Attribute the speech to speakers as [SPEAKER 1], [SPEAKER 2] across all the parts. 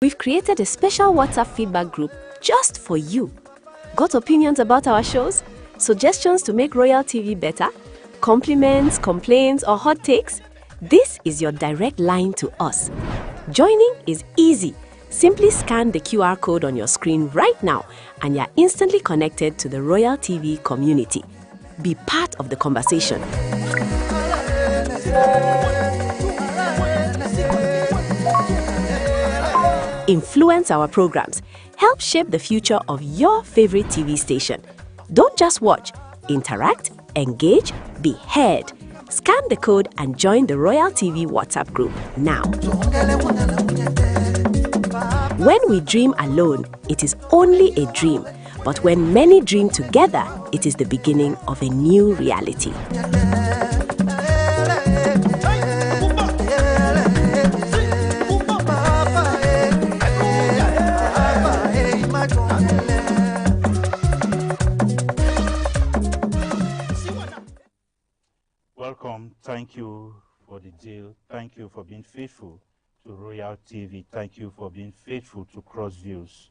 [SPEAKER 1] We've created a special WhatsApp feedback group just for you. Got opinions about our shows? Suggestions to make Royal TV better? Compliments, complaints, or hot takes? This is your direct line to us. Joining is easy. Simply scan the QR code on your screen right now and you're instantly connected to the Royal TV community. Be part of the conversation. Influence our programs. Help shape the future of your favorite TV station. Don't just watch. Interact, engage, be heard. Scan the code and join the Royal TV WhatsApp group now. When we dream alone, it is only a dream. But when many dream together, it is the beginning of a new reality.
[SPEAKER 2] Welcome. Thank you for the deal. Thank you for being faithful to Royal TV. Thank you for being faithful to Crossviews.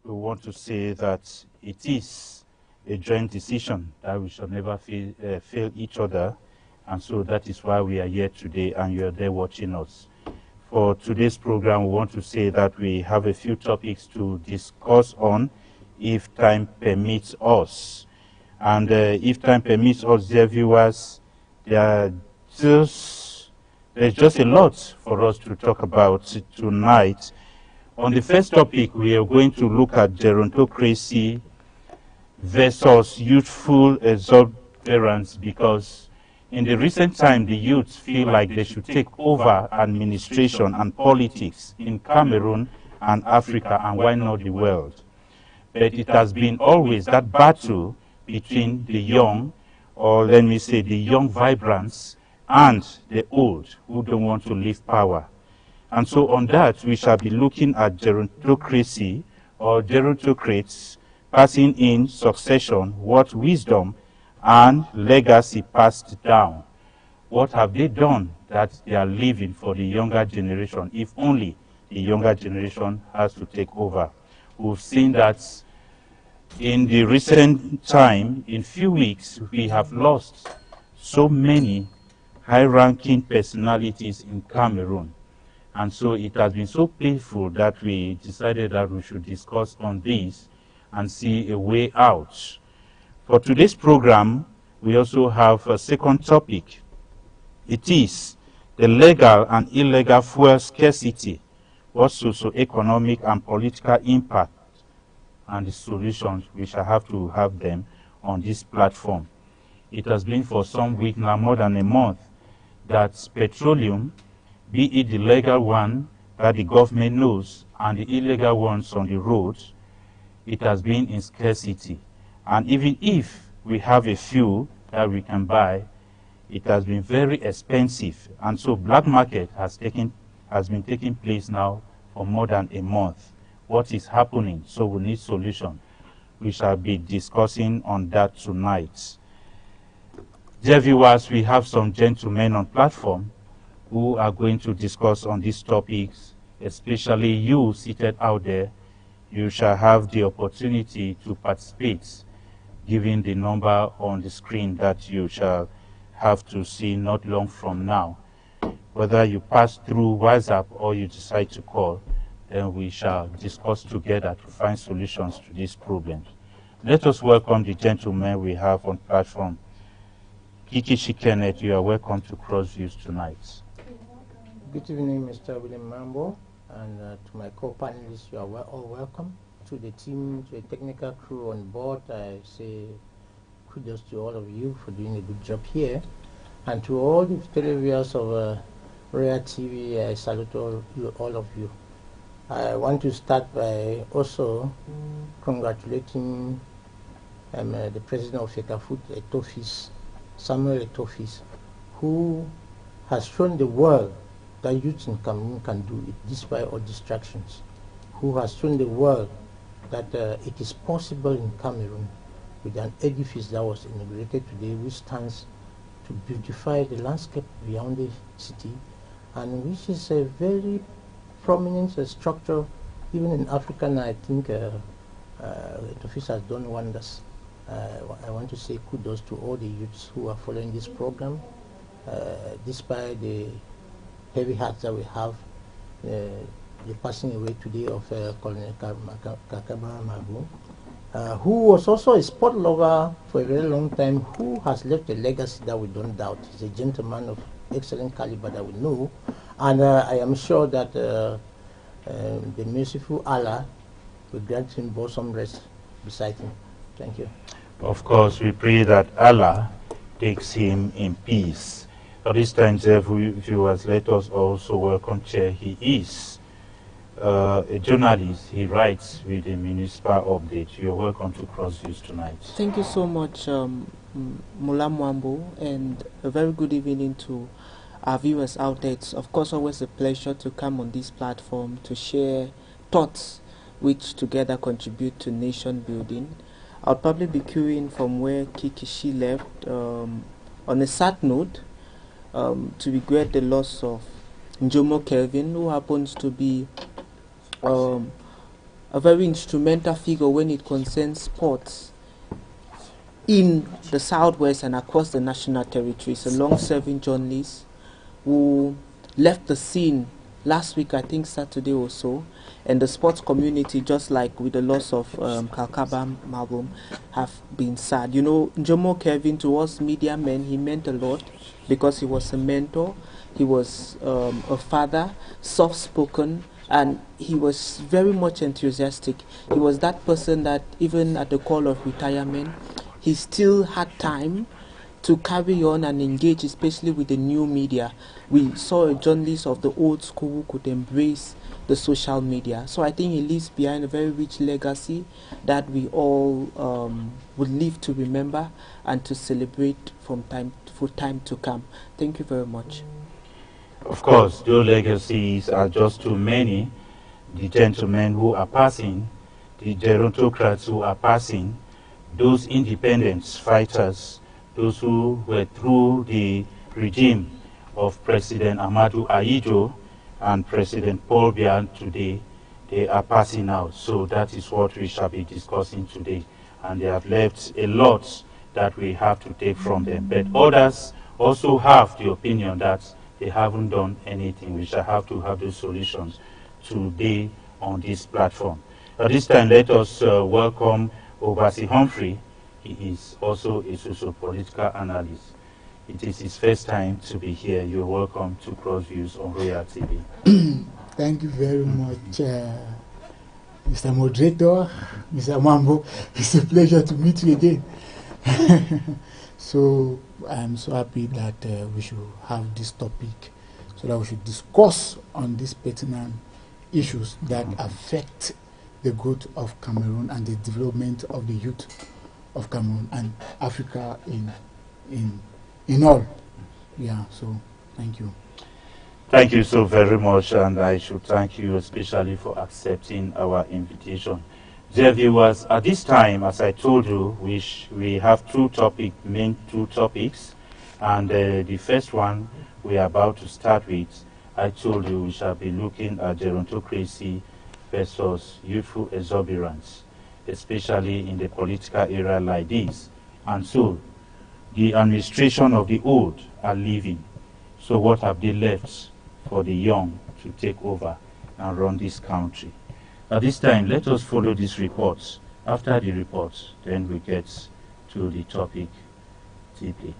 [SPEAKER 2] We want to say that it is a joint decision that we should never fail each other. And so that is why we are here today and you are there watching us. For today's program, we want to say that we have a few topics to discuss on if time permits us. And if time permits us, dear viewers, there's just a lot for us to talk about tonight. On the first topic, we are going to look at gerontocracy versus youthful exuberance, because in the recent time, the youths feel like they should take over administration and politics in Cameroon and Africa, and why not the world? But it has been always that battle between the young, or let me say the young vibrants, and the old who don't want to leave power. And so on that, we shall be looking at gerontocracy, or gerontocrates, passing in succession what wisdom and legacy passed down. What have they done that they are leaving for the younger generation, if only the younger generation has to take over? We've seen that in the recent time, in few weeks, we have lost so many high-ranking personalities in Cameroon. And so it has been so painful that we decided that we should discuss on this and see a way out. For today's program, we also have a second topic. It is the legal and illegal fuel scarcity, what socio-economic and political impact, and the solutions. We shall have to have them on this platform. It has been for some weeks now, more than a month, that petroleum, be it the legal one that the government knows and the illegal ones on the roads, it has been in scarcity. And even if we have a few that we can buy, it has been very expensive. And so black market has been taking place now for more than a month. What is happening? So we need solution. We shall be discussing on that tonight. Dear viewers, we have some gentlemen on platform who are going to discuss on these topics, especially you seated out there. You shall have the opportunity to participate, given the number on the screen that you shall have to see not long from now. Whether you pass through WhatsApp or you decide to call, then we shall discuss together to find solutions to these problems. Let us welcome the gentlemen we have on platform. Kiki Shikenet, you are welcome to Crossviews tonight.
[SPEAKER 3] Good evening, Mr. William Mambo, and to my co-panelists, you are all welcome. To the team, to the technical crew on board, I say kudos to all of you for doing a good job here. And to all the televiewers of Royal TV, I salute all of you. I want to start by also congratulating the president of FECAFOOT, Etofis, Samuel Etofis, who has shown the world that youth in Cameroon can do it despite all distractions, who has shown the world that it is possible in Cameroon with an edifice that was inaugurated today, which stands to beautify the landscape beyond the city, and which is a very prominent structure, even in Africa. And I think the office has done wonders. I want to say kudos to all the youths who are following this program, despite the heavy hearts that we have. The passing away today of Colonel Kakaba Mabu, who was also a sport lover for a very long time, who has left a legacy that we don't doubt. He's a gentleman of excellent caliber that we know, and I am sure that the merciful Allah will grant him bosom rest beside him. Thank you.
[SPEAKER 2] Of course, we pray that Allah takes him in peace. At this time, viewers, let us also welcome Chair. He is a journalist. He writes with the municipal update. You're welcome to Crossviews tonight.
[SPEAKER 4] Thank you so much, Mula Mwambo, and a very good evening to our viewers out there. It's of course always a pleasure to come on this platform to share thoughts which together contribute to nation building. I'll probably be queuing from where Kikishi left. On a sad note, to regret the loss of Njomo Kelvin, who happens to be a very instrumental figure when it concerns sports in the Southwest and across the national territories. A long-serving journalist who left the scene last week, I think Saturday or so, and the sports community, just like with the loss of Kakaba Malum, have been sad. You know, Njomo Kelvin, to us media men, he meant a lot because he was a mentor, he was a father, soft-spoken, and he was very much enthusiastic. He was that person that even at the call of retirement, he still had time to carry on and engage, especially with the new media. We saw a journalist of the old school who could embrace the social media. So I think he leaves behind a very rich legacy that we all would live to remember and to celebrate for time to come. Thank you very much.
[SPEAKER 2] Of course, those legacies are just too many. The gentlemen who are passing, the gerontocrats who are passing, those independence fighters, those who were through the regime of President Amadou Ahidjo and President Paul Biya today, they are passing out. So that is what we shall be discussing today. And they have left a lot that we have to take from them. But others also have the opinion that they haven't done anything. We shall have to have those solutions today on this platform. At this time, let us welcome Obasi Humphrey. He is also a socio-political analyst. It is his first time to be here. You're welcome to Crossviews on Royal TV.
[SPEAKER 5] Thank you very much, Mr. Moderator, Mr. Mambo. It's a pleasure to meet you again. So I'm so happy that we should have this topic so that we should discuss on these pertinent issues that affect the growth of Cameroon and the development of the youth of Cameroon and Africa in all. Yeah, so thank you.
[SPEAKER 2] Thank you so very much, and I should thank you especially for accepting our invitation. Dear viewers, at this time, as I told you, we have main two topics, and the first one we are about to start with, I told you we shall be looking at gerontocracy versus youthful exuberance, especially in the political era like this. And so, the administration of the old are leaving. So what have they left for the young to take over and run this country? At this time, let us follow these reports. After the reports, then we get to the topic deeply.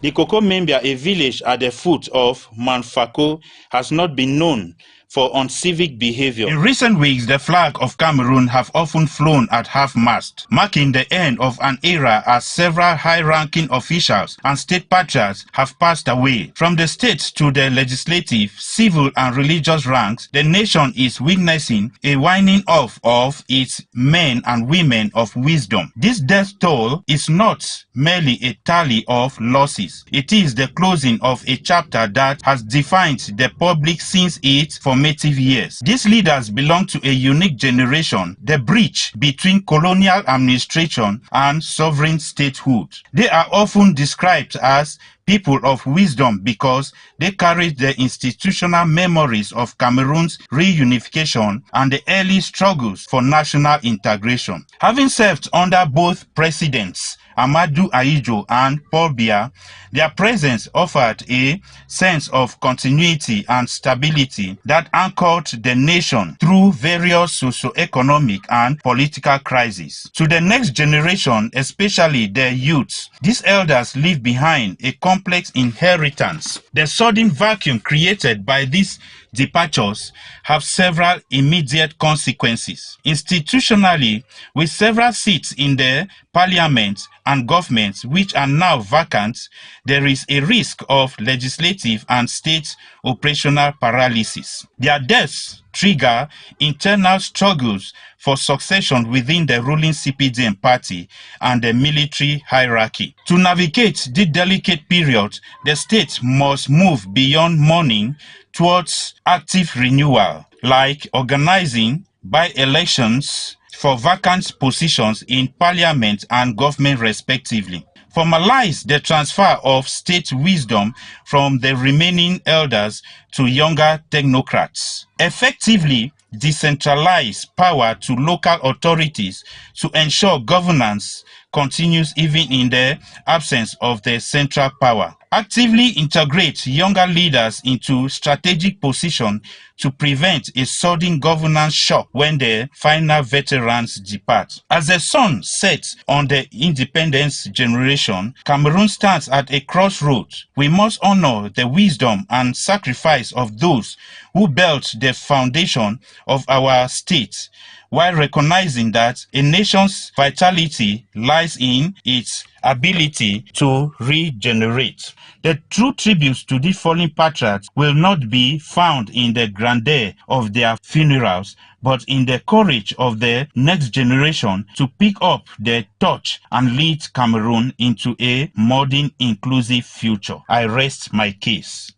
[SPEAKER 2] The Koko Membia, a village at the foot of Mount Fako, has not been known for uncivic behavior. In recent weeks, the flag of Cameroon have often flown at half-mast, marking the end of an era as several high-ranking officials and state patriarchs have passed away. From the state to the legislative, civil and religious ranks, the nation is witnessing a winding off of its men and women of wisdom. This death toll is not merely a tally of losses. It is the closing of a chapter that has defined the public since its formative years. These leaders belong to a unique generation, the bridge between colonial administration and sovereign statehood. They are often described as people of wisdom because they carried the institutional memories of Cameroon's reunification and the early struggles for national integration. Having served under both presidents, Amadou Ahidjo and Paul Biya, their presence offered a sense of continuity and stability that anchored the nation through various socio-economic and political crises. To the next generation, especially the youths, these elders leave behind a complex inheritance. The sudden vacuum created by these departures have several immediate consequences. Institutionally, with several seats in the parliament and government which are now vacant, there is a risk of legislative and state operational paralysis. Their deaths trigger internal struggles for succession within the ruling CPDM party and the military hierarchy. To navigate this delicate period, the state must move beyond mourning towards active renewal, like organizing by-elections for vacant positions in parliament and government respectively. Formalize the transfer of state wisdom from the remaining elders to younger technocrats. Effectively decentralize power to local authorities to ensure governance continues even in the absence of the central power. Actively integrate younger leaders into strategic position to prevent a sudden governance shock when the final veterans depart. As the sun sets on the independence generation, Cameroon stands at a crossroads. We must honor the wisdom and sacrifice of those who built the foundation of our state, while recognizing that a nation's vitality lies in its ability to regenerate. The true tributes to the fallen patriots will not be found in the grandeur of their funerals, but in the courage of the next generation to pick up the torch and lead Cameroon into a modern, inclusive future. I rest my case.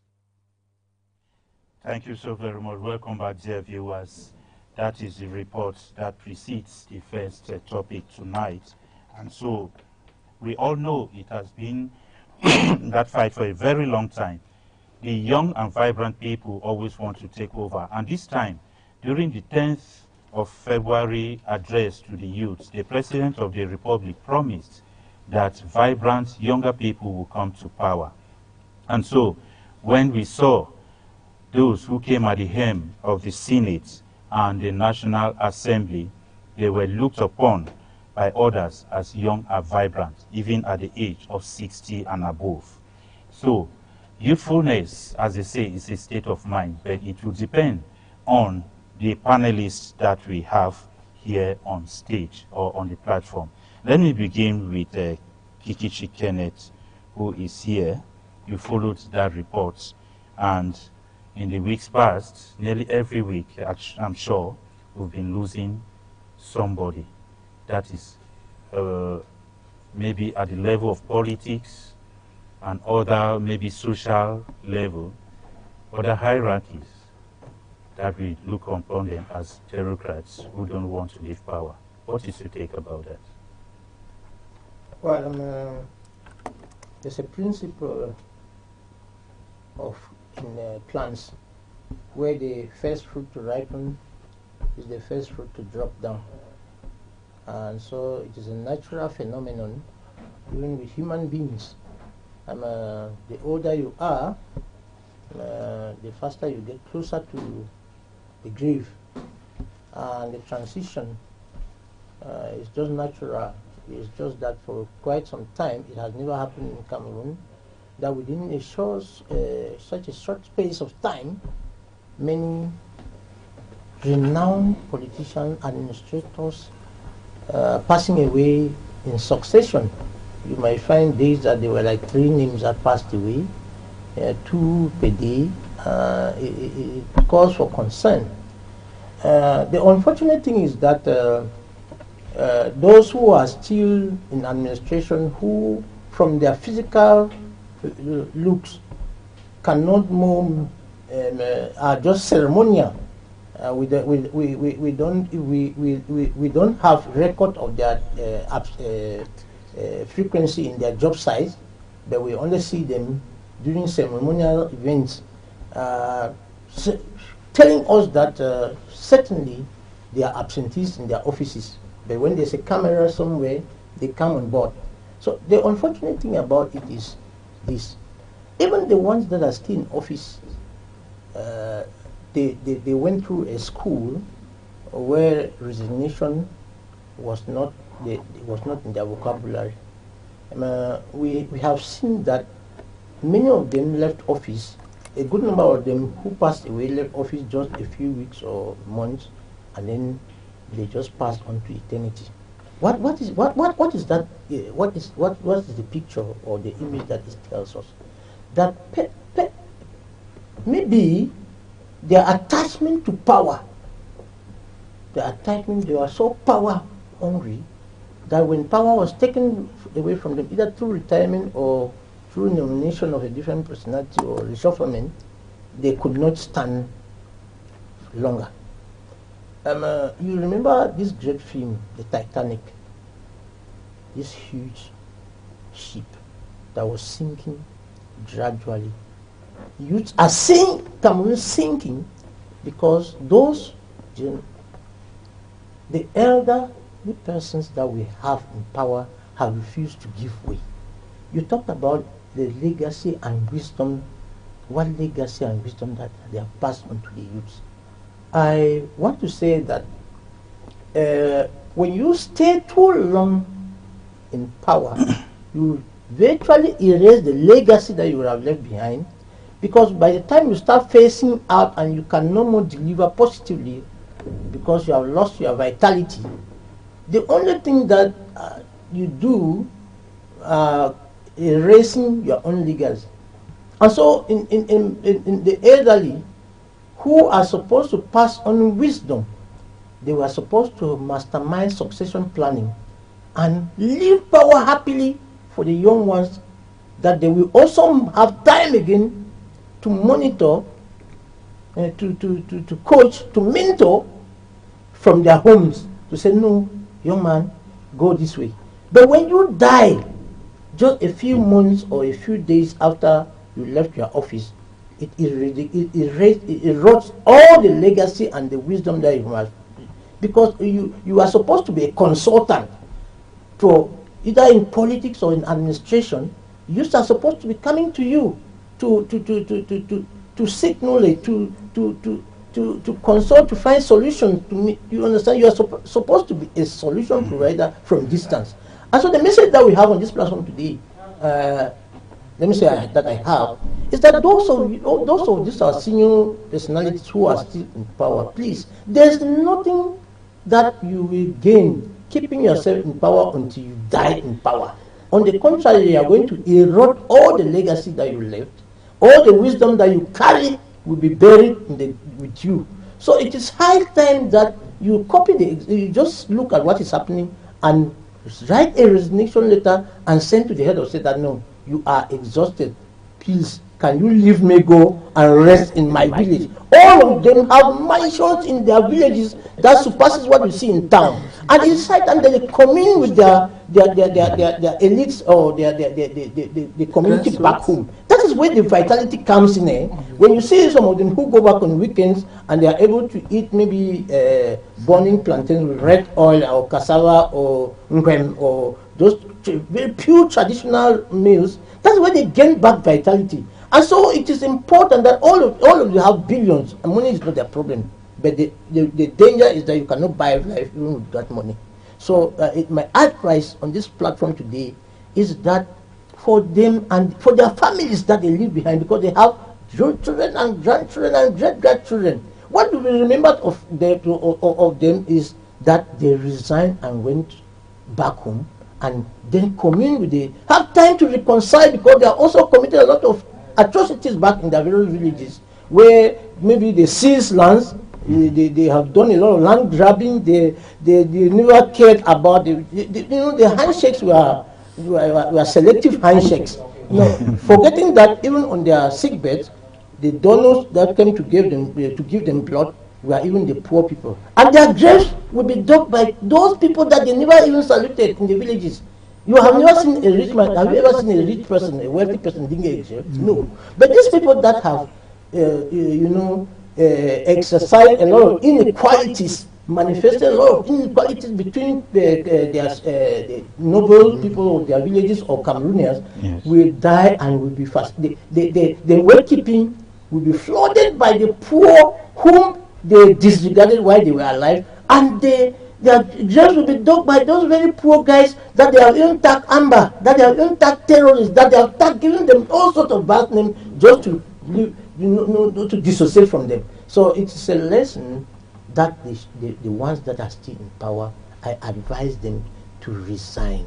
[SPEAKER 2] Thank you so very much. Welcome back, dear viewers. That is the report that precedes the first topic tonight. And so we all know it has been that fight for a very long time. The young and vibrant people always want to take over. And this time, during the 10th of February address to the youth, the President of the Republic promised that vibrant younger people will come to power. And so when we saw those who came at the helm of the Senate and the National Assembly, they were looked upon by others as young and vibrant, even at the age of 60 and above. So youthfulness, as they say, is a state of mind, but it will depend on the panelists that we have here on stage or on the platform. Let me begin with Kikichi Kenneth, who is here. You followed that report, and in the weeks past, nearly every week, I'm sure, we've been losing somebody that is maybe at the level of politics and other maybe social level, other hierarchies that we look upon them as bureaucrats who don't want to leave power. What is your take about that?
[SPEAKER 3] Well, there's a principle of in plants where the first fruit to ripen is the first fruit to drop down. And so it is a natural phenomenon even with human beings. The older you are, the faster you get closer to the grave. And the transition is just natural. It's just that for quite some time it has never happened in Cameroon that within a such a short space of time, many renowned politicians, administrators passing away in succession. You might find days that there were like 3 names that passed away, 2 per day. It calls for concern. The unfortunate thing is that those who are still in administration, who from their physical looks cannot move, are just ceremonial. We don't have record of their frequency in their job sites. but we only see them during ceremonial events, telling us that certainly they are absentees in their offices, but when there's a camera somewhere, they come on board. So the unfortunate thing about it is this: even the ones that are still in office, they went through a school where resignation was not in their vocabulary. We have seen that many of them left office. A good number of them who passed away left office just a few weeks or months, and then they just passed on to eternity. What is that? What is the picture or the image that it tells us? That maybe their attachment to power, they were so power hungry that when power was taken away from them, either through retirement or through nomination of a different personality or reshufflement, they could not stand longer. You remember this great film, The Titanic? This huge ship that was sinking gradually. Youths are seeing Cameroon sinking because those, the elderly persons that we have in power have refused to give way. You talked about the legacy and wisdom, what legacy and wisdom that they have passed on to the youths. I want to say that when you stay too long in power, you virtually erase the legacy that you would have left behind, because by the time you start facing out and you can no more deliver positively because you have lost your vitality, the only thing that you do erasing your own legacy. And so in the elderly who are supposed to pass on wisdom, they were supposed to mastermind succession planning and leave power happily for the young ones, that they will also have time again to monitor, to coach, to mentor from their homes, to say, no, young man, go this way. But when you die, just a few months or a few days after you left your office, it erodes all the legacy and the wisdom that you have. Because you are supposed to be a consultant for either in politics or in administration. Youths are supposed to be coming to you to seek knowledge, to consult, to find solutions. You understand? You are supposed to be a solution provider from distance. And so the message that we have on this platform today, let me say that I have, is that those of these are senior personalities who are still in power, please, there's nothing that you will gain keeping yourself in power until you die in power. On the contrary, you are going to erode all the legacy that you left. All the wisdom that you carry will be buried with you. So it is high time that you you just look at what is happening and write a resignation letter and send to the head of state that, no, you are exhausted. Please, can you leave me go and rest in my village? All of them have mansions in their villages that surpasses what you see in town. And it's high time that they commune with their elites or the community back home. That is where the vitality comes in. When you see some of them who go back on weekends and they are able to eat maybe burning plantains with red oil or cassava or ngwem or those very pure traditional meals, that's where they gain back vitality. And so it is important that all of you have billions, and money is not their problem. But the danger is that you cannot buy life even with that money. So my advice on this platform today is that for them and for their families that they leave behind, because they have children and grandchildren and great-grandchildren, what we remember of them is that they resigned and went back home and then commune with have time to reconcile, because they are also committed a lot of atrocities back in their various villages, where maybe they seize lands, they have done a lot of land grabbing, they never cared about the handshakes were selective handshakes. Forgetting that even on their sick beds, the donors that came to give them blood were even the poor people. And their graves will be dug by those people that they never even saluted in the villages. You have never seen a rich man. Have you ever seen a rich person, a wealthy person digging a jail? No. But these people that have, exercised a lot of inequalities, manifested a lot of inequalities between the noble people of their villages or Cameroonians,
[SPEAKER 2] Yes.
[SPEAKER 3] will die and will be fast. The well-keeping will be flooded by the poor whom they disregarded while they were alive, and their jails will be dug by those very poor guys that they have even tagged amber, that they have even tagged terrorists, that they have tagged, giving them all sorts of bad names just to to dissociate from them. So it's a lesson that the ones that are still in power, I advise them to resign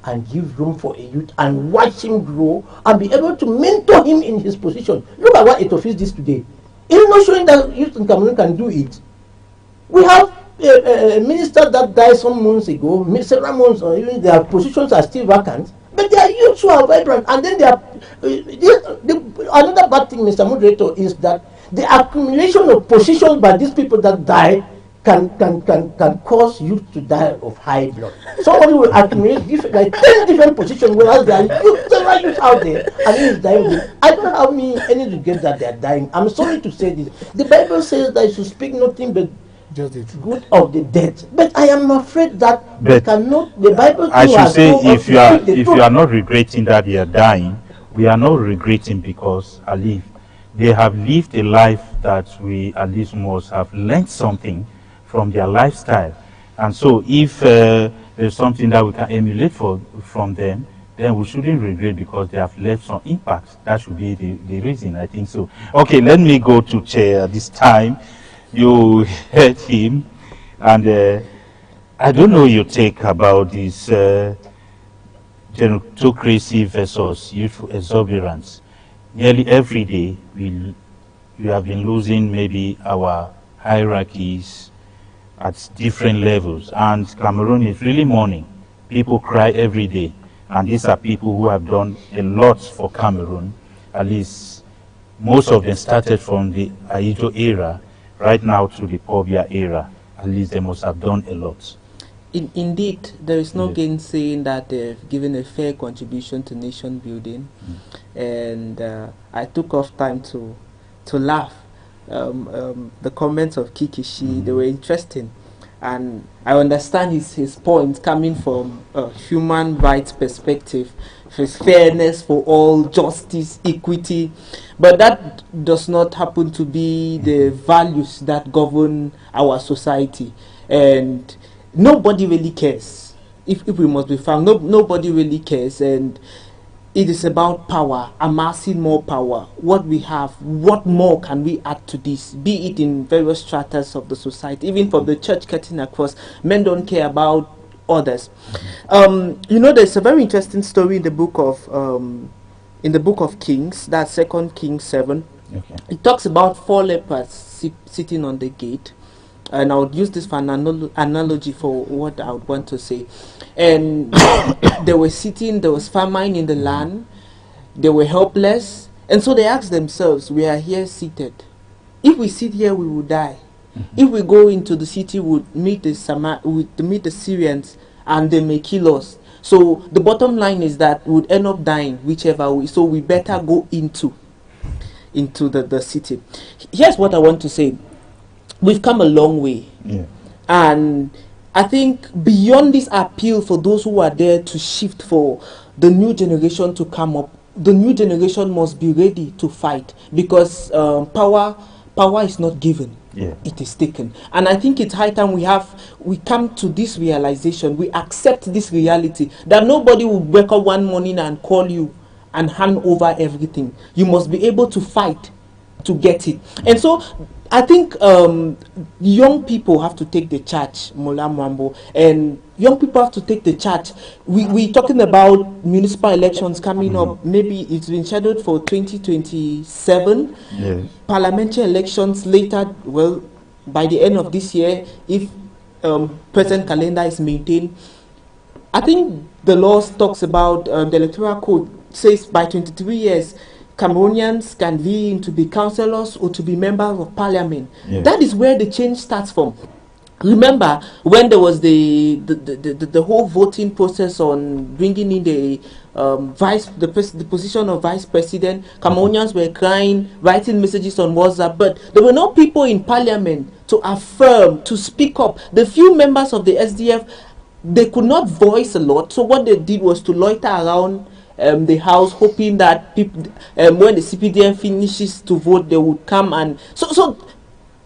[SPEAKER 3] and give room for a youth and watch him grow and be able to mentor him in his position. Look at what Etofis did today. It's not showing that youth in Cameroon can do it. We have a minister that died some months ago, several months, or even their positions are still vacant, but they are youths who are vibrant. And then they are another bad thing, Mr. Moderator, is that the accumulation of positions by these people that die can cause youth to die of high blood. Somebody will accumulate like 10 different positions, whereas there are several youths out there, and he is dying. I don't have any regret that they are dying. I'm sorry to say this. The Bible says that you should speak nothing but
[SPEAKER 5] Just the truth.
[SPEAKER 3] good of the dead. But I am afraid that we cannot. The Bible
[SPEAKER 2] I
[SPEAKER 3] too
[SPEAKER 2] should
[SPEAKER 3] has
[SPEAKER 2] say,
[SPEAKER 3] told us
[SPEAKER 2] if
[SPEAKER 3] to
[SPEAKER 2] you are
[SPEAKER 3] speak the
[SPEAKER 2] if
[SPEAKER 3] truth.
[SPEAKER 2] you are not regretting that you are dying, we are not regretting because at least they have lived a life that we at least must have learned something from their lifestyle. And so if there's something that we can emulate from them, then we shouldn't regret because they have left some impact. That should be the reason, I think so. Okay, let me go to Chair this time. You heard him, and I don't know your take about this gerontocracy versus youthful exuberance. Nearly every day we have been losing maybe our hierarchies at different levels, and Cameroon is really mourning. People cry every day, and these are people who have done a lot for Cameroon. At least most of them started from the Aijo era right now to the Pobia era. At least they must have done a lot.
[SPEAKER 4] Indeed, there is no
[SPEAKER 2] Yes.
[SPEAKER 4] gainsaying that they've given a fair contribution to nation building, and I took off time to laugh. The comments of Kikishi, they were interesting, and I understand his point coming from a human rights perspective, his fairness for all, justice, equity, but that does not happen to be the values that govern our society, and nobody really cares. If we must be frank, nobody really cares, and it is about power, amassing more power. What we have, what more can we add to this? Be it in various stratas of the society, even from the church cutting across. Men don't care about others. There's a very interesting story in the book of Kings. That's 2 Kings 7.
[SPEAKER 2] Okay.
[SPEAKER 4] It talks about 4 lepers sitting on the gate. And I would use this for an analogy for what I would want to say. And they were sitting, there was famine in the land, they were helpless, and so they asked themselves, we are here seated. If we sit here, we will die. If we go into the city, we would meet the Syrians, and they may kill us. So the bottom line is that we would end up dying whichever way. So we better go into the city. Here's what I want to say. We've come a long way.
[SPEAKER 2] Yeah.
[SPEAKER 4] And I think beyond this appeal for those who are there to shift for the new generation to come up, the new generation must be ready to fight, because power is not given.
[SPEAKER 2] Yeah.
[SPEAKER 4] It is taken. And I think it's high time we come to this realization, we accept this reality, that nobody will wake up one morning and call you and hand over everything. You must be able to fight to get it. And so I think young people have to take the charge, Mola Mwambo, and young people have to take the charge. We're talking about municipal elections coming up. Maybe it's been scheduled for 2027.
[SPEAKER 2] Yes.
[SPEAKER 4] Parliamentary elections later, well, by the end of this year, if present calendar is maintained. I think the law talks about, the electoral code says by 23 years, Cameroonians can be to be councillors or to be members of parliament.
[SPEAKER 2] Yes.
[SPEAKER 4] That is where the change starts from. Remember when there was the whole voting process on bringing in the the position of vice president? Cameroonians were crying, writing messages on WhatsApp, but there were no people in parliament to affirm, to speak up. The few members of the SDF, they could not voice a lot, so what they did was to loiter around the house, hoping that people, when the CPDM finishes to vote, they would come, and so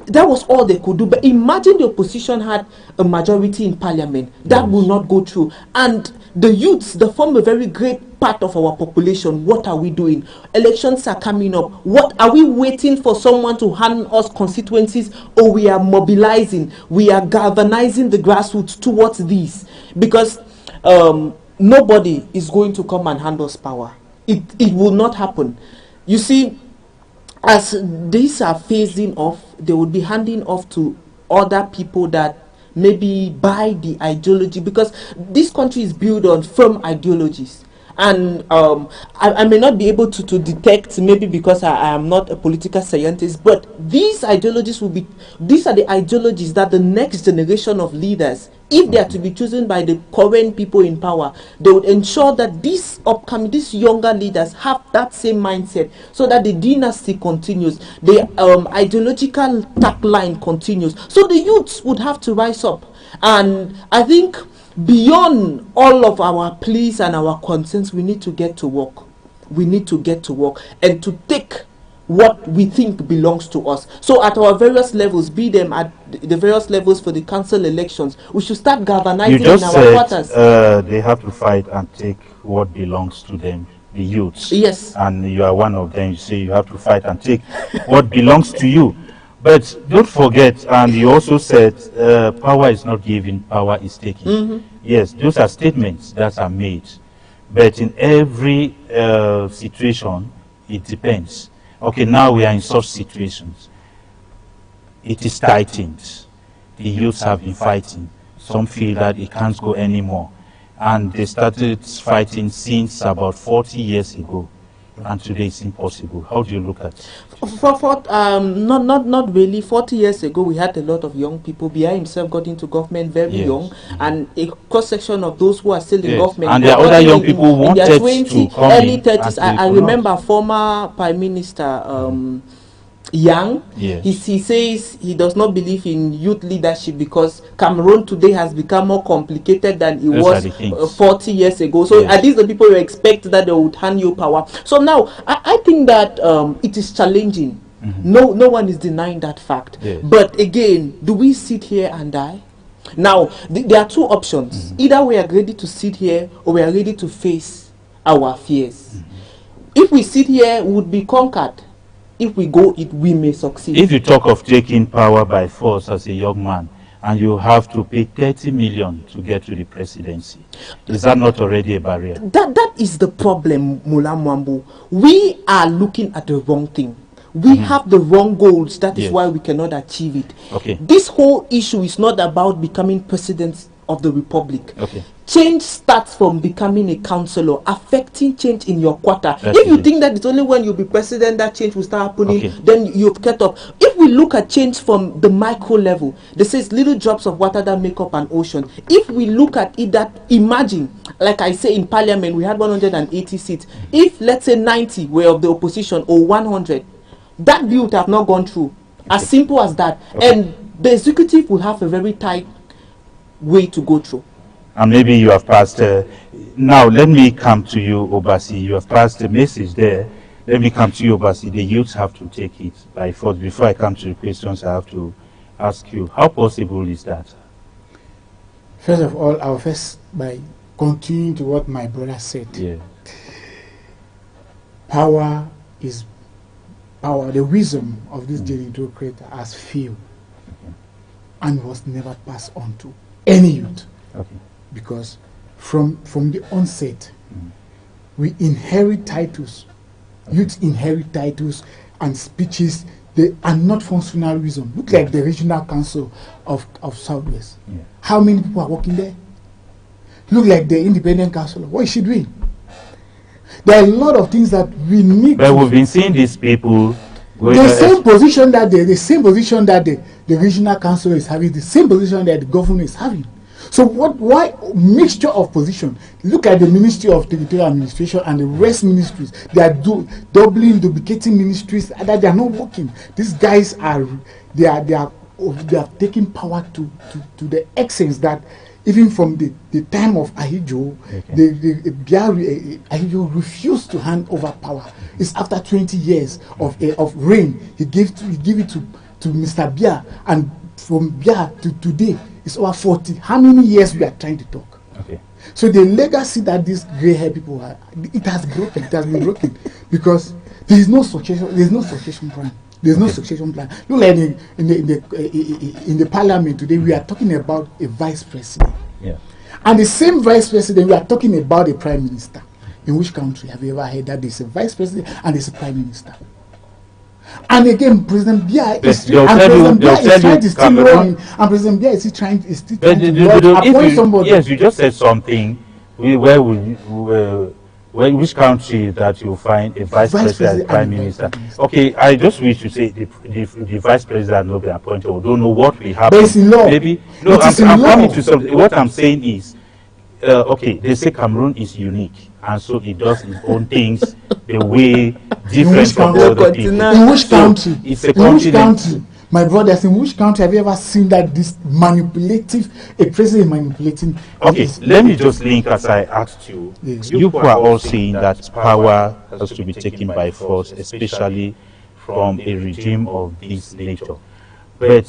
[SPEAKER 4] that was all they could do. But imagine the opposition had a majority in parliament. That will not go through. And the youths, they form a very great part of our population. What are we doing? Elections are coming up. What are we waiting for someone to hand us constituencies, or we are mobilizing, we are galvanizing the grassroots towards these? Because nobody is going to come and hand us power. It will not happen. You see, as these are phasing off, they would be handing off to other people that maybe buy the ideology, because this country is built on firm ideologies. And I may not be able to detect, maybe because I am not a political scientist, but these ideologies these are the ideologies that the next generation of leaders, if they are to be chosen by the current people in power, they would ensure that these younger leaders have that same mindset, so that the dynasty continues, the ideological tag line continues. So the youths would have to rise up. And I think beyond all of our pleas and our concerns, we need to get to work. We need to get to work and to take what we think belongs to us. So at our various levels, be them at the various levels for the council elections, we should start galvanizing
[SPEAKER 2] you just
[SPEAKER 4] in our
[SPEAKER 2] said,
[SPEAKER 4] quarters.
[SPEAKER 2] they have to fight and take what belongs to them, the youths.
[SPEAKER 4] Yes.
[SPEAKER 2] And you are one of them. You say you have to fight and take what belongs to you. But don't forget, and you also said, power is not given, power is taken. Yes, those are statements that are made. But in every situation, it depends. Okay, now we are in such situations. It is tightened. The youths have been fighting. Some feel that it can't go anymore. And they started fighting since about 40 years ago. And today it's impossible. How do you look at it?
[SPEAKER 4] Not really. 40 years ago, we had a lot of young people. Biya himself got into government very young, and a cross section of those who are still in government.
[SPEAKER 2] And there are other young people who wanted
[SPEAKER 4] in their 20,
[SPEAKER 2] to come
[SPEAKER 4] early
[SPEAKER 2] in
[SPEAKER 4] 30s. I remember former Prime Minister Yang.
[SPEAKER 2] Yes.
[SPEAKER 4] He says he does not believe in youth leadership because Cameroon today has become more complicated than it was 40 years ago. So at least the people you expect that they would hand you power. So now I think that it is challenging. No one is denying that fact. But again, do we sit here and die? Now there are two options. Either we are ready to sit here, or we are ready to face our fears. If we sit here, we would be conquered. If we go it, we may succeed.
[SPEAKER 2] If you talk of taking power by force as a young man, and you have to pay 30 million to get to the presidency, is that not already a barrier?
[SPEAKER 4] That is the problem, Mula Mwambu. We are looking at the wrong thing. We have the wrong goals. That is why we cannot achieve it.
[SPEAKER 2] Okay.
[SPEAKER 4] This whole issue is not about becoming president of the republic.
[SPEAKER 2] Okay.
[SPEAKER 4] Change starts from becoming a councillor, affecting change in your quarter.
[SPEAKER 2] That's
[SPEAKER 4] if you think that it's only when you'll be president that change will start happening,
[SPEAKER 2] Okay.
[SPEAKER 4] then you've cut off. If we look at change from the micro level, they say it's little drops of water that make up an ocean. If we look at it, that imagine, like I say, in parliament we had 180 seats. If let's say 90 were of the opposition, or 100, that bill would have not gone through. As simple as that. And the executive will have a very tight way to go through.
[SPEAKER 2] And maybe you have passed. Now, let me come to you, Obasi. You have passed the message there. Let me come to you, Obasi. The youths have to take it by force. Before I come to the questions, I have to ask you, how possible is that?
[SPEAKER 5] First of all, I'll first by continuing to what my brother said.
[SPEAKER 2] Yeah.
[SPEAKER 5] Power is power. The wisdom of this Jerry creator has failed and was never passed on to any youth.
[SPEAKER 2] Okay.
[SPEAKER 5] Because from the onset, we inherit titles. Youth inherit titles and speeches. They are not functional wisdom. Look like the regional council of Southwest. How many people are working there? Look like the independent council. What is she doing? There are a lot of things that we need.
[SPEAKER 2] But we've been seeing these people
[SPEAKER 5] The same position that the regional council is having, the same position that the government is having. So why mixture of position? Look at the Ministry of Territorial Administration and the rest ministries. They are doubling, duplicating ministries that they are not working. These guys are taking power to the essence that even from the time of Ahijo, Ahijo refused to hand over power. It's after 20 years of reign, he gave it to Mr. Bia, and from Bia to today, it's over 40. How many years we are trying to talk?
[SPEAKER 2] Okay.
[SPEAKER 5] So the legacy that these gray-haired people have, it has broken. It has been broken because there is no succession. There is no succession plan. There's no succession plan. Look like in the parliament today, we are talking about a vice president.
[SPEAKER 2] Yeah.
[SPEAKER 5] And the same vice president, we are talking about a prime minister. In which country have you ever heard that there's a vice president and there's a prime minister? And again, President Bia is still trying to appoint somebody.
[SPEAKER 2] Yes, you just said something. Which country that you find a vice president, prime minister? Okay, I just wish to say the vice president not be appointed. We don't know what will happen.
[SPEAKER 5] But it's in law.
[SPEAKER 2] Maybe no. I'm coming to something. What I'm saying is, okay, they say Cameroon is unique, and so it does its own things the way different from other people.
[SPEAKER 5] In which country?
[SPEAKER 2] It's a
[SPEAKER 5] in
[SPEAKER 2] continent.
[SPEAKER 5] which country? My brothers, in which country have you ever seen that this a president manipulating?
[SPEAKER 2] Okay, let me just link as I asked you.
[SPEAKER 5] Yes.
[SPEAKER 2] You people are all saying that power has to be taken by force, especially from a regime of this nature. But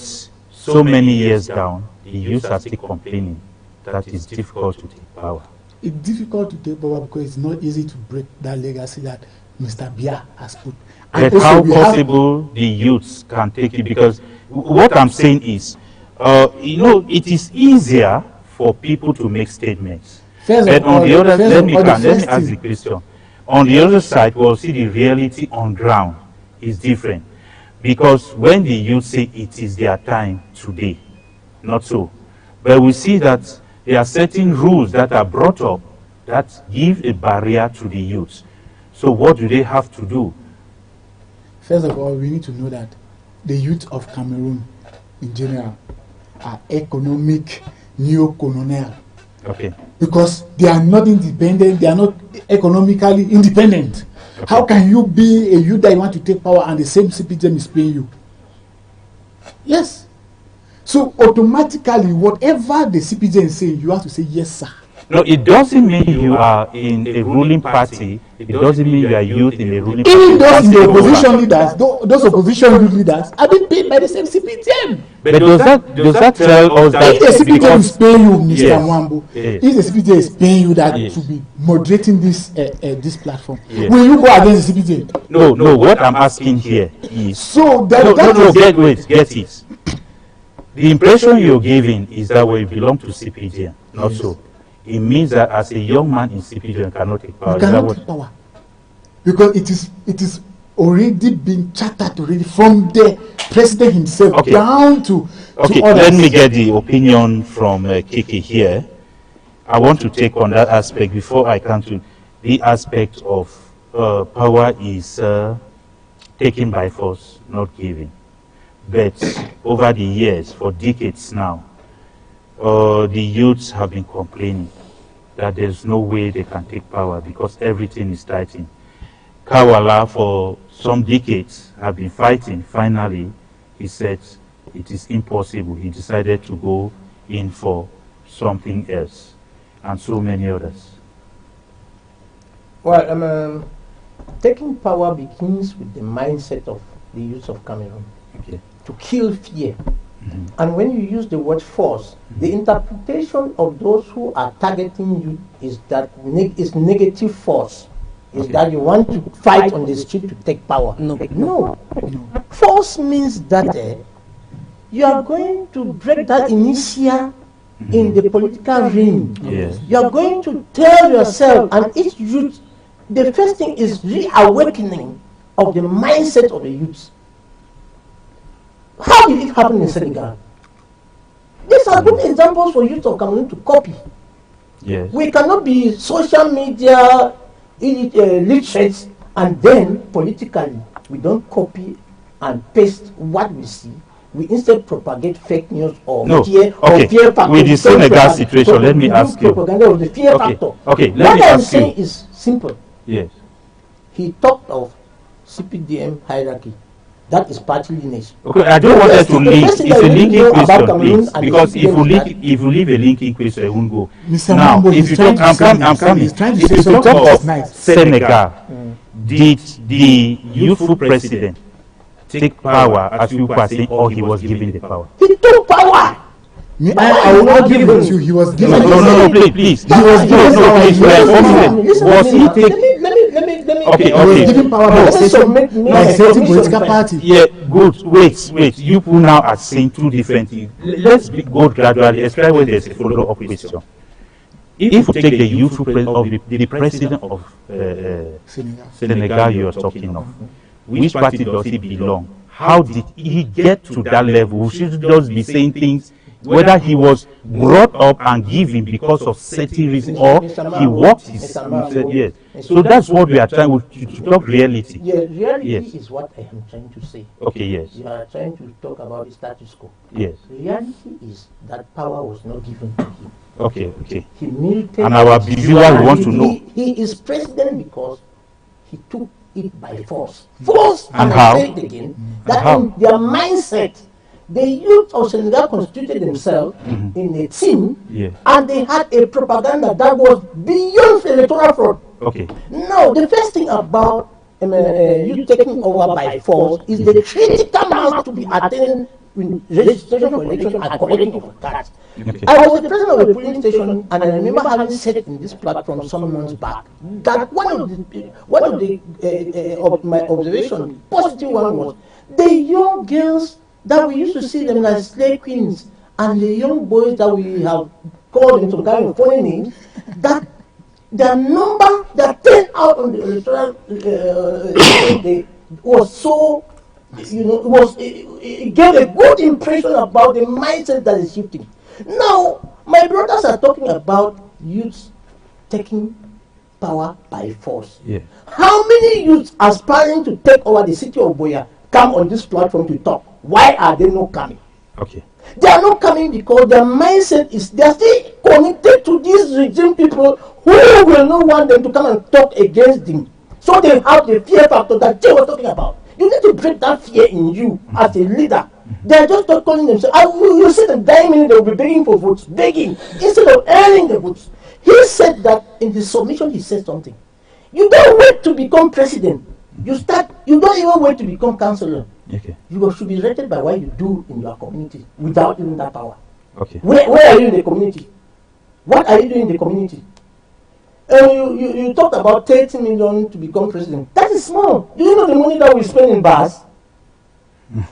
[SPEAKER 2] so many years down, the youth are still complaining that it's difficult to take power.
[SPEAKER 5] It's difficult to take power because it's not easy to break that legacy that Mr. Bia has put.
[SPEAKER 2] But how possible the youths can take it? Because what I'm saying is, it is easier for people to make statements. But on the other, let me ask the question. On the other side, we'll see the reality on ground is different. Because when the youth say it is their time today, not so. But we see that there are certain rules that are brought up that give a barrier to the youth. So what do they have to do?
[SPEAKER 5] First of all, we need to know that the youth of Cameroon in general are economic neo-colonial.
[SPEAKER 2] Okay.
[SPEAKER 5] Because they are not independent, they are not economically independent. Okay. How can you be a youth that you want to take power and the same CPTM is paying you? Yes. So automatically, whatever the CPTM is saying, you have to say yes, sir.
[SPEAKER 2] No, it doesn't mean you are in a ruling party. It doesn't mean you are youth in a ruling party.
[SPEAKER 5] Even those in the opposition leaders, those opposition leaders are being paid by the same CPTM.
[SPEAKER 2] But does that tell us that
[SPEAKER 5] if the CPTM is paying you, Mr.
[SPEAKER 2] Yes.
[SPEAKER 5] Mwambo,
[SPEAKER 2] Yes.
[SPEAKER 5] if the CPTM is paying you that
[SPEAKER 2] Yes.
[SPEAKER 5] to be moderating this platform,
[SPEAKER 2] Yes.
[SPEAKER 5] will you go against the CPTM?
[SPEAKER 2] No. What I'm asking here is
[SPEAKER 5] So that
[SPEAKER 2] get it. The impression you're giving is that we belong to CPJ, not
[SPEAKER 5] Yes.
[SPEAKER 2] so. It means that as a young man in CPJ, cannot take power.
[SPEAKER 5] you cannot take power because it is already been chartered already from the president himself down to
[SPEAKER 2] Okay,
[SPEAKER 5] others.
[SPEAKER 2] let me get the opinion from Kiki here. I want to take on that aspect before I come to the aspect of power is taken by force, not given. But over the years, for decades now, the youths have been complaining that there's no way they can take power because everything is tightened. Kawala, for some decades, have been fighting. Finally, he said it is impossible. He decided to go in for something else, and so many others.
[SPEAKER 3] Well, taking power begins with the mindset of the youth of Cameroon.
[SPEAKER 2] Okay.
[SPEAKER 3] To kill fear. And when you use the word force, the interpretation of those who are targeting you is that is negative force. Is that you want to fight on the street to take power. No. Force means that you are going to break that inertia in the political ring.
[SPEAKER 2] Yes.
[SPEAKER 3] You are going to tell yourself, and each youth, the first thing is reawakening of the mindset of the youth. How did it happen in Senegal? These are good examples for youth of Cameroon to copy.
[SPEAKER 2] Yes.
[SPEAKER 3] We cannot be social media literate and then politically we don't copy and paste what we see. We instead propagate fake news or
[SPEAKER 2] No.
[SPEAKER 3] fear
[SPEAKER 2] Okay.
[SPEAKER 3] or fear factor.
[SPEAKER 2] With the Senegal situation, let me ask you.
[SPEAKER 3] Propaganda of the fear factor.
[SPEAKER 2] Okay. Let
[SPEAKER 3] What
[SPEAKER 2] me
[SPEAKER 3] I'm
[SPEAKER 2] ask you.
[SPEAKER 3] saying is simple.
[SPEAKER 2] Yes.
[SPEAKER 3] He talked of CPDM hierarchy. That is partly lineage.
[SPEAKER 2] Okay, I don't want us to link. It's a linking question, please,
[SPEAKER 3] and
[SPEAKER 2] because if you leave a linking question, it won't go.
[SPEAKER 5] Mr.
[SPEAKER 2] Now,
[SPEAKER 5] Mambo,
[SPEAKER 2] if
[SPEAKER 5] he's
[SPEAKER 2] you
[SPEAKER 5] trying
[SPEAKER 2] talk,
[SPEAKER 5] to
[SPEAKER 2] I'm
[SPEAKER 5] say
[SPEAKER 2] coming.
[SPEAKER 5] he's trying to
[SPEAKER 2] If
[SPEAKER 5] say
[SPEAKER 2] you
[SPEAKER 5] something
[SPEAKER 2] talk of
[SPEAKER 5] that's nice.
[SPEAKER 2] Senegal, did the youthful president take power as you were saying, or he was given the power?
[SPEAKER 3] He took power.
[SPEAKER 5] I will not give it to you. He was
[SPEAKER 2] No,
[SPEAKER 5] given.
[SPEAKER 2] no, please.
[SPEAKER 5] He was given power.
[SPEAKER 2] Please, we are confident. Was he take?
[SPEAKER 3] Let me.
[SPEAKER 2] Okay,
[SPEAKER 5] He was given power by setting political party.
[SPEAKER 2] Yeah, good. Wait. You people now are saying two different things. Let's go gradually, especially when there's a follow-up question. If you take the youthful the president of Senegal you are talking of, which party does he belong? How did he get to that level? We should just be saying things, whether he was brought up and given because of certain reasons, or he worked his yes. So that's what we are trying to talk reality.
[SPEAKER 3] Yeah, reality
[SPEAKER 2] Yes.
[SPEAKER 3] is what I am trying to say.
[SPEAKER 2] Okay, yes.
[SPEAKER 3] You are trying to talk about the status quo.
[SPEAKER 2] Yes.
[SPEAKER 3] Reality is that power was not given to him.
[SPEAKER 2] Okay.
[SPEAKER 3] He militated.
[SPEAKER 2] And our viewer want to know.
[SPEAKER 3] He is president because he took it by force. Force,
[SPEAKER 2] And
[SPEAKER 3] and
[SPEAKER 2] how?
[SPEAKER 3] I say it again, that
[SPEAKER 2] how?
[SPEAKER 3] in their mindset, the youth of Senegal constituted themselves in a team,
[SPEAKER 2] Yeah.
[SPEAKER 3] and they had a propaganda that was beyond electoral fraud.
[SPEAKER 2] Okay.
[SPEAKER 3] No, the first thing about you taking over by force is the critical mass to be attained in registration for election and collecting of cards.
[SPEAKER 2] Okay.
[SPEAKER 3] I was the president of a polling station, and I remember having said in this platform some months back that one of my observations, positive one, was the young girls that we used to see them as slave queens, and the young boys that we have called them some kind of funny names, that their number that turned out on the electoral day was so, it gave a good impression about the mindset that is shifting. Now, my brothers are talking about youths taking power by force.
[SPEAKER 2] Yeah.
[SPEAKER 3] How many youths aspiring to take over the city of Boya come on this platform to talk? Why are they not coming?
[SPEAKER 2] Okay.
[SPEAKER 3] They are not coming because their mindset is, they are still connected to these regime people who will not want them to come and talk against them. So they have the fear factor that Jay was talking about. You need to break that fear in you as a leader. They are just not calling themselves. You see the diamond, they will be begging for votes, begging, instead of earning the votes. He said that in the submission, he said something. You don't wait to become president. You don't even wait to become councillor.
[SPEAKER 2] Okay.
[SPEAKER 3] You should be rated by what you do in your community without even that power.
[SPEAKER 2] Okay.
[SPEAKER 3] Where are you in the community? What are you doing in the community? You talked about 30 million to become president. That is small. Do you know the money that we spend in bars?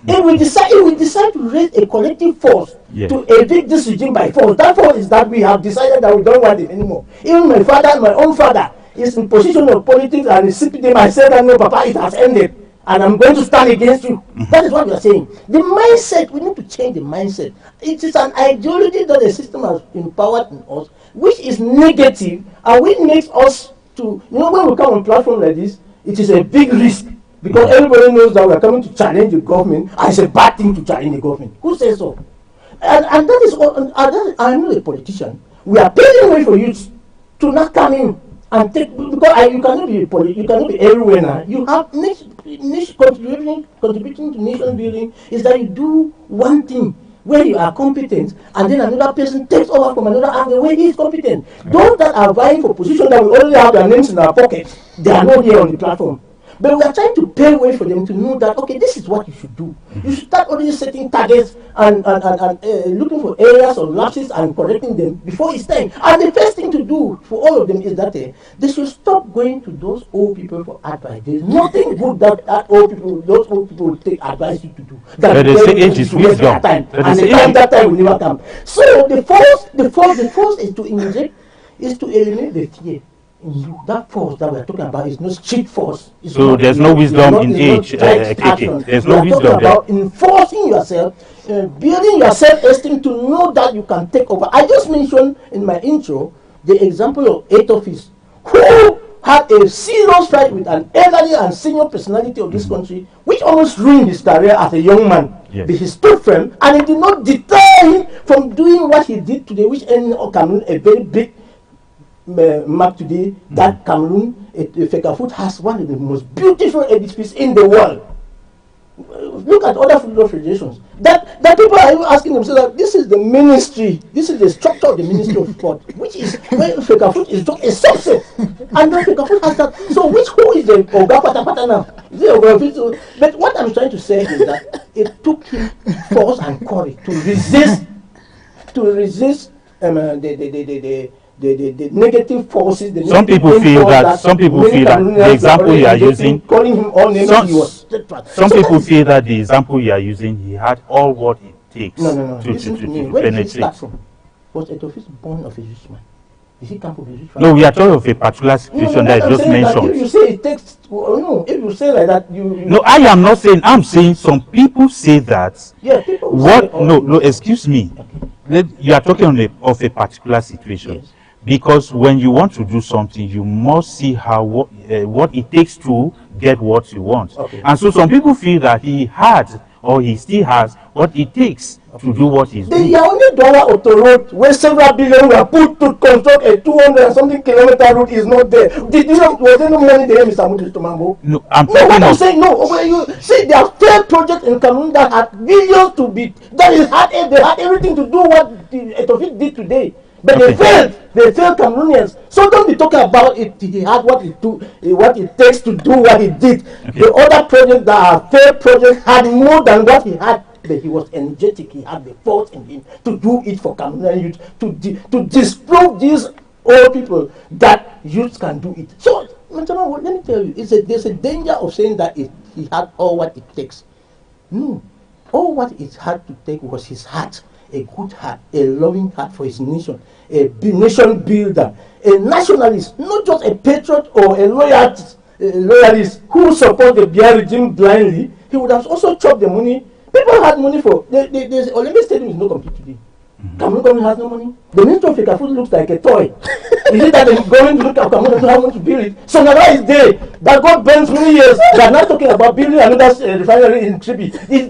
[SPEAKER 3] If we decide to raise a collective force to evict this regime by force, that force is that we have decided that we don't want it anymore. Even my own father, is in position of politics and is CPD. I said that no, Papa, it has ended, and I'm going to stand against you. That is what we are saying. The mindset, we need to change the mindset. It is an ideology that the system has empowered in us, which is negative, and which makes us to, when we come on platform like this, it is a big risk. Because everybody knows that we are coming to challenge the government, and it's a bad thing to challenge the government. Who says so? And that is all. I'm not a politician. We are paving way for youth to not come in and take, because you cannot be everywhere now. You have niche contributing to nation building is that you do one thing where you are competent, and then another person takes over from another angle where he is competent. Those that are vying for position that we already have their names in our pockets, they are not here on the platform. But we are trying to pave way for them to know that, okay, this is what you should do. You should start already setting targets and looking for areas of lapses and correcting them before it's time. And the first thing to do for all of them is that they should stop going to those old people for advice. There's nothing good that those old people will take advice you to do.
[SPEAKER 2] But they say age is wisdom.
[SPEAKER 3] And that time will never come. So the force is to inject, is to eliminate the fear. That force that we're talking about is no street force.
[SPEAKER 2] So there's no wisdom in age. There's no wisdom there.
[SPEAKER 3] About enforcing yourself, building your self-esteem to know that you can take over. I just mentioned in my intro the example of 8 office, who had a serious fight with an elderly and senior personality of this country, which almost ruined his career as a young man.
[SPEAKER 2] Yes.
[SPEAKER 3] But he stood firm, and it did not deter him from doing what he did today, which ended Cameroon a very big mark today, that Cameroon, Fecafoot, has one of the most beautiful edifices in the world. Look at other football federations. That people are even asking themselves that this is the ministry, this is the structure of the Ministry of Sport, which is where Fecafoot is just a subset. And then Fecafoot has that. So who is the Oga Patapata now? Is it Oga? But what I'm trying to say is that it took him force and courage to resist the negative forces.
[SPEAKER 2] Some people feel that the example you are using,
[SPEAKER 3] calling him all names, he was
[SPEAKER 2] some people feel that the example you are using, he had all what it takes
[SPEAKER 3] No.
[SPEAKER 2] to
[SPEAKER 3] Where did he start
[SPEAKER 2] penetrate.
[SPEAKER 3] from? Was Etofis born of a rich man? Did he come from a rich family?
[SPEAKER 2] No, we are talking of a particular situation that I just mentioned.
[SPEAKER 3] If you say it takes, if you say like that, you
[SPEAKER 2] No, I am not saying. I'm saying some people say that.
[SPEAKER 3] yeah, people will
[SPEAKER 2] What?
[SPEAKER 3] say,
[SPEAKER 2] No. Excuse me. You are talking of a particular situation.
[SPEAKER 3] Yes.
[SPEAKER 2] Because when you want to do something, you must see how what it takes to get what you want.
[SPEAKER 3] Okay.
[SPEAKER 2] And so some people feel that he had or he still has what it takes to do what he's
[SPEAKER 3] The
[SPEAKER 2] doing.
[SPEAKER 3] Yaoundé Douala Auto Road, where several billion were put to construct a 200 and something kilometer route, is not there. Was there no money there, Mr. Mutu Tomambo?
[SPEAKER 2] No, I'm
[SPEAKER 3] No, what
[SPEAKER 2] talking
[SPEAKER 3] I'm
[SPEAKER 2] of.
[SPEAKER 3] saying, no. When you see, there are failed projects in Cameroon that had billions to be, they had everything to do what the Etofik did today. But
[SPEAKER 2] Okay.
[SPEAKER 3] they failed Cameroonians. So don't be talking about it. He had what it takes to do what he did.
[SPEAKER 2] Okay.
[SPEAKER 3] The other projects that are failed projects had more than what he had. But he was energetic. He had the force in him to do it for Cameroonian youth, to disprove these old people that youth can do it. So, let me tell you, there's a danger of saying that he had all what it takes. No, all what it had to take was his heart, a good heart, a loving heart for his nation, a nation builder, a nationalist, not just a patriot or a loyalist who support the Biya regime blindly. He would have also chopped the money. People had money for the Olympic Stadium is not complete today. Cameroon government has no money. The Minister of Fecafoot looks like a toy. Is it that the government look at Cameroon and how much to build it? Sonara is there. That got burnt many years. They are not talking about building another refinery in Tribi. We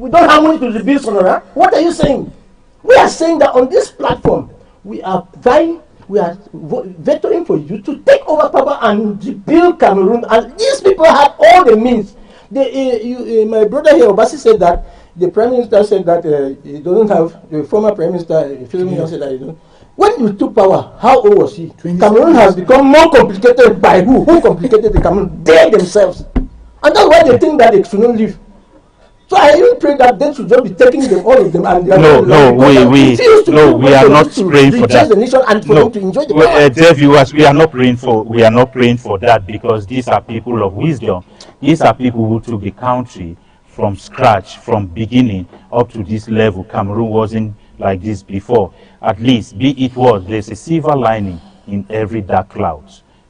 [SPEAKER 3] don't have money to rebuild Sonara. What are you saying? We are saying that on this platform, we are vetoing for you to take over power and rebuild Cameroon. And these people have all the means. My brother here, Obasi, said that the Prime Minister said that he doesn't have, the former Prime Minister, said that he don't. When you took power, how old was he? Cameroon has become more complicated by who? Who complicated the Cameroon? They themselves. And that's why they think that they should not leave. So I even pray that they should just be taking them, all of them, and we
[SPEAKER 2] are not praying for that.
[SPEAKER 3] The nation and for them to enjoy the power.
[SPEAKER 2] Dear viewers, we are not praying for that, because these are people of wisdom. These are people who took the country from scratch, from beginning up to this level. Cameroon wasn't like this before. At least, there's a silver lining in every dark cloud.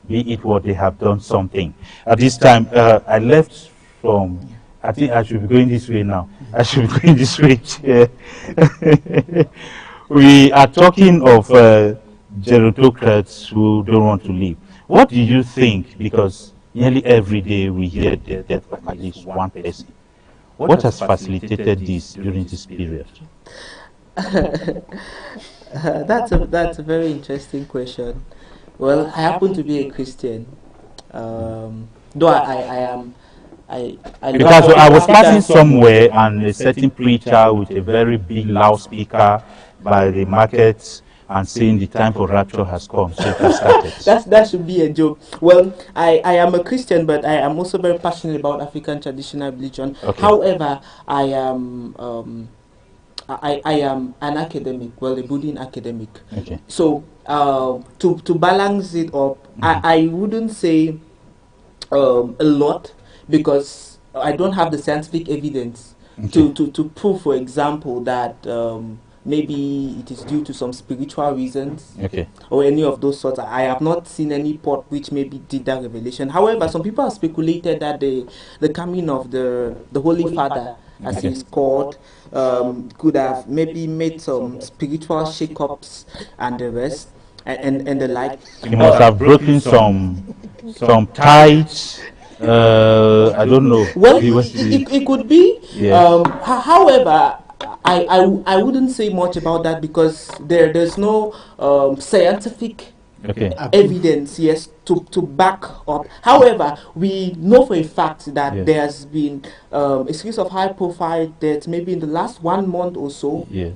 [SPEAKER 2] Be it what they have done something. At this time, I left from. I think I should be going this way now. I should be going this way. We are talking of gerontocrats who don't want to leave. What do you think? Because nearly every day we hear the death of at least one person. What has facilitated this during this period?
[SPEAKER 4] That's a very interesting question. Well, I happen to be a Christian, though
[SPEAKER 2] Because I was passing somewhere and a certain preacher with a very big loudspeaker by the market and saying the time for rapture has come, so it has started.
[SPEAKER 4] That should be a joke. Well, I am a Christian, but I am also very passionate about African traditional religion.
[SPEAKER 2] Okay.
[SPEAKER 4] However, I am an academic, well, a Buddhist academic.
[SPEAKER 2] Okay.
[SPEAKER 4] So to balance it up, I wouldn't say a lot, because I don't have the scientific evidence to prove, for example, that maybe it is due to some spiritual reasons, or any of those sorts. I have not seen any report which maybe did that revelation. However, some people have speculated that the coming of the Holy Father, as he is called, could have maybe made some spiritual shake-ups and the rest. and the like.
[SPEAKER 2] You must have broken some ties. I don't know.
[SPEAKER 4] Well, it could be.
[SPEAKER 2] Yes.
[SPEAKER 4] However, I wouldn't say much about that because there's no scientific evidence, yes, to back up. However, we know for a fact that there has been a series of high-profile deaths, maybe in the last 1 month or so.
[SPEAKER 2] Yes.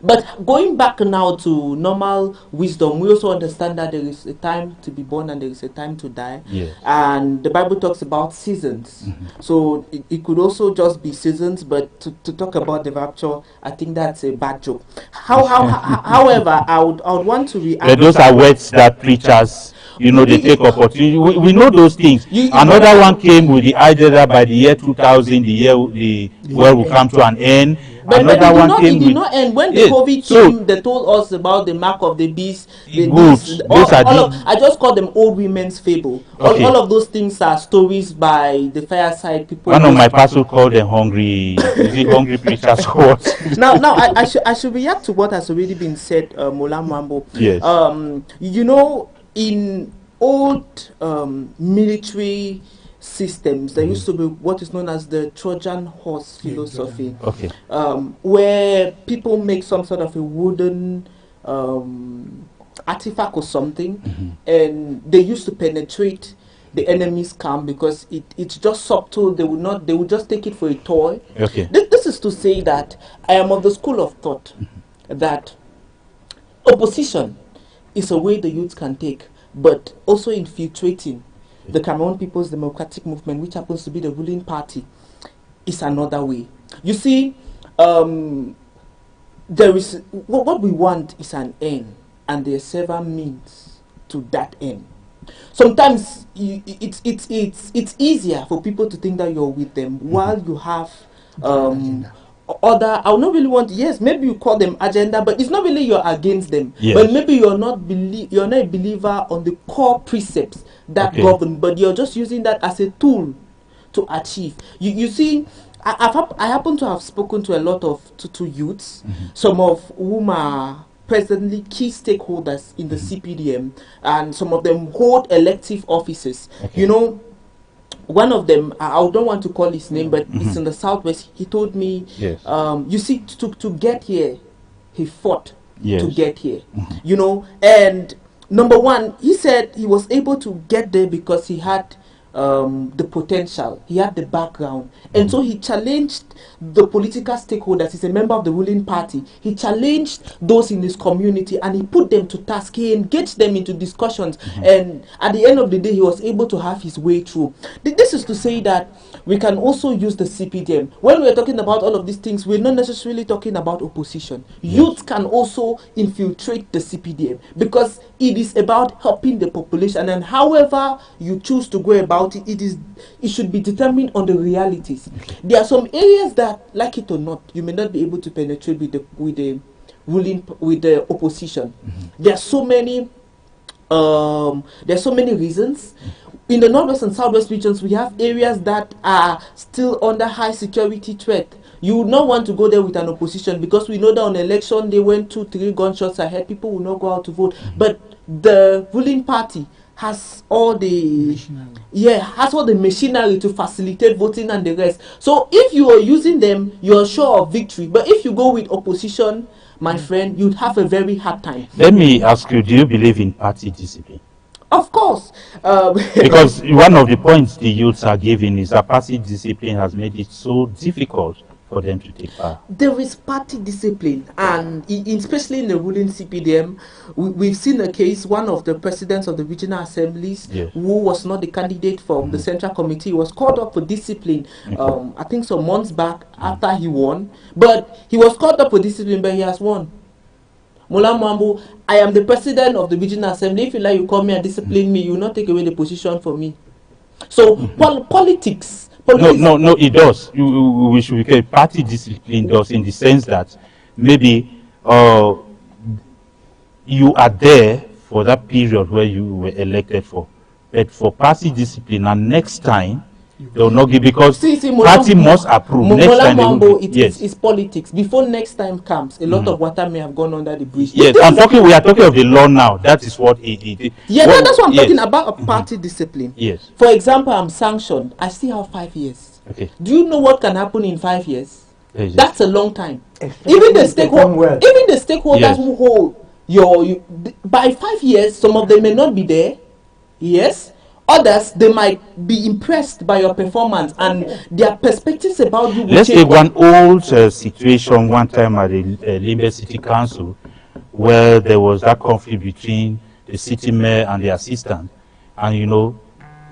[SPEAKER 4] But going back now to normal wisdom, we also understand that there is a time to be born and there is a time to die.
[SPEAKER 2] Yes.
[SPEAKER 4] And the Bible talks about seasons. So it could also just be seasons, but to talk about the rapture, I think that's a bad joke. However, I would want to react.
[SPEAKER 2] Those are words that preachers, they take opportunity. We know those things. Another one came with the idea that by the year 2000, the world will come to an end.
[SPEAKER 4] But it did not end. When the COVID came, they told us about the mark of the beast. I just call them old women's fable.
[SPEAKER 2] Okay.
[SPEAKER 4] All of those things are stories by the fireside people.
[SPEAKER 2] One of my pastors called them hungry. Is it hungry preachers or what?
[SPEAKER 4] Now I should react to what has already been said, Mola Mambo.
[SPEAKER 2] Yes.
[SPEAKER 4] In old military systems, there used to be what is known as the Trojan horse philosophy, where people make some sort of a wooden artifact or something, and they used to penetrate the enemy's camp because it's just subtle. They would just take it for a toy. This is to say that I am of the school of thought that opposition is a way the youth can take, but also infiltrating the Cameroon People's Democratic Movement, which happens to be the ruling party, is another way. You see, there is what we want is an end, and there are several means to that end. Sometimes it's easier for people to think that you're with them while you have other. I would not really want. Yes, maybe you call them agenda, but it's not really you're against them.
[SPEAKER 2] Yes.
[SPEAKER 4] But maybe you're not a believer on the core precepts that govern, but you're just using that as a tool to achieve. You see, I happen to have spoken to a lot of to youths, some of whom are presently key stakeholders in the CPDM, and some of them hold elective offices. You know, one of them, I don't want to call his name, but it's in the southwest. He told me, you see, to get here, he fought to get here. You know, and number one, he said he was able to get there because he had the potential, he had the background, and so he challenged the political stakeholders. He's a member of the ruling party. He challenged those in his community and he put them to task. He engaged them into discussions, and at the end of the day, he was able to have his way through. This is to say that we can also use the CPDM. When we're talking about all of these things, we're not necessarily talking about opposition. Youth can also infiltrate the CPDM because it is about helping the population, and however you choose to go about it, it should be determined on the realities. There are some areas that, like it or not, you may not be able to penetrate with the opposition. There are so many reasons. In the northwest and southwest regions, we have areas that are still under high security threat. You would not want to go there with an opposition because we know that on election they went 2-3 gunshots ahead. People will not go out to vote. But the ruling party has all the machinery to facilitate voting and the rest. So if you are using them, you're sure of victory. But if you go with opposition, my friend, you'd have a very hard time.
[SPEAKER 2] Let me ask you, do you believe in party discipline?
[SPEAKER 4] Of course.
[SPEAKER 2] Because one of the points the youths are giving is that party discipline has made it so difficult for them to take part.
[SPEAKER 4] There is party discipline, and especially in the ruling CPDM, we've seen a case. One of the presidents of the regional assemblies, who was not the candidate from the central committee, was called up for discipline. I think some months back after he won, but he was called up for discipline, but he has won. Mola Mwambu, I am the president of the regional assembly. If you like, you call me and discipline me. You will not take away the position from me. So politics.
[SPEAKER 2] No, it does. We should be party discipline does, in the sense that maybe you are there for that period where you were elected for. But for party discipline, and next time They will not give because
[SPEAKER 4] See,
[SPEAKER 2] party must approve. Next time they will give. Yes.
[SPEAKER 4] It's politics. Before next time comes, a lot of water may have gone under the bridge.
[SPEAKER 2] Yes, we are talking of the law now. That is what it
[SPEAKER 4] yeah,
[SPEAKER 2] well,
[SPEAKER 4] that's what I'm
[SPEAKER 2] yes.
[SPEAKER 4] talking about, a party discipline.
[SPEAKER 2] Yes.
[SPEAKER 4] For example, I'm sanctioned. I still have 5 years.
[SPEAKER 2] Okay.
[SPEAKER 4] Do you know what can happen in 5 years?
[SPEAKER 2] Yes.
[SPEAKER 4] That's a long time.
[SPEAKER 3] Especially
[SPEAKER 4] Even the
[SPEAKER 3] if they perform well.
[SPEAKER 4] stakeholders
[SPEAKER 2] Yes.
[SPEAKER 4] who hold by 5 years, some of them may not be there. Yes. Others, they might be impressed by your performance and their perspectives about you.
[SPEAKER 2] Let's take one old situation one time at the Limbe City Council, where there was that conflict between the city mayor and the assistant, and you know,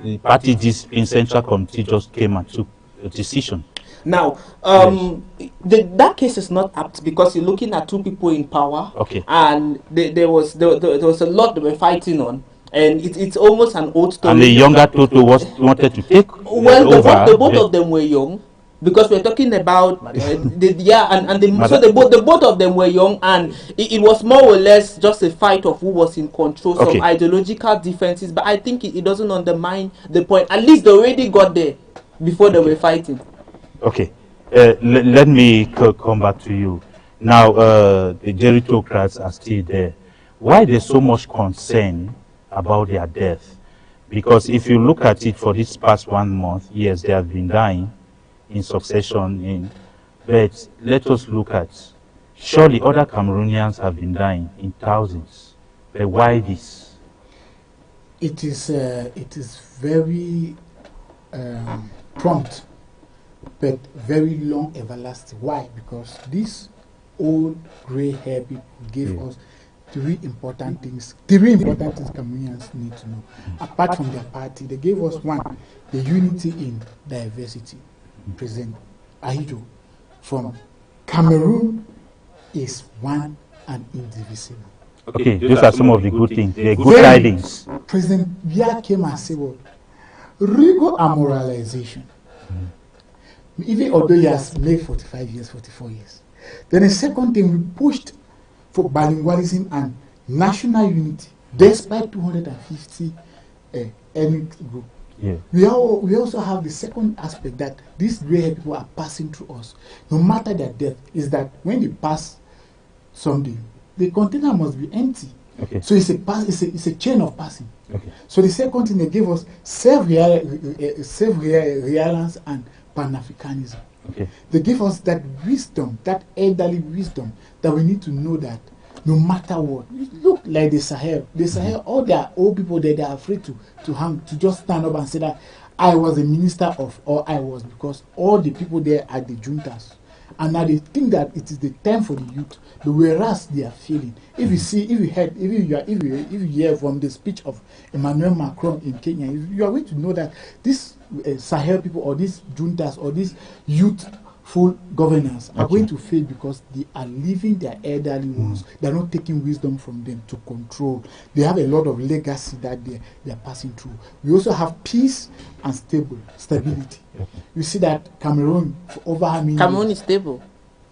[SPEAKER 2] the party in central committee just came and took a decision.
[SPEAKER 4] Now, that case is not apt because you're looking at two people in power.
[SPEAKER 2] Okay.
[SPEAKER 4] And there was a lot they were fighting on. And it's almost an old story.
[SPEAKER 2] And the younger Toto wanted to take
[SPEAKER 4] well,
[SPEAKER 2] over.
[SPEAKER 4] The both of them were young, because we're talking about so the both of them were young, and it was more or less just a fight of who was in control, some ideological differences. But I think it doesn't undermine the point. At least they already got there before they were fighting.
[SPEAKER 2] Okay, let me come back to you now. The gerontocrats are still there. Why there's so much concern about their death? Because if you look at it for this past 1 month, yes, they have been dying in succession. But let us look at, surely other Cameroonians have been dying in thousands. But why this?
[SPEAKER 5] It is very prompt, but very long everlasting. Why? Because these old gray hair people gave us three important things Cameroonians need to know. Apart from their party, they gave us one, the unity in diversity. President Ahijo from Cameroon is one and indivisible.
[SPEAKER 2] Okay, those are some of the good things, the good tidings.
[SPEAKER 5] President Biya came and said, what? Rigor and moralization. Even although he has made 45 years, 44 years. Then the second thing, we pushed for bilingualism and national unity, despite 250 ethnic group.
[SPEAKER 2] Yeah.
[SPEAKER 5] We also have the second aspect that these gray people are passing through us. No matter their death, is that when they pass something, the container must be empty.
[SPEAKER 2] Okay.
[SPEAKER 5] So it's a chain of passing.
[SPEAKER 2] Okay.
[SPEAKER 5] So the second thing, they gave us self-reliance and Pan-Africanism.
[SPEAKER 2] Okay.
[SPEAKER 5] They give us that wisdom, that elderly wisdom, that we need to know that no matter what, look like the Sahel, all their old people there, they are afraid to hang, to just stand up and say that I was a minister of, or I was, because all the people there are the juntas. And now they think that it is the time for the youth, but whereas they are feeling. If you hear from the speech of Emmanuel Macron in Kenya, you are going to know that these Sahel people or these juntas or these youthful governors are going to fail because they are leaving their elderly ones. They are not taking wisdom from them to control. They have a lot of legacy that they are passing through. We also have peace and stability. You see that Cameroon, for over how many
[SPEAKER 4] Cameroon
[SPEAKER 5] years?
[SPEAKER 4] is stable.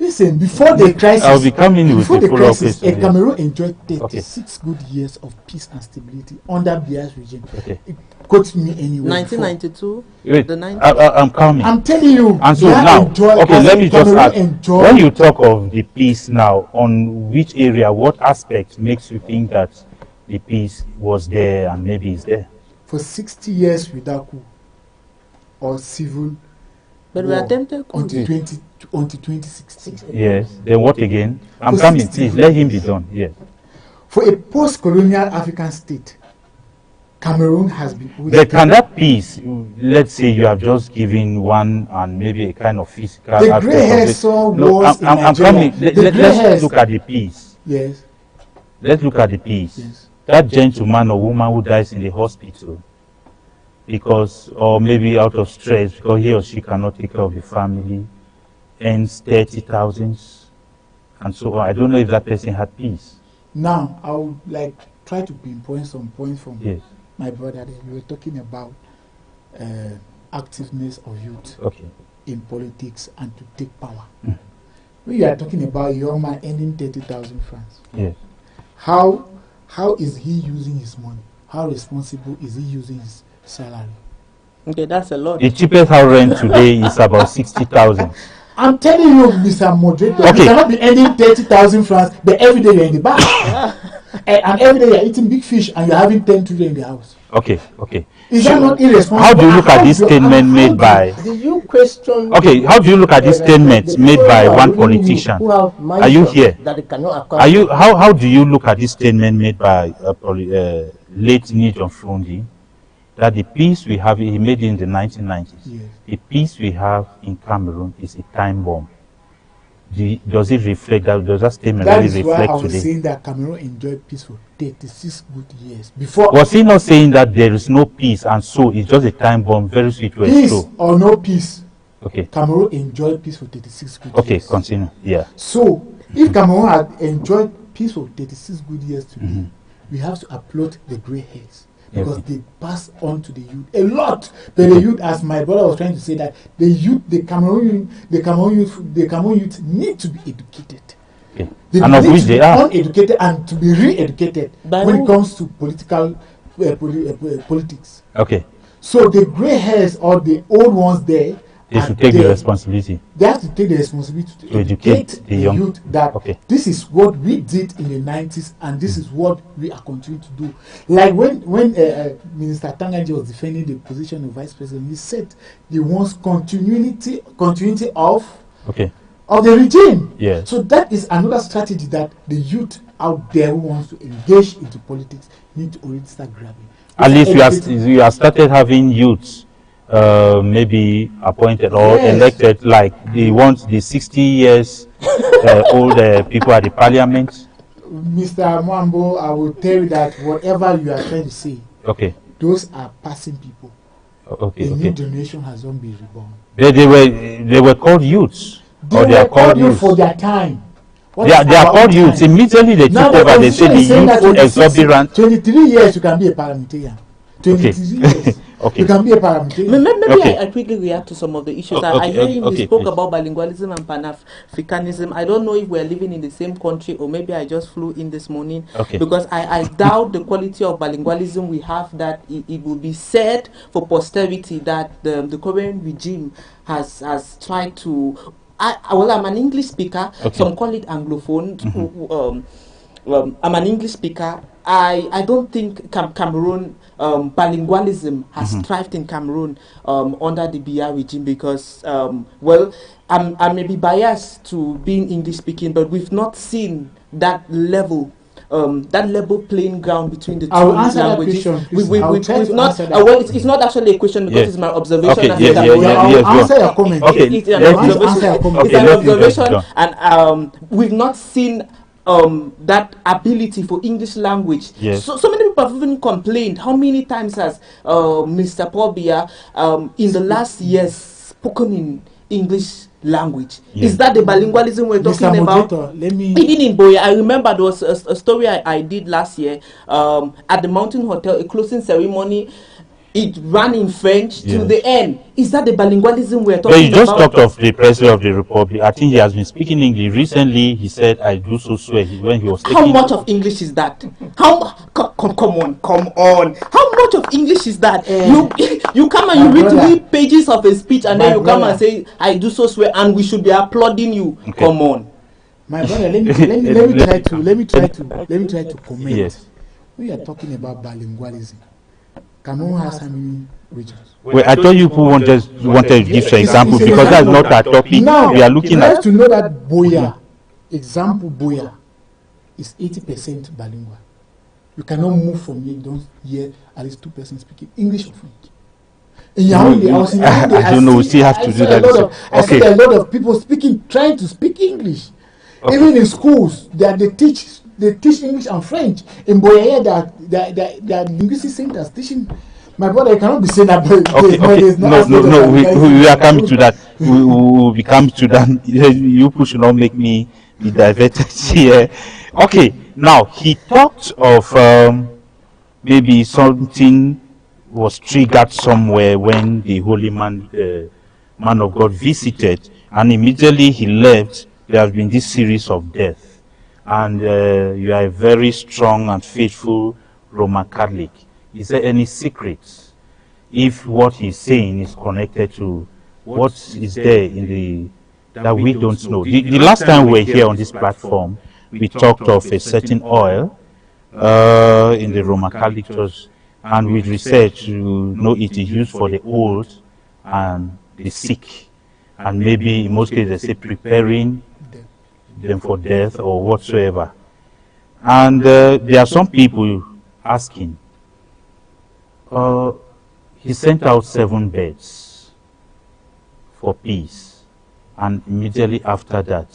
[SPEAKER 5] Listen, before the crisis,
[SPEAKER 2] I'll be coming with
[SPEAKER 5] before
[SPEAKER 2] the
[SPEAKER 5] the
[SPEAKER 2] follow-up
[SPEAKER 5] crisis,
[SPEAKER 2] question,
[SPEAKER 5] Cameroon enjoyed 36 good years of peace and stability under Biya's regime.
[SPEAKER 2] Okay.
[SPEAKER 5] It quotes me anyway.
[SPEAKER 4] 1992.
[SPEAKER 2] Wait,
[SPEAKER 4] The 90s.
[SPEAKER 2] I'm coming.
[SPEAKER 5] I'm telling you.
[SPEAKER 2] And so
[SPEAKER 5] Biya
[SPEAKER 2] now,
[SPEAKER 5] enjoyed,
[SPEAKER 2] okay, let me just
[SPEAKER 5] Cameroon
[SPEAKER 2] ask,
[SPEAKER 5] enjoyed,
[SPEAKER 2] when you talk of the peace now, on which area, what aspect makes you think that the peace was there and maybe is there?
[SPEAKER 5] for 60 years without coup or civil
[SPEAKER 4] But we
[SPEAKER 5] war
[SPEAKER 4] attempted coup.
[SPEAKER 5] until 2016.
[SPEAKER 2] Yes. Then what again? I'm
[SPEAKER 5] For
[SPEAKER 2] coming,
[SPEAKER 5] 60
[SPEAKER 2] please, let him be done. Yes.
[SPEAKER 5] For a post-colonial African state, Cameroon has been...
[SPEAKER 2] But can that peace, let's say you have just given one and maybe a kind of physical
[SPEAKER 5] The
[SPEAKER 2] aspect
[SPEAKER 5] grey hair
[SPEAKER 2] of it.
[SPEAKER 5] saw
[SPEAKER 2] No,
[SPEAKER 5] wars in
[SPEAKER 2] I'm
[SPEAKER 5] Nigeria.
[SPEAKER 2] coming.
[SPEAKER 5] The grey
[SPEAKER 2] Let's
[SPEAKER 5] hairs-
[SPEAKER 2] look at the peace.
[SPEAKER 5] Yes,
[SPEAKER 2] Let's look at the peace.
[SPEAKER 5] yes.
[SPEAKER 2] That gentleman or woman who dies in the hospital because, or maybe out of stress because he or she cannot take care of the family, earns 30,000 and so on. I don't know if that person had peace.
[SPEAKER 5] Now, I would like try to pinpoint some points from
[SPEAKER 2] Yes.
[SPEAKER 5] my brother there. You were talking about activeness of youth
[SPEAKER 2] Okay.
[SPEAKER 5] in politics and to take power.
[SPEAKER 2] Mm.
[SPEAKER 5] When you are talking about a young man earning 30,000 francs,
[SPEAKER 2] Yes.
[SPEAKER 5] how is he using his money? How responsible is he using his salary?
[SPEAKER 4] Okay, that's a lot.
[SPEAKER 2] The cheapest house rent today is about 60,000.
[SPEAKER 5] I'm telling you, Mr. Moderator,
[SPEAKER 2] Okay.
[SPEAKER 5] you cannot be earning 30,000 francs, but every day you're in the bar. And every day you're eating big fish and you're having 10 children in the house.
[SPEAKER 2] Okay, okay.
[SPEAKER 5] Is that not irresponsible?
[SPEAKER 2] How do you look at this statement made by...
[SPEAKER 3] Did you question...
[SPEAKER 2] Okay, how do you look at this statement made by one politician? Are you here?
[SPEAKER 3] That it cannot
[SPEAKER 2] Are you? How do you look at this statement made by late Nijon Fundi, that the peace we have, he made in the 1990s,
[SPEAKER 5] Yes.
[SPEAKER 2] the peace we have in Cameroon is a time bomb? Does it reflect that? Does that statement
[SPEAKER 5] That
[SPEAKER 2] really
[SPEAKER 5] is why
[SPEAKER 2] reflect
[SPEAKER 5] I was
[SPEAKER 2] today?
[SPEAKER 5] saying that Cameroon enjoyed peace for 36 good years. Before
[SPEAKER 2] Was he not saying that there is no peace and so it's just a time bomb, very sweet to
[SPEAKER 5] peace
[SPEAKER 2] explode?
[SPEAKER 5] or no peace,
[SPEAKER 2] Okay.
[SPEAKER 5] Cameroon enjoyed peace for 36 good
[SPEAKER 2] Okay,
[SPEAKER 5] years.
[SPEAKER 2] continue. Yeah.
[SPEAKER 5] So, if Cameroon had enjoyed peace for 36 good years today, we have to applaud the grey hairs because they pass on to the youth a lot. But the youth, as my brother was trying to say, that the youth, the Cameroon youth need to be educated.
[SPEAKER 2] Okay.
[SPEAKER 5] They
[SPEAKER 2] And of
[SPEAKER 5] need
[SPEAKER 2] which
[SPEAKER 5] to
[SPEAKER 2] they
[SPEAKER 5] be
[SPEAKER 2] are.
[SPEAKER 5] uneducated and to be re-educated
[SPEAKER 4] By
[SPEAKER 5] when
[SPEAKER 4] who?
[SPEAKER 5] it comes to politics.
[SPEAKER 2] Okay.
[SPEAKER 5] So the grey hairs or the old ones there,
[SPEAKER 2] They
[SPEAKER 5] are
[SPEAKER 2] should take the
[SPEAKER 5] there.
[SPEAKER 2] responsibility.
[SPEAKER 5] They have to take the responsibility to educate the
[SPEAKER 2] young-
[SPEAKER 5] youth that
[SPEAKER 2] Okay.
[SPEAKER 5] this is what we did in the 90s and this is what we are continuing to do. Like when Minister Tanganji was defending the position of Vice President, he said he wants continuity of
[SPEAKER 2] Okay.
[SPEAKER 5] the regime.
[SPEAKER 2] Yes.
[SPEAKER 5] So that is another strategy that the youth out there who wants to engage into politics need to already start grabbing.
[SPEAKER 2] At least
[SPEAKER 5] Educating-
[SPEAKER 2] we have started having youths maybe appointed or
[SPEAKER 5] Yes.
[SPEAKER 2] elected, like they want the 60 years old people at the parliament.
[SPEAKER 5] Mr. Mwambo, I will tell you that whatever you are trying to say,
[SPEAKER 2] Okay.
[SPEAKER 5] those are passing people.
[SPEAKER 2] Okay.
[SPEAKER 5] A new
[SPEAKER 2] Okay.
[SPEAKER 5] generation has not been reborn.
[SPEAKER 2] They were called youths. Or they are called
[SPEAKER 5] you
[SPEAKER 2] youths.
[SPEAKER 5] for their time. What
[SPEAKER 2] They are
[SPEAKER 5] is our
[SPEAKER 2] called
[SPEAKER 5] own
[SPEAKER 2] youths.
[SPEAKER 5] time?
[SPEAKER 2] Immediately they
[SPEAKER 5] Now
[SPEAKER 2] took over, they said the
[SPEAKER 5] constitution is saying that
[SPEAKER 2] youthful
[SPEAKER 5] 26
[SPEAKER 2] exuberant.
[SPEAKER 5] 23 years you can be a parliamentarian. 23 years
[SPEAKER 2] Okay.
[SPEAKER 5] you can be a parliamentarian.
[SPEAKER 4] Maybe
[SPEAKER 2] Okay.
[SPEAKER 4] I quickly react to some of the issues.
[SPEAKER 2] Okay,
[SPEAKER 4] I hear him,
[SPEAKER 2] okay,
[SPEAKER 4] he spoke
[SPEAKER 2] please.
[SPEAKER 4] about bilingualism and Pan-Africanism. I don't know if we're living in the same country or maybe I just flew in this morning.
[SPEAKER 2] Okay.
[SPEAKER 4] Because I doubt the quality of bilingualism we have, that it will be said for posterity that the current regime has tried to... I'm an English speaker.
[SPEAKER 2] Okay.
[SPEAKER 4] Some call it Anglophone. I'm an English speaker. I don't think Cameroon bilingualism has thrived in Cameroon under the BR regime because, well, I may be biased to being English speaking, but we've not seen that level playing ground between the two
[SPEAKER 5] I will answer that
[SPEAKER 4] languages.
[SPEAKER 5] question, please. I will try to
[SPEAKER 4] Not,
[SPEAKER 5] answer that.
[SPEAKER 4] well, it's not actually a question because
[SPEAKER 2] Yes.
[SPEAKER 4] it's my observation.
[SPEAKER 2] Okay,
[SPEAKER 4] as
[SPEAKER 2] yes,
[SPEAKER 4] a
[SPEAKER 2] yes,
[SPEAKER 4] Cameroonian.
[SPEAKER 2] yes,
[SPEAKER 5] I
[SPEAKER 2] yes,
[SPEAKER 5] will
[SPEAKER 2] go on.
[SPEAKER 5] answer your comment.
[SPEAKER 2] Okay,
[SPEAKER 4] It's an
[SPEAKER 2] let me-
[SPEAKER 4] observation.
[SPEAKER 5] answer your comment.
[SPEAKER 4] It's
[SPEAKER 2] Okay,
[SPEAKER 4] an
[SPEAKER 2] let me just
[SPEAKER 4] observation,
[SPEAKER 2] go.
[SPEAKER 4] and we've not seen that ability for English language.
[SPEAKER 2] Yes.
[SPEAKER 4] So many people have even complained. How many times has Mr. Paul Biya in the last years spoken in English language?
[SPEAKER 2] Yes.
[SPEAKER 4] Is that the bilingualism we're
[SPEAKER 5] Mr.
[SPEAKER 4] talking about?
[SPEAKER 5] Moderator, let me...
[SPEAKER 4] Even in Boya, I remember there was a story I did last year at the Mountain Hotel, a closing ceremony. It ran in French till
[SPEAKER 2] Yes.
[SPEAKER 4] the end. Is that the bilingualism we're
[SPEAKER 2] But
[SPEAKER 4] talking
[SPEAKER 2] you just
[SPEAKER 4] about?
[SPEAKER 2] talked of the President of the Republic. I think he has been speaking English. Recently, he said, I do so swear, when he was
[SPEAKER 4] How
[SPEAKER 2] taking...
[SPEAKER 4] much of English is that? Come on. How much of English is that? You come and you
[SPEAKER 5] My
[SPEAKER 4] read
[SPEAKER 5] brother.
[SPEAKER 4] 3 pages of a speech and then
[SPEAKER 5] My
[SPEAKER 4] you come
[SPEAKER 5] brother.
[SPEAKER 4] and say, I do so swear, and we should be applauding you.
[SPEAKER 2] Okay.
[SPEAKER 4] Come on.
[SPEAKER 5] My brother, let me try to comment.
[SPEAKER 2] Yes.
[SPEAKER 5] We are talking about bilingualism. Cameroon has how many regions?
[SPEAKER 2] Well, I thought you people wanted to give some examples
[SPEAKER 5] It's an
[SPEAKER 2] because that's
[SPEAKER 5] example.
[SPEAKER 2] not our topic.
[SPEAKER 5] Now,
[SPEAKER 2] We are looking
[SPEAKER 5] you have
[SPEAKER 2] at...
[SPEAKER 5] to know that Boya, example Boya, is 80% bilingual. You cannot move from here, you don't hear at least 2 persons speaking English or French. In Yaoundé, I was in Yaoundé,
[SPEAKER 2] I don't know, we still have to do that.
[SPEAKER 5] I see
[SPEAKER 2] Okay.
[SPEAKER 5] a lot of people trying to speak English.
[SPEAKER 2] Okay.
[SPEAKER 5] Even in schools, they teach English and French. In Boya, there are linguistic centers teaching. My brother, you cannot be saying that.
[SPEAKER 2] Okay. No. We are coming to that. We will be coming to that. You people should not make me be diverted here. Okay. Now he talked of maybe something was triggered somewhere when the holy man of God visited, and immediately he left. There has been this series of death, and you are a very strong and faithful Roman Catholic. Is there any secrets if what he's saying is connected to what is there in the that we don't know. The last time we were here on this platform, we talked of a certain oil in the Roman Catholic Church, and with research, you know, it is used for the old and the sick, and maybe in most cases they say preparing them for death or whatsoever. And there are some people asking, he sent out 7 birds for peace, and immediately after that,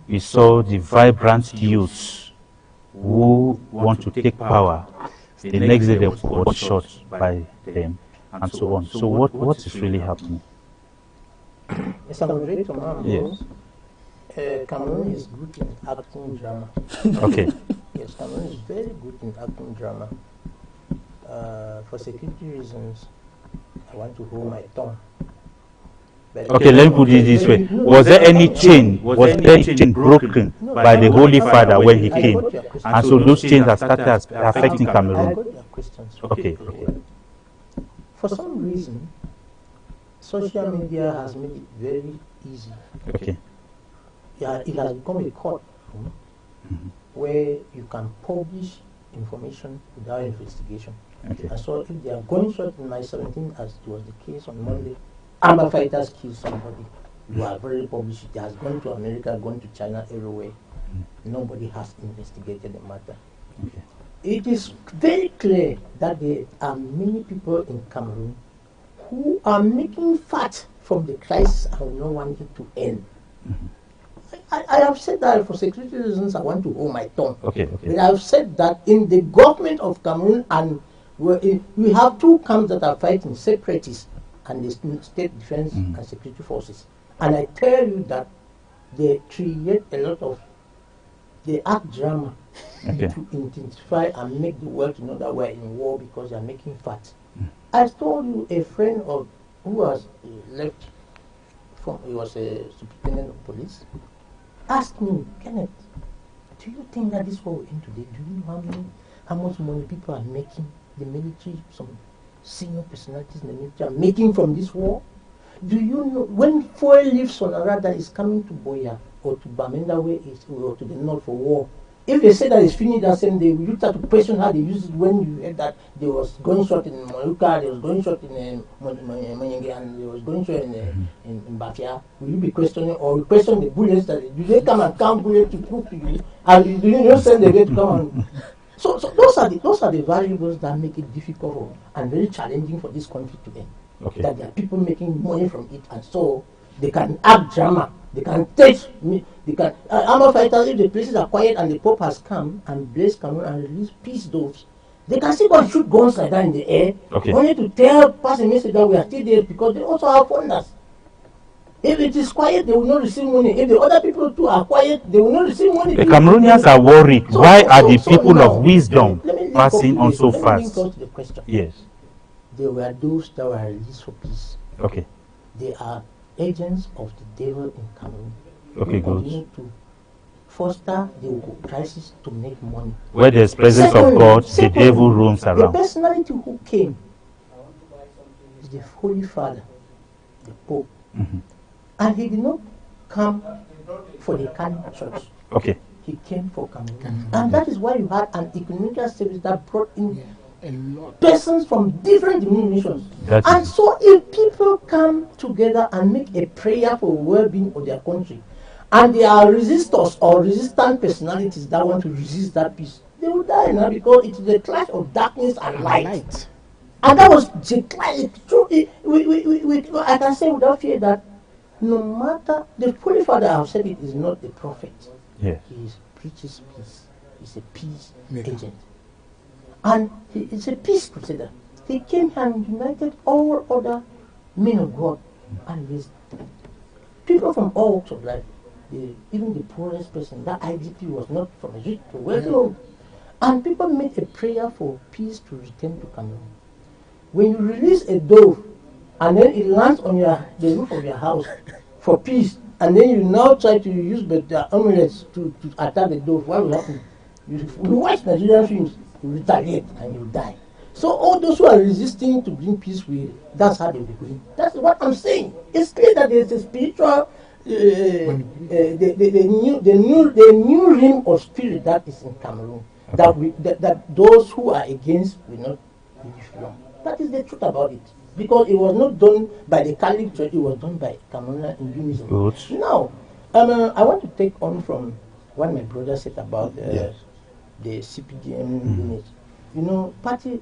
[SPEAKER 2] we saw the vibrant youths who want to take power. The next day they were shot by them, and so on. So what is really happening?
[SPEAKER 3] Yes, I'm ready to Mambo.
[SPEAKER 2] Yes.
[SPEAKER 3] Cameroon is good in acting drama.
[SPEAKER 2] Okay.
[SPEAKER 3] Yes, Cameroon is very good in acting drama. For security reasons, I want to hold my tongue. But
[SPEAKER 2] Okay, let me put it this way. Was there any chain? Was there any chain broken by the Holy Father when he came? And so those chains have started affecting
[SPEAKER 3] I
[SPEAKER 2] Cameroon.
[SPEAKER 3] got your questions.
[SPEAKER 2] Okay.
[SPEAKER 3] For some reason, social media has made it very easy.
[SPEAKER 2] Okay.
[SPEAKER 3] Yeah, it has become a court where you can publish information without investigation.
[SPEAKER 2] Okay.
[SPEAKER 3] And so if they are going short in my 17, as it was the case on Monday, armor fighters kill somebody. You are very published. It has gone to America, gone to China, everywhere. Nobody has investigated the matter.
[SPEAKER 2] Okay.
[SPEAKER 3] It is very clear that there are many people in Cameroon who are making fat from the crisis and will not want it to end. I have said that for security reasons, I want to hold my tongue.
[SPEAKER 2] Okay.
[SPEAKER 3] But I have said that in the government of Cameroon, and we have 2 camps that are fighting, separatists and the state defense and security forces. And I tell you that they create a lot of, they act drama to intensify and make the world to know that we're in war because they're making fat. I told you a friend of who was left from, he was a superintendent of police, asked me, Kenneth, do you think that this war will end today? Do you know how much money people are making, the military, some senior personalities in the military are making from this war? Do you know when fuel leaves on a radar is coming to Boya or to Bamenda where it's, or to the north for war? If they say that it's finished that same day, will you start to question how they use it when you heard that there was gunshot in Moluka, there was gunshot in Manyenge, and there was gunshot in Bafia? Will you be questioning, or question the bullets that do they come and count bullets to prove to you? And do you not send the way to come on? So those are the variables that make it difficult and very challenging for this country today.
[SPEAKER 2] Okay.
[SPEAKER 3] That there are people making money from it, and so they can act drama. They can take me. They can armor fighters. If the places are quiet and the Pope has come and blessed Cameroon and released peace doves, they can still go and shoot guns like that in the air.
[SPEAKER 2] Okay.
[SPEAKER 3] Only to pass a message that we are still there, because they also have funders. If it is quiet, they will not receive money. If the other people too are quiet, they will not receive money.
[SPEAKER 2] The Cameroonians are worried. Why are the people
[SPEAKER 3] now,
[SPEAKER 2] of wisdom
[SPEAKER 3] let me
[SPEAKER 2] passing on so
[SPEAKER 3] Let me
[SPEAKER 2] fast?
[SPEAKER 3] link us to the question.
[SPEAKER 2] Yes.
[SPEAKER 3] There were those that were released for peace.
[SPEAKER 2] Okay.
[SPEAKER 3] They are agents of the devil in Cameroon.
[SPEAKER 2] Okay,
[SPEAKER 3] who
[SPEAKER 2] good.
[SPEAKER 3] continue to foster the crisis to make money.
[SPEAKER 2] Where there's presence of God, the devil roams
[SPEAKER 3] The
[SPEAKER 2] around.
[SPEAKER 3] personality who came is the Holy Father, the Pope. And he did not come for the Catholic Church.
[SPEAKER 2] Okay.
[SPEAKER 3] He came for Cameroon. And that is why you had an ecumenical service that brought in
[SPEAKER 5] A lot.
[SPEAKER 3] persons from different denominations.
[SPEAKER 2] That
[SPEAKER 3] And
[SPEAKER 2] is-
[SPEAKER 3] so if people come together and make a prayer for well-being of their country, and there are resistors or resistant personalities that want to resist that peace, they will die now, because it is a clash of darkness and light. And that was the clash. I can say without fear that no matter, the Holy Father, I have said it, is not a prophet.
[SPEAKER 2] Yes.
[SPEAKER 3] He preaches peace. He's a peace
[SPEAKER 5] Yeah.
[SPEAKER 3] agent. And he is a peace crusader. He came and united all other men of God and raised people from all walks of life. Even the poorest person, that IGP was not from a rich to wealthy. And people made a prayer for peace to return to Cameroon. When you release a dove and then it lands on the roof of your house for peace, and then you now try to use the amulets to attack the dove, what will happen? You watch Nigerian films, you retaliate and you die. So all those who are resisting to bring peace that's how they'll be going. That's what I'm saying. It's clear that there's a spiritual, the new realm of spirit that is in Cameroon. Okay. That those who are against will not live long. That is the truth about it. Because it was not done by the Catholic Church, it was done by Cameroon in unison. Good. Now, I want to take on from what my brother said about the CPDM unit. You know, party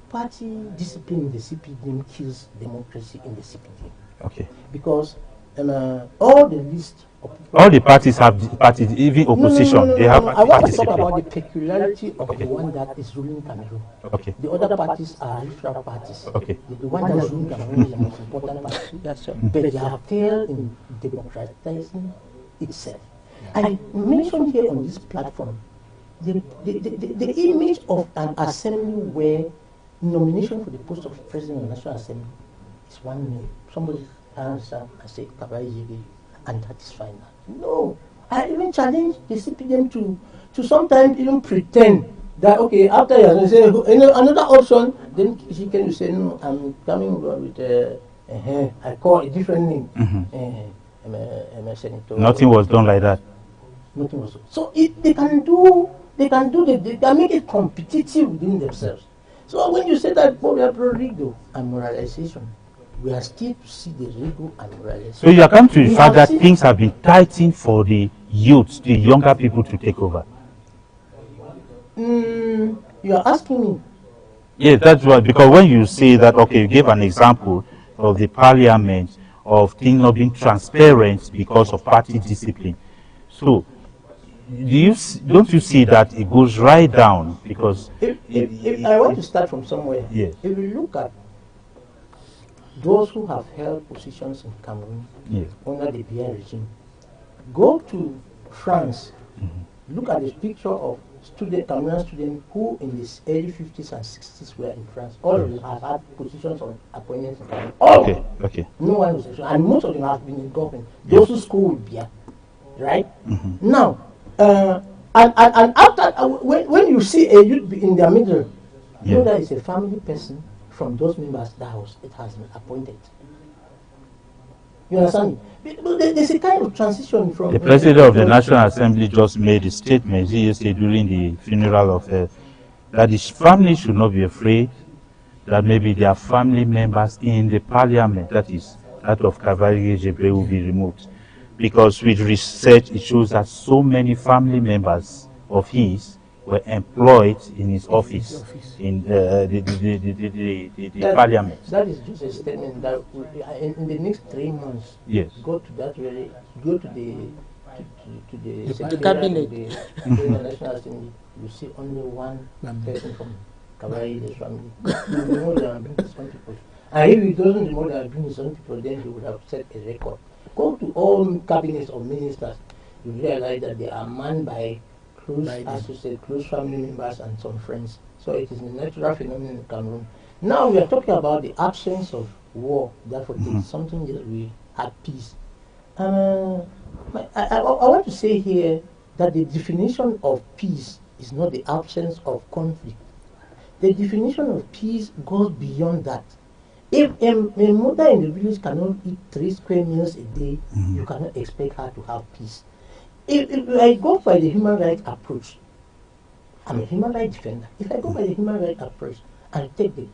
[SPEAKER 3] discipline in the CPDM kills democracy in the CPDM. Okay. Because all the list of people, all the parties have parties, even opposition, they have. I want to talk about the peculiarity of the one that is ruling Cameroon. Okay. The other parties are riffraff parties. Okay. The one that is ruling Cameroon is the most important party. That's right. But they have failed in democratizing itself. I mentioned here on this platform the image of an assembly where nomination for the post of president of the National Assembly is one name. Somebody hands up and say Kabayi, and that is final. No. I even challenge the CPDM to sometimes even pretend that, okay, after you say another option, then she can say, no, I'm coming with I call a different name. I'm a senator. Nothing was done like that. Nothing was done. So they can make it competitive within themselves. So when you say that we are pro-rigo and moralization, we are still to see the rigo and moralization. So you are coming to the fact that things have been tightened for the youth, the younger people to take over. You are asking me? Yeah, that's right. Because when you say that, okay, you gave an example of the parliament, of things not being transparent because of party discipline. So don't you see that it goes right down? Because if I want to start from somewhere. Yes. If you look at those who have held positions in Cameroon, yes, under the Biya regime, go to France, look at the picture of Cameroonian students who in the early 50s and 60s were in France. All of them have had positions on appointments in Cameroon. All okay. No one was sexual, and most of them have been in government. Those who school with Biya, right? Now, and after when you see a youth in their middle, you know that is a family person from those members that it has been appointed. You understand? There's a kind of transition from... The President of the National Assembly just made a statement yesterday during the funeral of that his family should not be afraid that maybe their family members in the parliament, that is, that of Kavari Jebre, will be removed. Because with research, it shows that so many family members of his were employed in his office in the parliament. That is just a statement that in the next 3 months, yes, go to that really, go to the cabinet, the National Assembly, you see only one person from Kabai's family. You know there are his own people. And if he doesn't know there are his own people, then he would have set a record. Go to all cabinets of ministers, you realize that they are manned by close associates, close family members, and some friends. So it is a natural phenomenon in Cameroon. Now we are talking about the absence of war. Therefore, it is something that we had peace. I want to say here that the definition of peace is not the absence of conflict. The definition of peace goes beyond that. If a mother in the village cannot eat 3 square meals a day, you cannot expect her to have peace. If I go by the human rights approach, I'm a human rights defender. If I go by the human rights approach and take the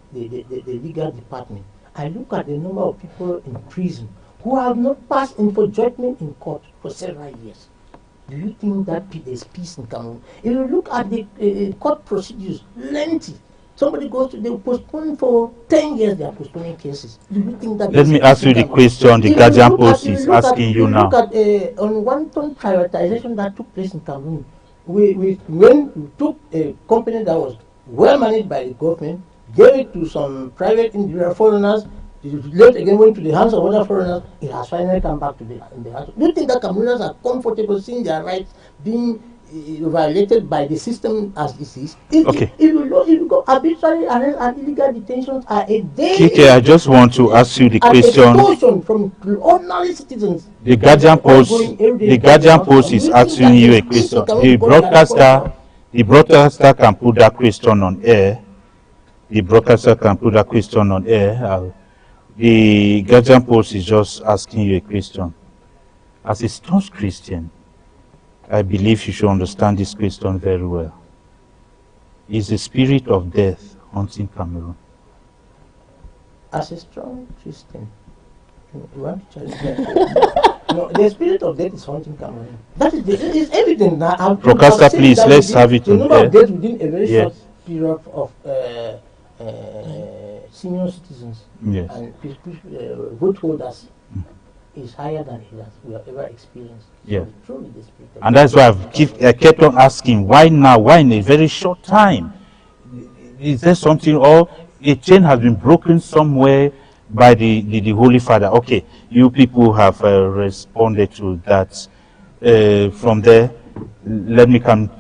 [SPEAKER 3] legal department, I look at the number of people in prison who have not passed in for judgment in court for several years. Do you think that there's peace in Cameroon? If you look at the court procedures, lengthy. Somebody goes to, they postpone for 10 years, they are postponing cases. Do you think that... Let me ask you the question the Guardian Post is asking you now. Look at on one-ton privatization that took place in Cameroon. When we took a company that was well managed by the government, gave it to some private individual foreigners, later again went to the hands of other foreigners, it has finally come back to the hands. Do you think that Cameroonians are comfortable seeing their rights being violated by the system as this is? If you go arbitrary arrest and illegal detentions are a daily... Kike, I just want to ask you the question. From ordinary citizens. The Guardian Post is asking you a question. The broadcaster can put that question on air
[SPEAKER 2] the broadcaster can put that question on air. The Guardian Post is just asking you a question. As a staunch Christian, I believe you should understand this question very well. Is the spirit of death haunting Cameroon?
[SPEAKER 3] As a strong Christian, you want to challenge that? No, the spirit of death is haunting Cameroon. That is evident now.
[SPEAKER 2] Broadcaster, please, let's have it
[SPEAKER 3] on
[SPEAKER 2] on
[SPEAKER 3] air.
[SPEAKER 2] air.
[SPEAKER 3] Death within a very
[SPEAKER 2] Yes.
[SPEAKER 3] short period of senior citizens
[SPEAKER 2] Yes.
[SPEAKER 3] and vote holders is higher than we have ever experienced.
[SPEAKER 2] Yeah.
[SPEAKER 3] So truly the spirit of
[SPEAKER 2] And
[SPEAKER 3] death.
[SPEAKER 2] that's why I kept on asking, why now? Why in a very short time? Is there something, or a chain has been broken somewhere by the Holy Father? Okay, you people have responded to that. From there, let me come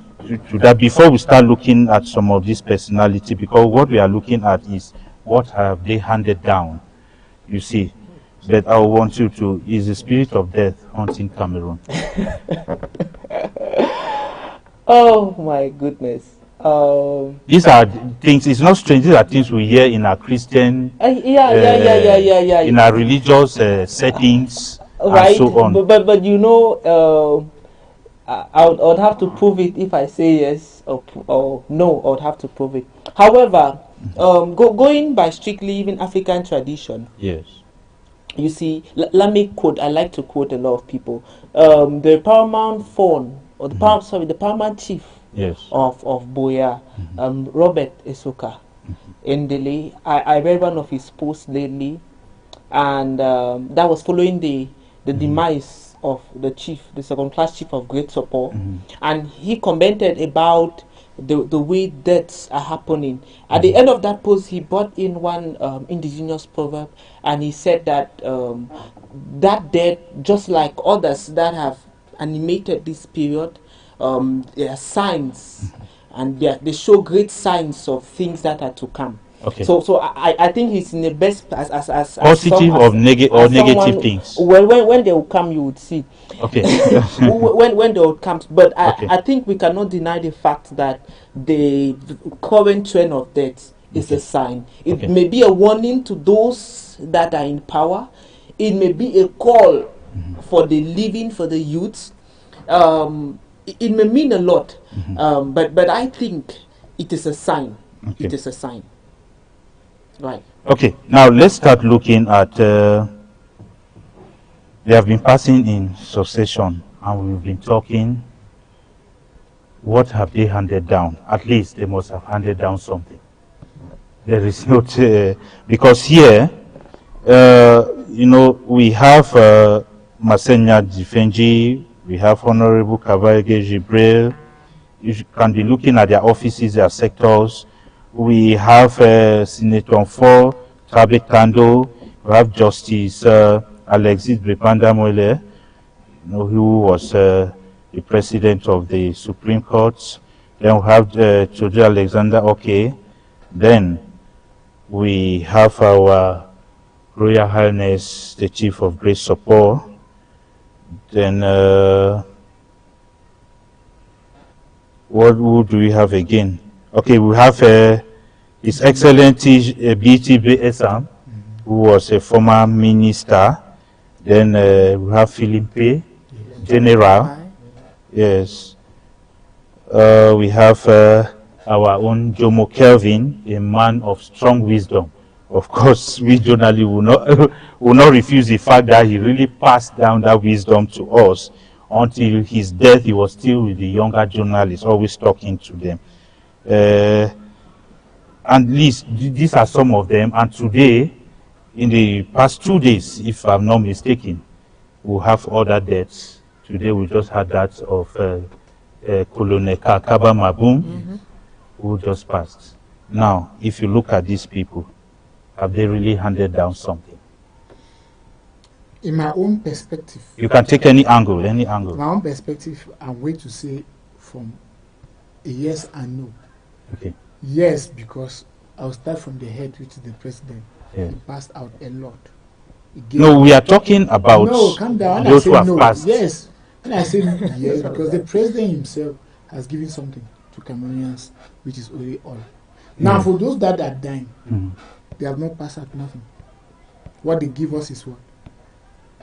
[SPEAKER 2] to that before we start looking at some of this personality, because what we are looking at is what have they handed down, you see. But I want you to, is the spirit of death haunting Cameroon?
[SPEAKER 4] Oh my goodness.
[SPEAKER 2] These are things, it's not strange, these are things we hear in our Christian,
[SPEAKER 4] Yeah.
[SPEAKER 2] in our religious settings,
[SPEAKER 4] Right,
[SPEAKER 2] and so on.
[SPEAKER 4] but you know, I would have to prove it if I say yes or no. I would have to prove it. However, going by strictly even African tradition,
[SPEAKER 2] Yes.
[SPEAKER 4] you see, let me quote. I like to quote a lot of people. The paramount fawn, or the paramount chief,
[SPEAKER 2] Yes.
[SPEAKER 4] of Boya, Robert Esoka Endele. I read one of his posts lately, and that was following the demise of the chief, the second class chief of Great Support, and he commented about the way deaths are happening. At the end of that post, he brought in one indigenous proverb, and he said that that death, just like others that have animated this period, there are signs, and they show great signs of things that are to come.
[SPEAKER 2] Okay.
[SPEAKER 4] So I think he's in the best as
[SPEAKER 2] Positive or negative things.
[SPEAKER 4] Well, when they will come, you would see.
[SPEAKER 2] Okay.
[SPEAKER 4] when they will come, but
[SPEAKER 2] Okay.
[SPEAKER 4] I think we cannot deny the fact that the current trend of death is a sign. It may be a warning to those that are in power. It may be a call for the living, for the youth. It may mean a lot, but I think it is a sign.
[SPEAKER 2] Okay.
[SPEAKER 4] It is a sign. Right.
[SPEAKER 2] Okay, now let's start looking at, they have been passing in succession, and we've been talking, what have they handed down? At least they must have handed down something. There is not, because here, you know, we have Masenya Difenji, we have Honorable Kavaige Jibril. You can be looking at their offices, their sectors. We have Senator Nfor, Tabet Kando, we have Justice Alexis Brepanda Moele, you know, who was the president of the Supreme Court. Then we have Chodri Alexander Oke. Then we have our Royal Highness, the Chief of Great Support. Then who do we have again? Okay, we have His Excellency BTB Esam, who was a former minister. Then we have Philippe, General. Yes. We have our own Jomo Kelvin, a man of strong wisdom. Of course, we journalists will not refuse the fact that he really passed down that wisdom to us. Until his death, he was still with the younger journalists, always talking to them. And these are some of them. And today, in the past 2 days, if I'm not mistaken, we'll have other deaths. Today we just had that of Colonel Kakaba Mabum, who just passed. Now, if you look at these people, have they really handed down something?
[SPEAKER 5] In my own perspective,
[SPEAKER 2] You can take any angle, any angle.
[SPEAKER 5] my own perspective, I'm going to say from a yes and no.
[SPEAKER 2] Okay.
[SPEAKER 5] Yes, because I'll start from the head, which is the president.
[SPEAKER 2] Yeah.
[SPEAKER 5] He passed out a lot. He gave-
[SPEAKER 2] No, we are talking about
[SPEAKER 5] No, calm down. When I
[SPEAKER 2] those
[SPEAKER 5] say
[SPEAKER 2] who have
[SPEAKER 5] no,
[SPEAKER 2] passed.
[SPEAKER 5] yes. When I say yes, because the president himself has given something to Cameroonians, which is only all. Now, for those that are dying, they have not passed out nothing. What they give us is what?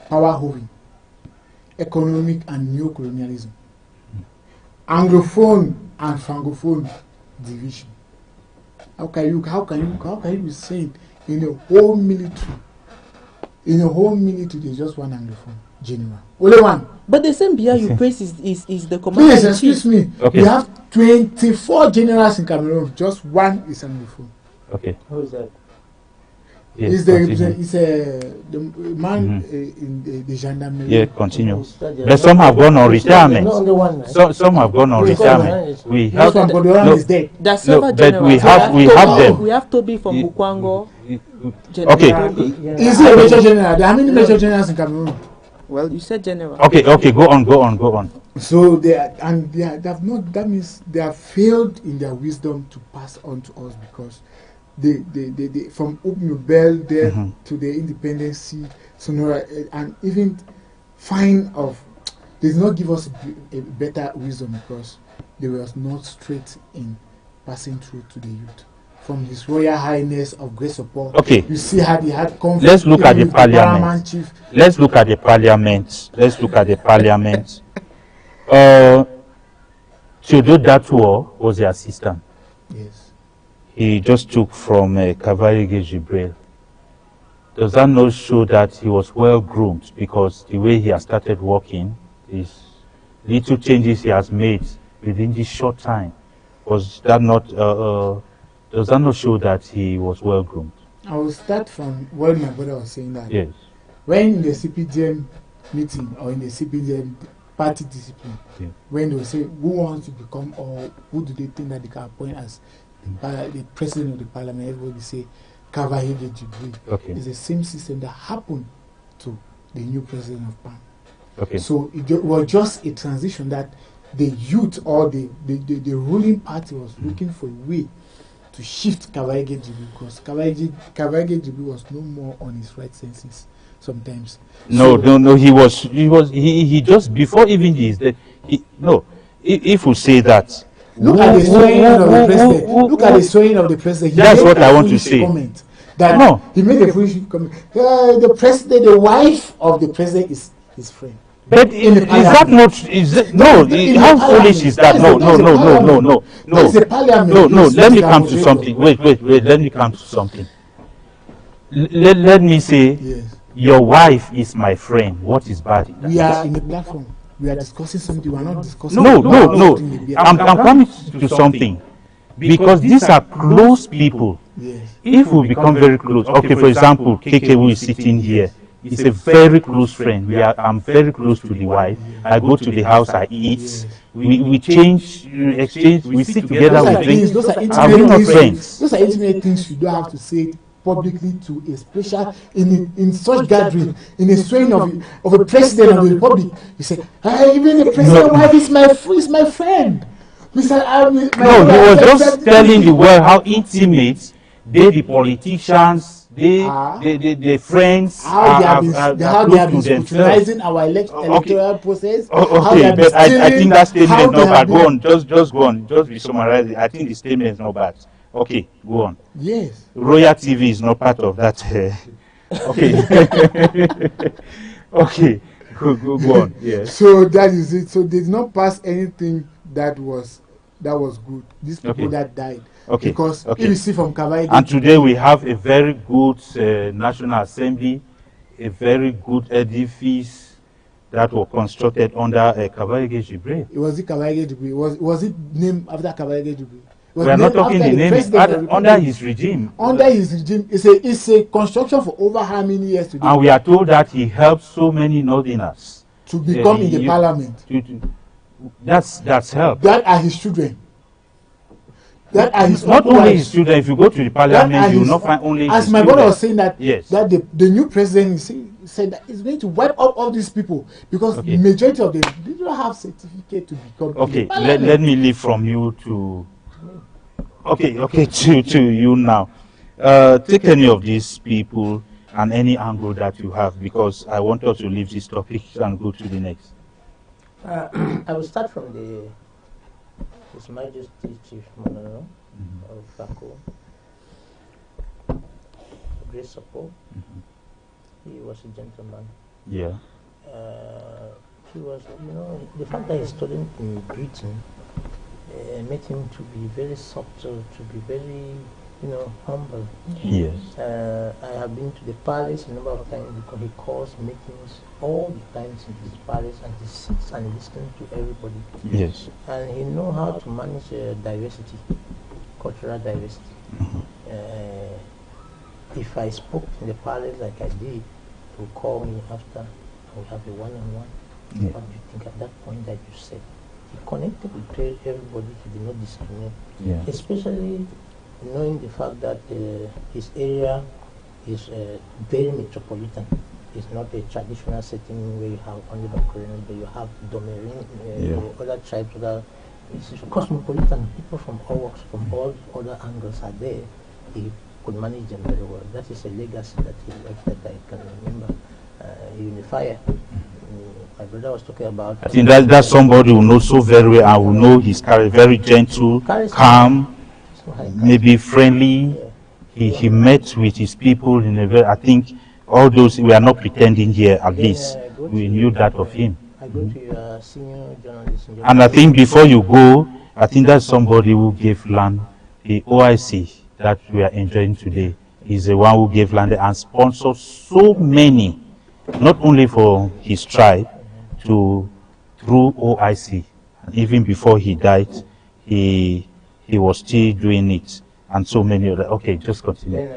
[SPEAKER 5] Power hovering, economic and neo-colonialism, Anglophone and Francophone division. How can you be saying in the whole military, there's just one Anglophone general, only one.
[SPEAKER 4] But the same beer you praise is the commander.
[SPEAKER 5] Please excuse me. Okay. We have 24 generals in Cameroon. Just one is Anglophone.
[SPEAKER 2] Okay.
[SPEAKER 3] Who is that?
[SPEAKER 2] Yes,
[SPEAKER 5] the man in the gendarmerie.
[SPEAKER 2] Yeah, continue. But some have gone on retirement. Some have gone on retirement. We have
[SPEAKER 5] one, but the one is dead.
[SPEAKER 4] That's several
[SPEAKER 2] but we have them.
[SPEAKER 4] We have Toby from Bukwango.
[SPEAKER 2] Okay.
[SPEAKER 5] Is he a major general? How many major generals in Cameroon?
[SPEAKER 4] Well, you said general.
[SPEAKER 2] Okay, go on.
[SPEAKER 5] So they have not. That means they have failed in their wisdom to pass on to us, because they from Ubnubel there to the independency, Sonora, and even they did not give us a better wisdom, because they were not straight in passing through to the youth. From His Royal Highness of great support.
[SPEAKER 2] Okay.
[SPEAKER 5] You see how they had conflict.
[SPEAKER 2] Let's look at the parliament. Let's look at the parliament. Theodore Datuo was the assistant.
[SPEAKER 5] Yes.
[SPEAKER 2] He just took from Cavalry Gibril. Does that not show that he was well groomed? Because the way he has started working, is little changes he has made within this short time. Was that not? Does that not show that he was well groomed?
[SPEAKER 5] I will start from what my brother was saying, that
[SPEAKER 2] yes.
[SPEAKER 5] When in the CPGM meeting or in the CPGM party discipline, when they will say who wants to become, or who do they think that they can appoint as the president of the parliament, everybody say Kavahide Jibril.
[SPEAKER 2] Okay.
[SPEAKER 5] It's the same system that happened to the new president of PAN.
[SPEAKER 2] Okay.
[SPEAKER 5] So it was just a transition that the youth or the ruling party was looking for a way to shift Kavahide Jibril, because Kavahide Jibril was no more on his right senses sometimes.
[SPEAKER 2] No, he just before even this, if we say that.
[SPEAKER 5] Look at the swearing of the president. Look at the swearing of the president.
[SPEAKER 2] That's what I want to say.
[SPEAKER 5] He made a foolish comment. The president, the wife of the president is his friend.
[SPEAKER 2] But is that not? How foolish is that? No. Let me come to something. Wait. Let me come to something. Let me say,
[SPEAKER 5] yes.
[SPEAKER 2] Your wife is my friend. What is bad in that?
[SPEAKER 5] We are in the platform. We are discussing something. We are not discussing.
[SPEAKER 2] No. I'm coming to something, because these are close people.
[SPEAKER 5] Yes.
[SPEAKER 2] If we become very close, okay, for example, KK who is sitting here, is a very close friend. I'm very close to the wife. I go to the house, I eat. We exchange, we sit together, we drink.
[SPEAKER 5] Those are
[SPEAKER 2] intimate
[SPEAKER 5] friends. Those are intimate things you don't have to say publicly to a special in such gathering, in a strain of a president of the republic. You say, even the president's wife is my friend.
[SPEAKER 2] He was just telling the world how intimate the politicians, the friends,
[SPEAKER 5] how they have been scrutinizing our electoral process.
[SPEAKER 2] Okay, but I think that statement is not bad. Go on, just go on, just be summarizing. I think the statement is not bad. Okay, go on.
[SPEAKER 5] Yes.
[SPEAKER 2] Royal TV is not part of that. Okay. Okay, go on. Yes.
[SPEAKER 5] So that is it. So they did not pass anything that was good. These people that died.
[SPEAKER 2] Okay.
[SPEAKER 5] Because if you see from Kavahide.
[SPEAKER 2] And today we have a very good National Assembly, a very good edifice that was constructed under Kavahide Jibril.
[SPEAKER 5] It was Kavahide Jibril. Was it named after Kavahide Jibril?
[SPEAKER 2] We are not talking the name under his regime.
[SPEAKER 5] Under his regime, it's a construction for over how many years today?
[SPEAKER 2] And we are told that he helped so many Northerners
[SPEAKER 5] to become in the parliament.
[SPEAKER 2] That's help.
[SPEAKER 5] That are his children. That are his
[SPEAKER 2] not only his children. If you go to the parliament, you will not find only.
[SPEAKER 5] As my brother was saying that,
[SPEAKER 2] yes.
[SPEAKER 5] That the new president said that he's going to wipe out all these people, because the majority of them they don't have certificate to become.
[SPEAKER 2] Okay, let me leave from you to. Okay, to you now. Take any of these people and any angle that you have, because I want us to leave this topic and go to the next.
[SPEAKER 3] I will start from the His Majesty Chief Monoro of Bako, great support. He was a gentleman.
[SPEAKER 2] Yeah.
[SPEAKER 3] He was, the fact that he studied in Britain made him to be very subtle, to be very, humble.
[SPEAKER 2] Yes.
[SPEAKER 3] I have been to the palace a number of times because he calls meetings all the times in his palace, and he sits and listens to everybody.
[SPEAKER 2] Yes.
[SPEAKER 3] And he knows how to manage diversity, cultural diversity. If I spoke in the palace like I did, he would call me after, and we have a one-on-one.
[SPEAKER 2] Yeah.
[SPEAKER 3] What do you think at that point that you said? He connected with everybody, he did not discriminate.
[SPEAKER 2] Yeah.
[SPEAKER 3] Especially knowing the fact that his area is very metropolitan. It's not a traditional setting where you have only Bakoreans, but you have Domerin, other tribes, it's cosmopolitan. People from all walks, from all other angles are there. He could manage them very well. That is a legacy that he left that I can remember. Unifier. My brother was talking about.
[SPEAKER 2] I think that's somebody who knows so very well and will know his character, very gentle, calm, maybe friendly.
[SPEAKER 3] Yeah.
[SPEAKER 2] He met with his people in a very, I think all those, we are not pretending here, at least we knew that of him.
[SPEAKER 3] I go to your senior journalist.
[SPEAKER 2] And I think before you go, I think that's somebody who gave land, the OIC that we are enjoying today. He's the one who gave land and sponsored so many, not only for his tribe, through OIC. And even before he died, he was still doing it. And so many other. Okay, just continue.
[SPEAKER 3] Then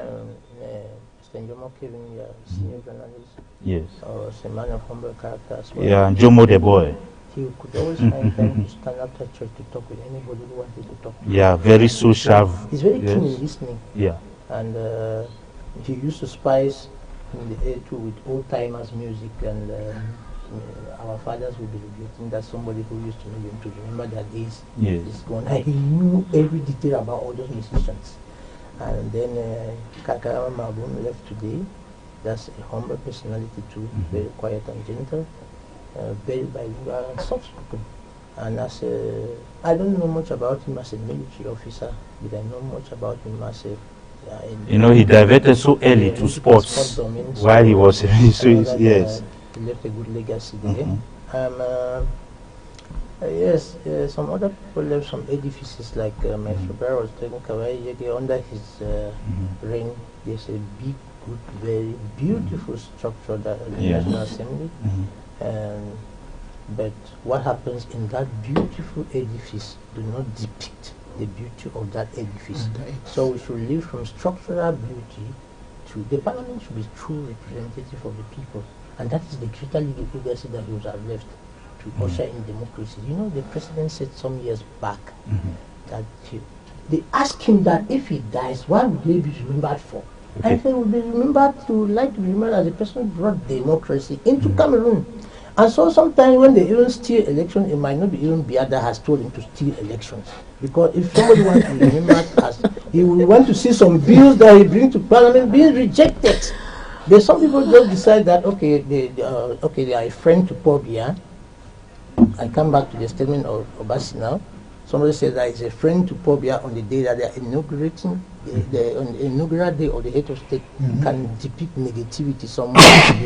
[SPEAKER 3] Mr. Njomo Kevin, your senior journalist.
[SPEAKER 2] Yes.
[SPEAKER 3] Was a man of humble character as well.
[SPEAKER 2] Yeah, and Jomo the boy.
[SPEAKER 3] He could always find time to stand after church to talk with anybody who wanted to talk.
[SPEAKER 2] Yeah, very social.
[SPEAKER 3] He's very keen in listening.
[SPEAKER 2] Yeah.
[SPEAKER 3] And he used to spice in the air too with old timers music, and our fathers will be regretting that somebody who used to know him to remember their days is gone. And he knew every detail about all those musicians. And then Kakara Mabun left today. That's a humble personality too, very quiet and gentle, very bilingual and soft-spoken. And as I don't know much about him as a military officer, but I know much about him as a
[SPEAKER 2] he diverted so early to sports while he was in yes.
[SPEAKER 3] He left a good legacy there. Yes, some other people left some edifices, like my brother was taking Kawai under his reign. There's a big, good, very beautiful structure that the National Assembly. But what happens in that beautiful edifice do not depict the beauty of that edifice. So we should live from structural beauty to the parliament should be true representative of the people, and that is the greater legacy that he would have left to usher in democracy. The president said some years back that they asked him that if he dies, what would he be remembered for? And he would be remembered to be remembered as the person who brought democracy into Cameroon. And so sometimes when they even steal elections, it might not be even Biada has told him to steal elections. Because if somebody wants to be remembered as, he will want to see some bills that he brings to parliament being rejected. There's some people just decide that, okay, they are a friend to Paul Biya. I come back to the statement of Obasi now. Somebody said that he's a friend to Paul Biya on the day that they are inaugurating, on the inaugural day of the head of state, can depict negativity somewhere.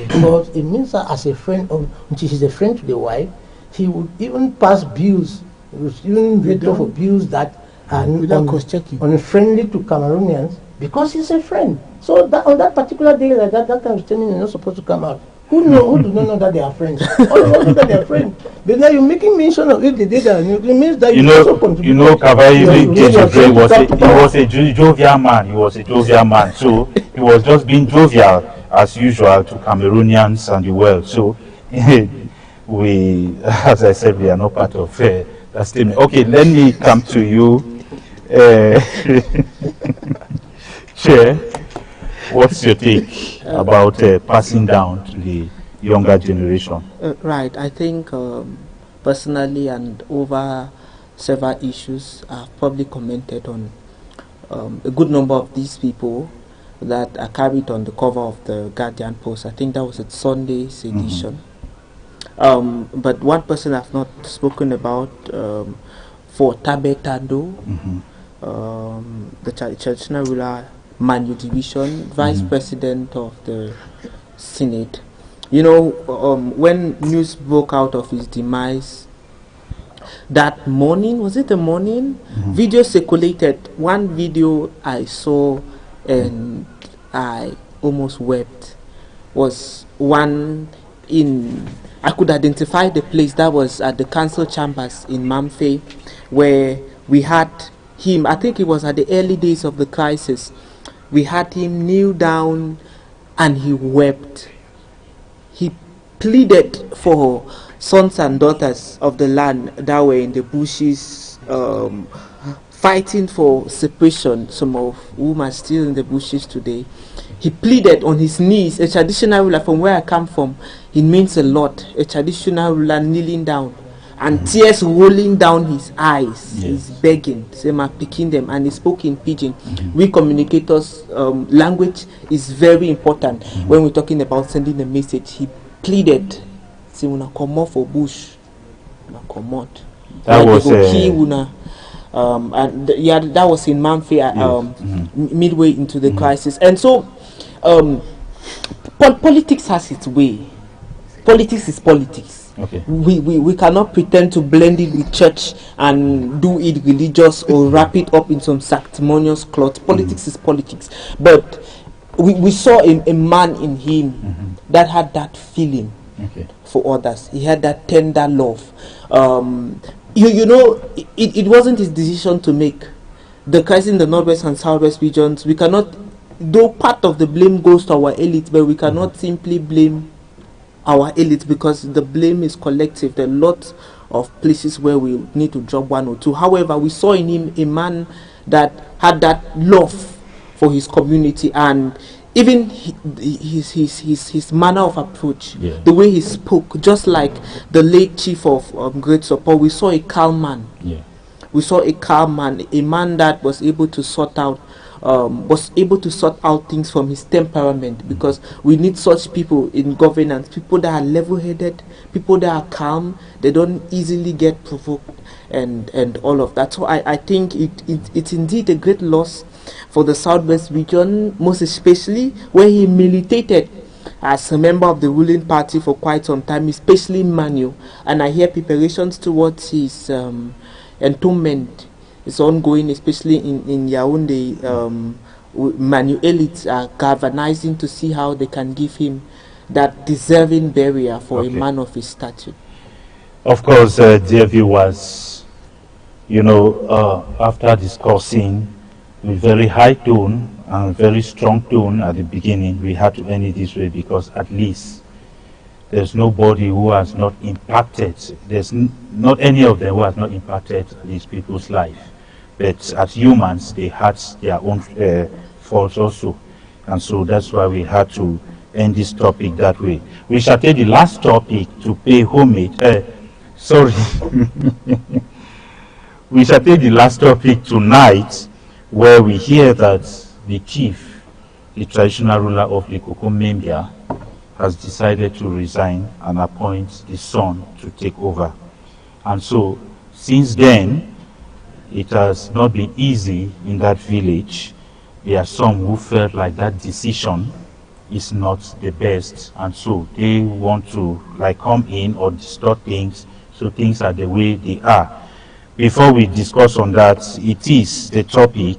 [SPEAKER 3] Because it means that as a friend, until he's a friend to the wife, he would even pass bills, he would even veto for bills that are unfriendly to Cameroonians, because he's a friend. So that on that particular day like that time is telling you're not supposed to come out. Who do not know that they are friends? All know that they are friends. But now you're making mention of it the day that it means that you also contribute.
[SPEAKER 2] Kavai was a jovial man. He was a jovial man. So he was just being jovial as usual to Cameroonians and the world. So we, as I said, we are not part of that statement. Okay, let me come to you, Chair. What's your take about passing down to the younger generation?
[SPEAKER 4] Right. I think personally and over several issues, I've probably commented on a good number of these people that are carried on the cover of the Guardian Post. I think that was at Sunday's edition. But one person I've not spoken about for Tabetando, the traditional ruler Manu Division, Vice President of the Senate. You know, when news broke out of his demise, that morning, was it the morning? Video circulated. One video I saw and I almost wept was one in, I could identify the place, that was at the council chambers in Mamfe, where we had him. I think it was at the early days of the crisis. We had him kneel down and he wept. He pleaded for sons and daughters of the land that were in the bushes, fighting for separation, some of whom are still in the bushes today. He pleaded on his knees. A traditional ruler, from where I come from, it means a lot. A traditional ruler kneeling down and tears rolling down his eyes.
[SPEAKER 2] Yes.
[SPEAKER 4] He's begging, picking them, and he spoke in pidgin. We communicators, language is very important when we're talking about sending a message. He pleaded, say, "Una come off for bush, una come out."
[SPEAKER 2] That was
[SPEAKER 4] and that was in Mamfe, midway into the crisis. And so, politics has its way. Politics is politics.
[SPEAKER 2] Okay.
[SPEAKER 4] We cannot pretend to blend it with church and do it religious or wrap it up in some sanctimonious cloth. Politics is politics. But we saw a man in him that had that feeling for others. He had that tender love. You know, it wasn't his decision to make. The crisis in the Northwest and Southwest regions, we cannot, though part of the blame goes to our elite, but we cannot simply blame our elite, because the blame is collective. There are lots of places where we need to drop one or two. However, we saw in him a man that had that love for his community, and even his manner of approach, the way he spoke, just like the late chief of Great Support, we saw a calm man. We saw a calm man, a man that was able to sort out things from his temperament, because we need such people in governance, people that are level-headed, people that are calm, they don't easily get provoked, and all of that. So I think it's indeed a great loss for the Southwest region, most especially where he militated as a member of the ruling party for quite some time, especially Manu. And I hear preparations towards his entombment is ongoing, especially in Yaoundé. Manu elites are galvanizing to see how they can give him that deserving burial for a man of his stature.
[SPEAKER 2] Of course, dear viewers, you know, after discussing with very high tone and very strong tone at the beginning, we had to end it this way, because at least there's nobody who has not impacted. There's not any of them who has not impacted these people's life. But as humans, they had their own faults also. And so that's why we had to end this topic that way. We shall take the last topic to pay homage. We shall take the last topic tonight, where we hear that the chief, the traditional ruler of the Kokomembia, has decided to resign and appoint the son to take over. And so, since then, it has not been easy in that village. There are some who felt like that decision is not the best, and so they want to come in or distort things, so things are the way they are. Before we discuss on that, it is the topic: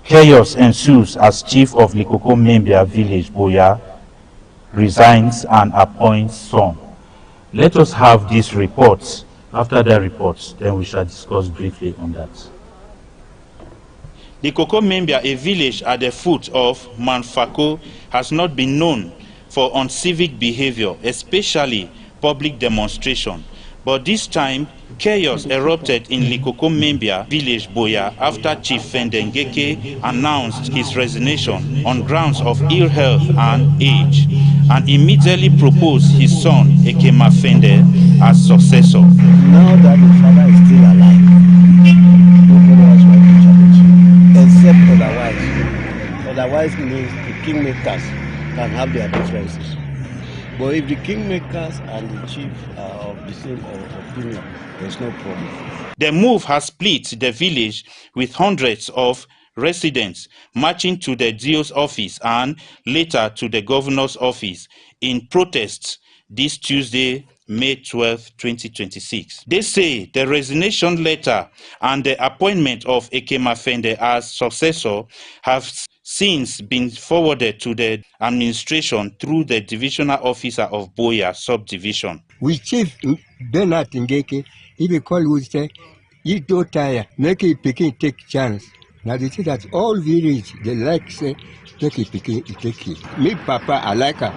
[SPEAKER 2] chaos ensues as chief of Likoko Membia village, Boya, resigns and appoints son. Let us have this report. After the report, then we shall discuss briefly on that. The Kokomembia, a village at the foot of Mount Fako, has not been known for uncivic behavior, especially public demonstration. But this time, chaos erupted in Likokomembia village, Boya, after Chief Fendengeke announced his resignation on grounds of ill health and age, and immediately proposed his son, Ekema Fende, as successor.
[SPEAKER 6] Now that the father is still alive, nobody has right to challenge him, except otherwise. Otherwise means the kingmakers can have their differences. But if the kingmakers and the chief are of the same opinion, there's no problem.
[SPEAKER 2] The move has split the village, with hundreds of residents marching to the DO's office and later to the governor's office in protest this Tuesday, May 12, 2026. They say the resignation letter and the appointment of Ekemafende as successor have since been forwarded to the administration through the divisional officer of Boya subdivision.
[SPEAKER 7] We chief Bernard Ngeke, if you call we say, you don't tire, make it picking take chance. Now they say that all village they like say take it picking take it. Me papa I like her.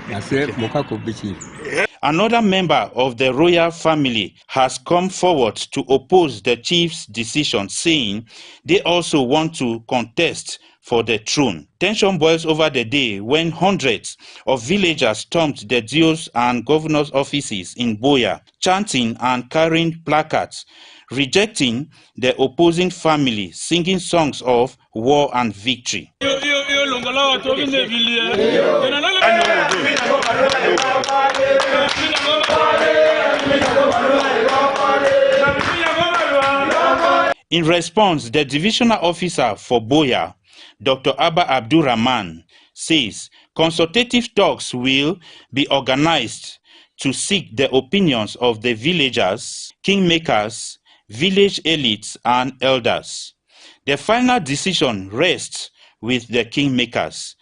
[SPEAKER 7] I say Mokako Bichi.
[SPEAKER 2] Another member of the royal family has come forward to oppose the chief's decision, saying they also want to contest for the throne. Tension boils over the day when hundreds of villagers stormed the DO's and governor's offices in Boya, chanting and carrying placards, rejecting the opposing family, singing songs of war and victory. In response, the divisional officer for Boya, Dr. Abba Abdurrahman, says consultative talks will be organized to seek the opinions of the villagers, kingmakers, village elites, and elders. The final decision rests with the kingmakers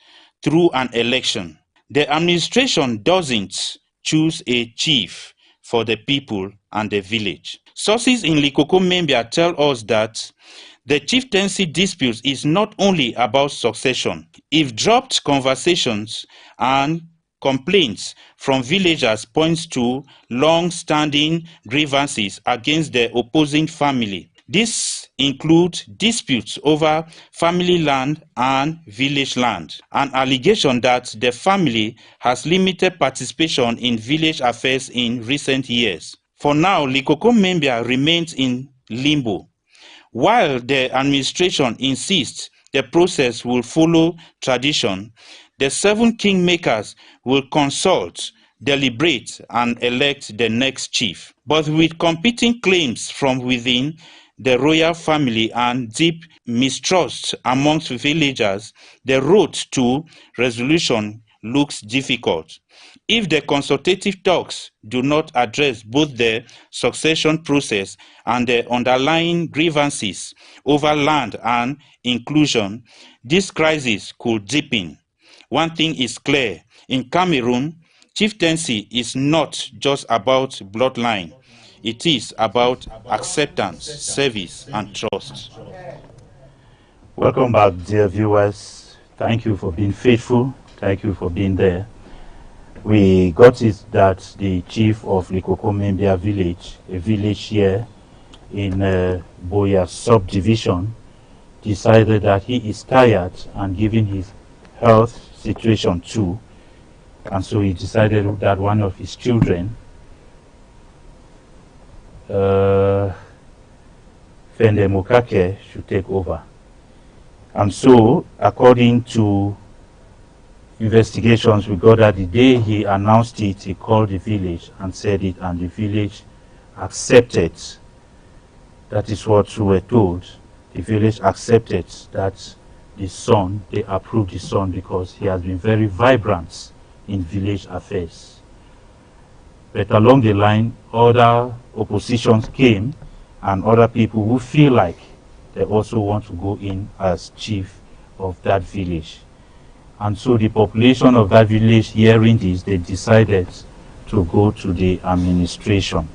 [SPEAKER 2] through an election. The administration doesn't choose a chief for the people and the village. Sources in Likoko Membia tell us that the chieftaincy dispute is not only about succession. If dropped conversations and complaints from villagers points to long-standing grievances against the opposing family. This includes disputes over family land and village land, an allegation that the family has limited participation in village affairs in recent years. For now, Likoko Membia remains in limbo. While the administration insists the process will follow tradition, the 7 kingmakers will consult, deliberate, and elect the next chief. But with competing claims from within the royal family and deep mistrust amongst villagers, the road to resolution looks difficult. If the consultative talks do not address both the succession process and the underlying grievances over land and inclusion, this crisis could deepen. One thing is clear: in Cameroon, chieftaincy is not just about bloodline. It is about acceptance, service, and trust. Welcome back, dear viewers. Thank you for being faithful. Thank you for being there. We got it that the chief of Likoko Membia village, a village here in Boya subdivision, decided that he is tired and given his health situation too, and so he decided that one of his children, Fende Mukake, should take over. And so, according to investigations, we got that the day he announced it, he called the village and said it, and the village accepted. That is what we were told. The village accepted that the son, they approved the son because he has been very vibrant in village affairs. But along the line, other oppositions came, and other people who feel like they also want to go in as chief of that village. And so the population of that village, hearing this, they decided to go to the administration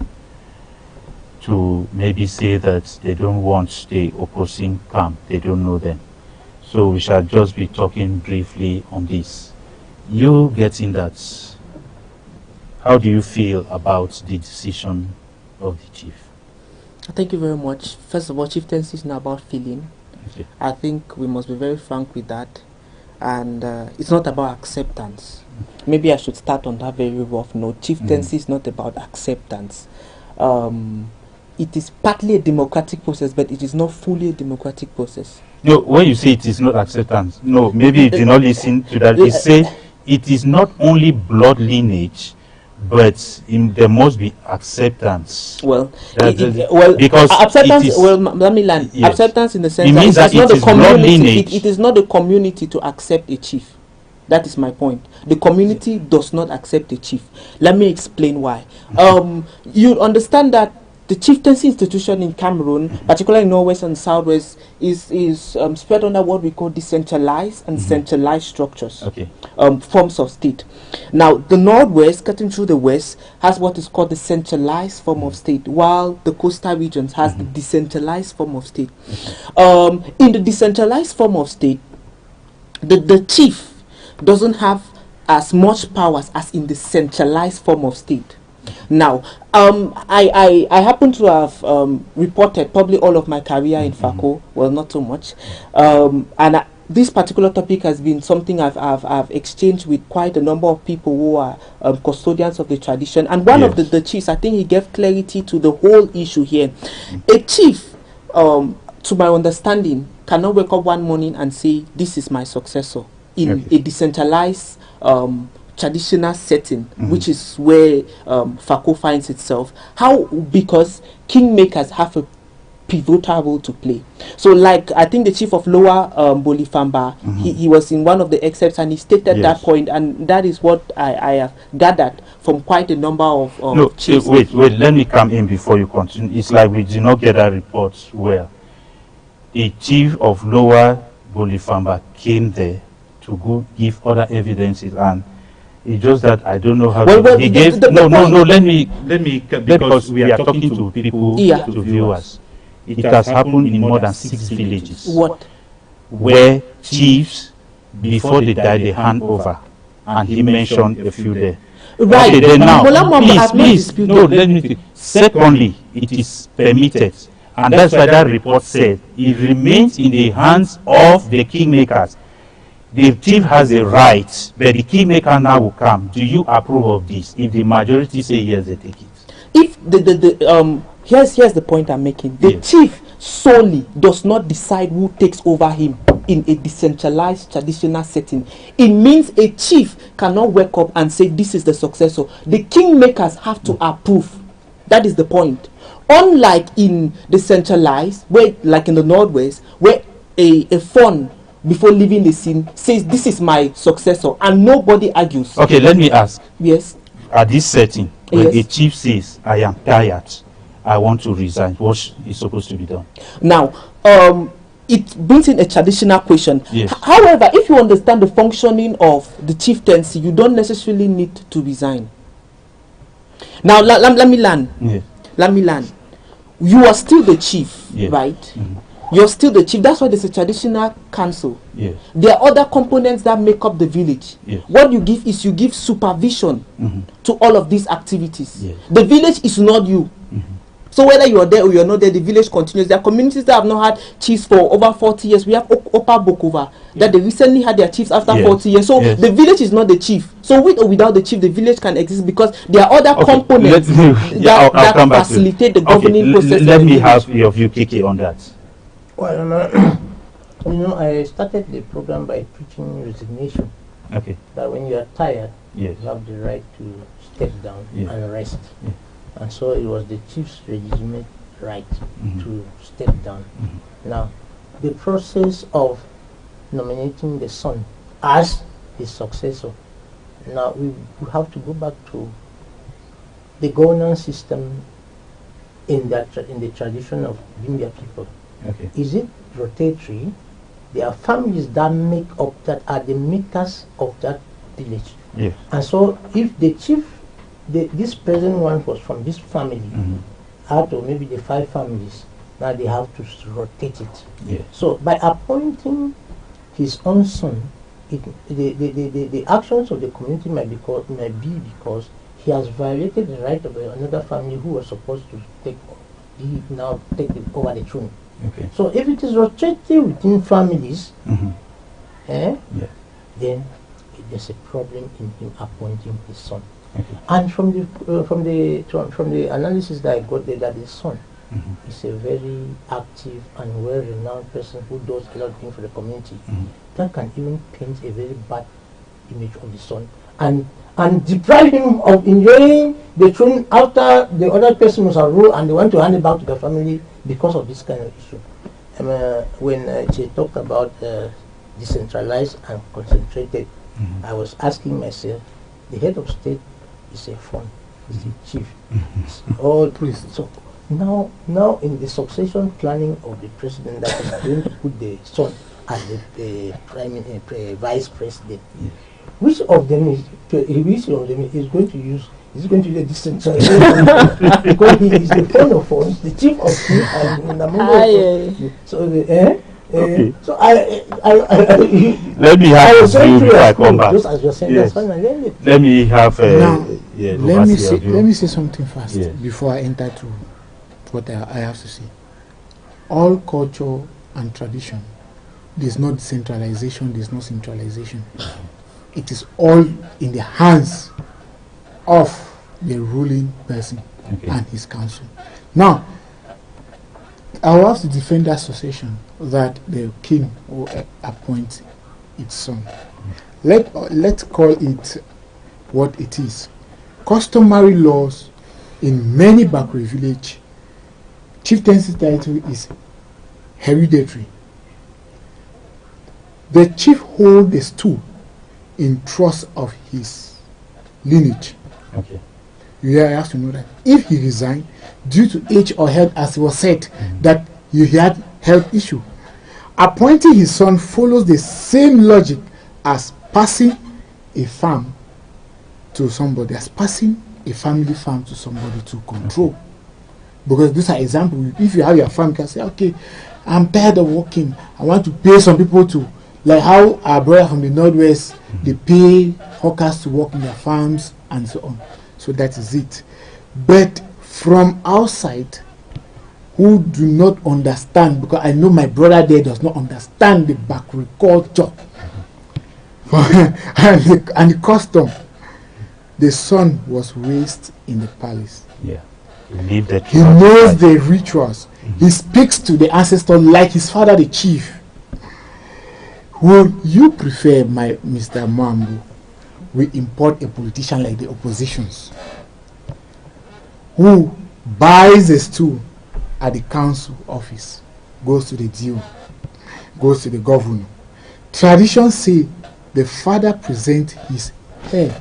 [SPEAKER 2] to maybe say that they don't want the opposing camp, they don't know them. So we shall just be talking briefly on this. You getting that, how do you feel about the decision of the chief?
[SPEAKER 4] Thank you very much. First of all, chieftaincy is not about feeling.
[SPEAKER 2] Okay.
[SPEAKER 4] I think we must be very frank with that. And it's not about acceptance. Maybe I should start on that very rough note. Chieftaincy is not about acceptance. It is partly a democratic process, but it is not fully a democratic process.
[SPEAKER 2] No, when you say it is not acceptance, no, maybe you did not listen to that. It says it is not only blood lineage, but there must be acceptance.
[SPEAKER 4] Well,
[SPEAKER 2] because
[SPEAKER 4] acceptance. Well, let me learn.
[SPEAKER 2] Yes.
[SPEAKER 4] Acceptance in the sense
[SPEAKER 2] It means that
[SPEAKER 4] it's not
[SPEAKER 2] it
[SPEAKER 4] the
[SPEAKER 2] is blood
[SPEAKER 4] community.
[SPEAKER 2] lineage.
[SPEAKER 4] It is not the community to accept a chief. That is my point. The community does not accept a chief. Let me explain why. You understand that the chieftaincy institution in Cameroon, particularly in Northwest and Southwest, is spread under what we call decentralized and centralized structures, forms of state. Now, the Northwest, cutting through the West, has what is called the centralized form of state, while the coastal regions has the decentralized form of state. In the decentralized form of state, the chief doesn't have as much powers as in the centralized form of state. Now, I happen to have reported probably all of my career in FACO. Well, not so much. This particular topic has been something I've exchanged with quite a number of people who are custodians of the tradition. And one of the chiefs, I think he gave clarity to the whole issue here. A chief, to my understanding, cannot wake up one morning and say, this is my successor in a decentralized traditional setting, which is where FACO finds itself. How? Because kingmakers have a pivotal role to play. So, like, I think the chief of Lower Bolifamba, he was in one of the excerpts and he stated that point, and that is what I have gathered from quite a number of chiefs.
[SPEAKER 2] Wait, let me come in before you continue. It's like we did not get that report where a chief of Lower Bolifamba came there to go give other evidences, and it's just that I don't know how he gave. No, let me because we are talking to people, to viewers. It has happened in more than 6 villages.
[SPEAKER 4] What?
[SPEAKER 2] Where chiefs, before they die, they hand over, and he mentioned a few there.
[SPEAKER 4] Right.
[SPEAKER 2] Okay, then now, please,
[SPEAKER 4] no,
[SPEAKER 2] let me. Secondly, it is permitted, and that's why that report said it remains in the hands of the kingmakers. The chief has a right, but the kingmaker now will come. Do you approve of this? If the majority say yes, they take it.
[SPEAKER 4] If here's the point I'm making. The chief solely does not decide who takes over him in a decentralized traditional setting. It means a chief cannot wake up and say this is the successor. The kingmakers have to approve. That is the point. Unlike in the centralized, where, like in the Northwest, where a fund before leaving the scene says this is my successor and nobody argues.
[SPEAKER 2] Okay, let me ask.
[SPEAKER 4] Yes.
[SPEAKER 2] At this setting, when a chief says, I am tired, I want to resign, what is supposed to be done?
[SPEAKER 4] Now, it brings in a traditional question.
[SPEAKER 2] Yes.
[SPEAKER 4] However, if you understand the functioning of the chieftaincy, you don't necessarily need to resign. Now, let me learn.
[SPEAKER 2] Yes.
[SPEAKER 4] Let me learn. You are still the chief, right? You're still the chief. That's why there's a traditional council.
[SPEAKER 2] Yes.
[SPEAKER 4] There are other components that make up the village.
[SPEAKER 2] Yes.
[SPEAKER 4] What you give is you give supervision to all of these activities.
[SPEAKER 2] Yes.
[SPEAKER 4] The village is not you. So whether you are there or you are not there, the village continues. There are communities that have not had chiefs for over 40 years. We have Opa Bokova that they recently had their chiefs after 40 years. So the village is not the chief. So with or without the chief, the village can exist because there are other components that facilitate the governing process.
[SPEAKER 2] Let me have your view, Kiki, on that.
[SPEAKER 3] Well, I started the program by preaching resignation.
[SPEAKER 2] Okay.
[SPEAKER 3] That when you are tired,
[SPEAKER 2] you
[SPEAKER 3] have the right to step down and rest. And so it was the chief's legitimate right to step down. Now, the process of nominating the son as his successor, now we have to go back to the governance system in the tradition of Bimbia people.
[SPEAKER 2] Okay.
[SPEAKER 3] Is it rotatory? There are families that make up, that are the makers of that village.
[SPEAKER 2] Yes.
[SPEAKER 3] And so if the chief, this present one was from this family, out of maybe the 5 families, now they have to rotate it.
[SPEAKER 2] Yes.
[SPEAKER 3] So by appointing his own son, the actions of the community might be because he has violated the right of another family who was supposed to take over the throne.
[SPEAKER 2] Okay.
[SPEAKER 3] So if it is rotated within families, then there's a problem in him appointing his son.
[SPEAKER 2] Okay.
[SPEAKER 3] And from the analysis that I got there, that his son is a very active and well-renowned person who does a lot of things for the community. That can even paint a very bad image of the son. and deprive him of enjoying the throne after the other person must have ruled, and they want to hand it back to the family because of this kind of issue. When she talked about decentralized and concentrated, I was asking myself, the head of state is a fund, is the chief, it's all priests. So now in the succession planning of the president, that is going to put the son as the vice president. Which of them is going to use? Is going to use decentralization because he is the fund of funds, the chief of chief, and the member. So
[SPEAKER 2] Okay.
[SPEAKER 3] so
[SPEAKER 2] Let me have a view before I come back.
[SPEAKER 3] Just as you're saying,
[SPEAKER 2] Yes.
[SPEAKER 3] that's fine.
[SPEAKER 2] Let me have
[SPEAKER 5] Now,
[SPEAKER 2] yeah,
[SPEAKER 5] let me
[SPEAKER 2] overseer view.
[SPEAKER 5] let me say something first
[SPEAKER 2] Yes.
[SPEAKER 5] before I enter to what I have to say. All culture and tradition, there's no decentralization, there's no centralization. It is all in the hands of the ruling person and his council. Now, I will have to defend that association that the king will appoint its son. Let's call it what it is. Customary laws in many Bakri village, chieftaincy title is hereditary. The chief holds the stool in trust of his lineage.
[SPEAKER 2] Okay.
[SPEAKER 5] You have to know that if he resigned due to age or health, as it was said, that he had health issue, appointing his son follows the same logic as passing a farm to somebody, as passing a family farm to somebody to control. Because these are examples. If you have your farm, you can say, okay, I'm tired of working. I want to pay some people to, like how our brother from the Northwest, they pay hawkers to work in their farms and so on. So that is it. But from outside, who do not understand, because I know my brother there does not understand the Bakri culture and the custom. The son was raised in the palace.
[SPEAKER 2] Yeah. He
[SPEAKER 5] knows the rituals. He speaks to the ancestors like his father, the chief. Would you prefer, my Mr. Mambo, we import a politician like the oppositions who buys a stool at the council office, goes to the DO, goes to the governor? Tradition say the father presents his heir,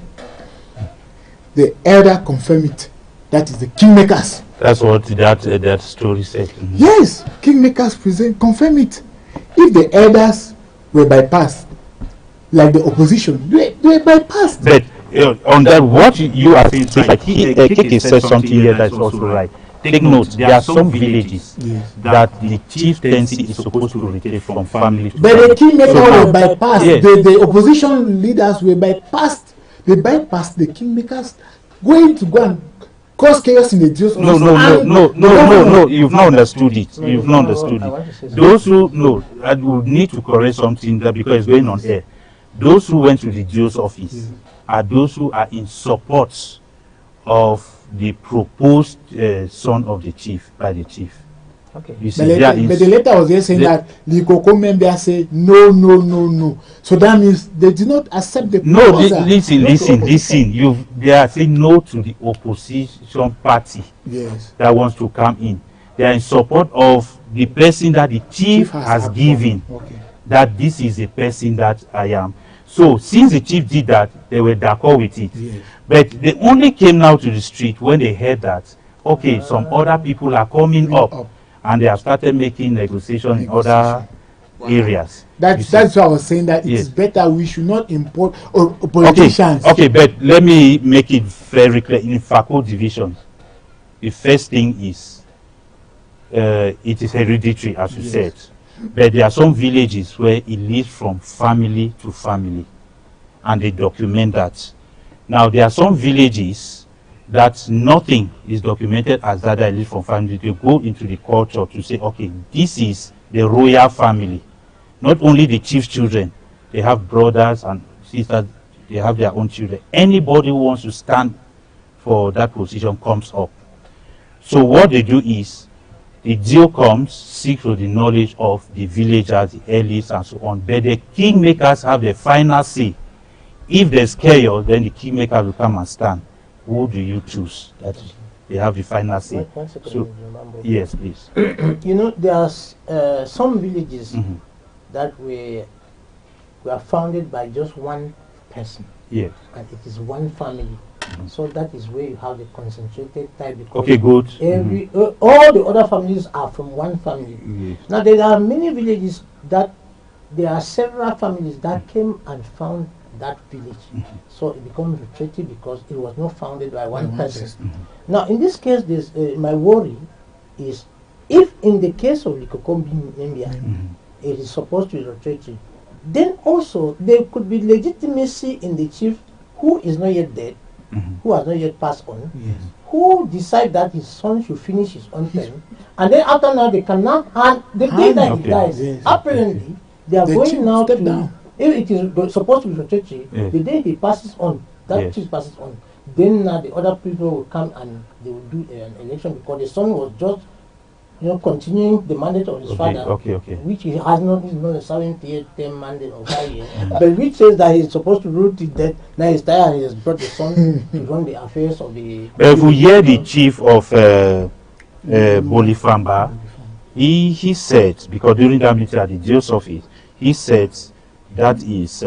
[SPEAKER 5] the elder confirm it. That is the kingmakers.
[SPEAKER 2] That's what that story said.
[SPEAKER 5] Yes, kingmakers confirm it. If the elders were bypassed, like the opposition, they bypassed.
[SPEAKER 2] But on that, what you are saying, like Kiki said something here that's also right. Take note, there are some villages that the chieftaincy is supposed to rotate from family to family.
[SPEAKER 5] But the kingmakers were bypassed. Yes. The opposition leaders were bypassed. They bypassed the kingmakers, going to go and cause chaos in the Jews.
[SPEAKER 2] No. You've not understood it. You've not understood it. Those who know, I would need to correct something that because it's going on air. Those who went to the Jews office are those who are in support of the proposed son of the chief by the chief.
[SPEAKER 3] Okay.
[SPEAKER 5] You see, but the letter was there saying that the Coco members say no. So that means they did not accept the proposal.
[SPEAKER 2] Listen. They are saying no to the opposition party that wants to come in. They are in support of the person that the chief has given.
[SPEAKER 5] Okay.
[SPEAKER 2] That this is a person that I am. So since the chief did that, they were d'accord with it.
[SPEAKER 5] Yes.
[SPEAKER 2] But they only came now to the street when they heard that, okay, some other people are coming up. And they have started making negotiations in other areas.
[SPEAKER 5] That's why I was saying that it's better we should not import politicians.
[SPEAKER 2] Okay, but let me make it very clear. In Fako division, the first thing is it is hereditary, as you said. But there are some villages where it lives from family to family, and they document that. Now, there are some villages that nothing is documented as that I live from family. They go into the culture to say, okay, this is the royal family. Not only the chief's children, they have brothers and sisters, they have their own children. Anybody who wants to stand for that position comes up. So what they do is, the deal comes, seek for the knowledge of the villagers, the elites, and so on. But the kingmakers have the final say If there's chaos, then the kingmaker will come and stand. Who do you choose? That they have the final say.
[SPEAKER 3] One second,
[SPEAKER 2] So,
[SPEAKER 3] remember.
[SPEAKER 2] yes, please.
[SPEAKER 3] You know, there are some villages that were founded by just one person,
[SPEAKER 2] Yes.
[SPEAKER 3] and it is one family. So that is where you have the concentrated type. Because
[SPEAKER 2] Okay, good.
[SPEAKER 3] all the other families are from one family.
[SPEAKER 2] Yes.
[SPEAKER 3] Now there are many villages that there are several families that came and found that village. So it becomes retreated because it was not founded by one person. Now in this case, there's, my worry is if in the case of Likokombi Nambia, it is supposed to be retreated, then also there could be legitimacy in the chief who is not yet dead, who has not yet passed on, who decide that his son should finish his own term, and then after now they can now, and the day that he dies, apparently they are going now to, if it is supposed to be retreated, the day he passes on, that chief passes on, then the other people will come and they will do an election because the son was just, you know, continuing the mandate of his father, which he has not, is not a 78-term mandate of 5 years, but which says that he's supposed to rule till death. Now he's tired and he has brought the son to run the affairs of the.
[SPEAKER 2] But if we hear the chief of Bolifamba, he said, because during that meeting at the jail's office, he said that is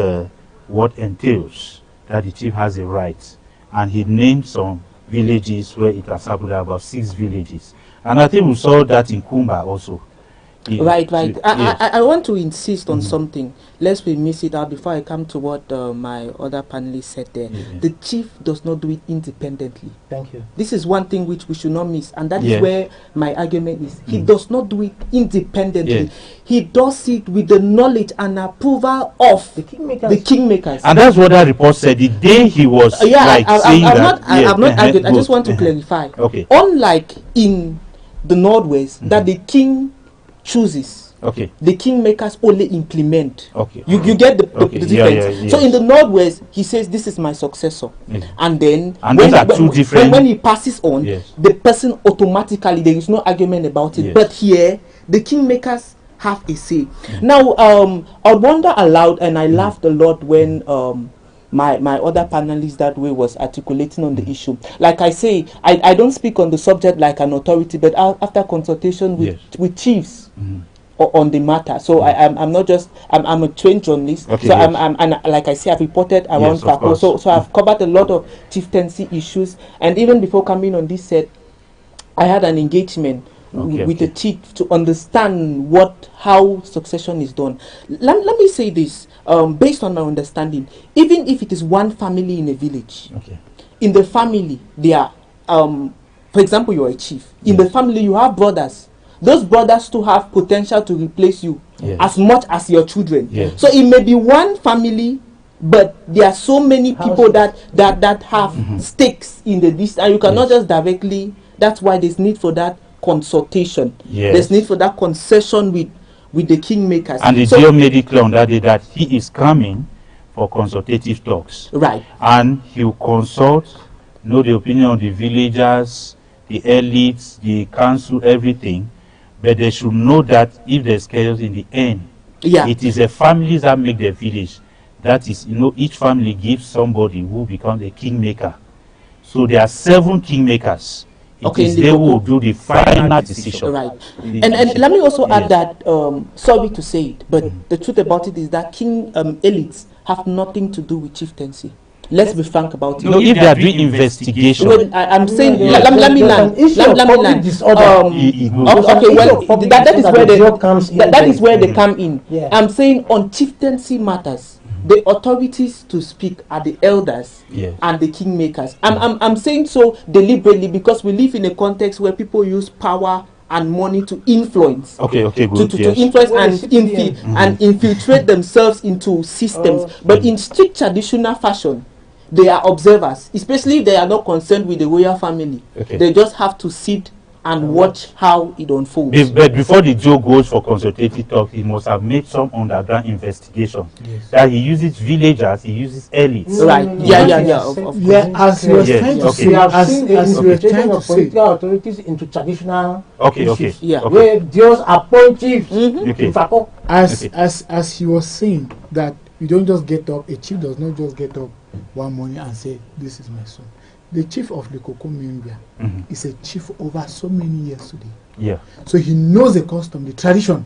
[SPEAKER 2] what entails that the chief has a right, and he named some villages where it has happened, about 6 villages. And I think we saw that in Kumba also.
[SPEAKER 4] Right. I want to insist on something. Lest we miss it out before I come to what my other panelists said there. The chief does not do it independently.
[SPEAKER 3] Thank you.
[SPEAKER 4] This is one thing which we should not miss, and that is where my argument is. He does not do it independently. He does it with the knowledge and approval of the kingmakers.
[SPEAKER 2] And that's what that report said. The day he was saying that.
[SPEAKER 4] I'm not arguing. I just want to clarify. Unlike in the Northwest, that the king chooses, the kingmakers only implement. You get the difference. So in the Northwest, he says this is my successor, and then when he passes on, the person automatically, there is no argument about it. But here the kingmakers have a say. Now I wonder aloud, and I laughed a lot when my other panelist that way was articulating on the issue. Like I say, I don't speak on the subject like an authority, but after consultation with chiefs on the matter. So I'm not just, I'm a trained journalist. So and like I say, I've reported around Kako. So I've covered a lot of chieftaincy issues. And even before coming on this set, I had an engagement with the chief to understand how succession is done. Let me say this, based on my understanding, even if it is one family in a village, in the family there are, for example, you are a chief. In the family you have brothers. Those brothers too have potential to replace you as much as your children. So it may be one family, but there are so many people that have stakes in this, and you cannot just directly. That's why there's need for that consultation. There's need for that concession with the kingmakers.
[SPEAKER 2] And the jail made it clear on that day that he is coming for consultative talks. And he will consult, know the opinion of the villagers, the elites, the council, everything. But they should know that if there's chaos in the end, it is the families that make the village. That is, each family gives somebody who becomes a kingmaker. So there are 7 kingmakers. It is they who will do the final decision.
[SPEAKER 4] And let me also add that, sorry to say it, but the truth about it is that king elites have nothing to do with chieftaincy. Let's be frank about it.
[SPEAKER 2] No, if they are doing investigation.
[SPEAKER 4] I'm saying, let me land. Okay, well, that is where they come in. I'm saying on chieftaincy matters, the authorities to speak are the elders and the kingmakers. I'm saying so deliberately because we live in a context where people use power and money to influence, to influence and infiltrate themselves into systems. But in strict traditional fashion, they are observers, especially if they are not concerned with the royal family. They just have to sit and watch how it unfolds.
[SPEAKER 2] But before the Joe goes for consultative talk, he must have made some underground investigation. That he uses villagers, he uses elites.
[SPEAKER 5] As you were trying to say, as you were trying to say,
[SPEAKER 3] political authorities into traditional issues,
[SPEAKER 5] where
[SPEAKER 3] those appoint chiefs.
[SPEAKER 5] As he was saying that you don't just get up. A chief does not just get up one morning and say, "This is my son." The chief of the Kokomimbia is a chief over so many years today.
[SPEAKER 2] Yeah.
[SPEAKER 5] So he knows the custom, the tradition,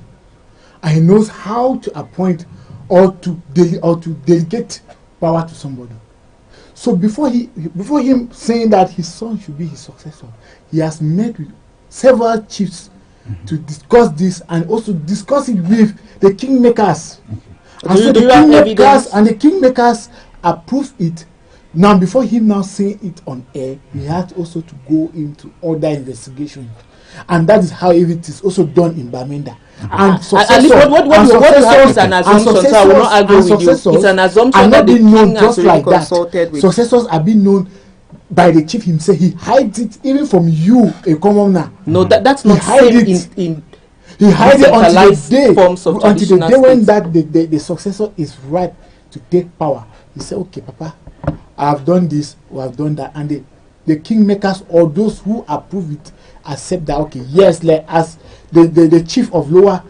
[SPEAKER 5] and he knows how to appoint or to delegate power to somebody. So before him saying that his son should be his successor, he has met with several chiefs to discuss this and also discuss it with the kingmakers. And so the kingmakers approve it. Now, before him now saying it on air, he had also to go into other investigation, and that is how it is also done in Bamenda. And successors,
[SPEAKER 4] what you have is an assumption, so I will not argue with you. It's an assumption that the king has already consulted with.
[SPEAKER 5] Successors are being known by the chief himself. He hides it even from you, a commoner.
[SPEAKER 4] No, that's not same
[SPEAKER 5] he hides it until the day when the successor is right to take power. He said, "Okay, Papa, I have done this, we have done that," and the kingmakers or those who approve it accept that. Okay, yes, like as the chief of Lower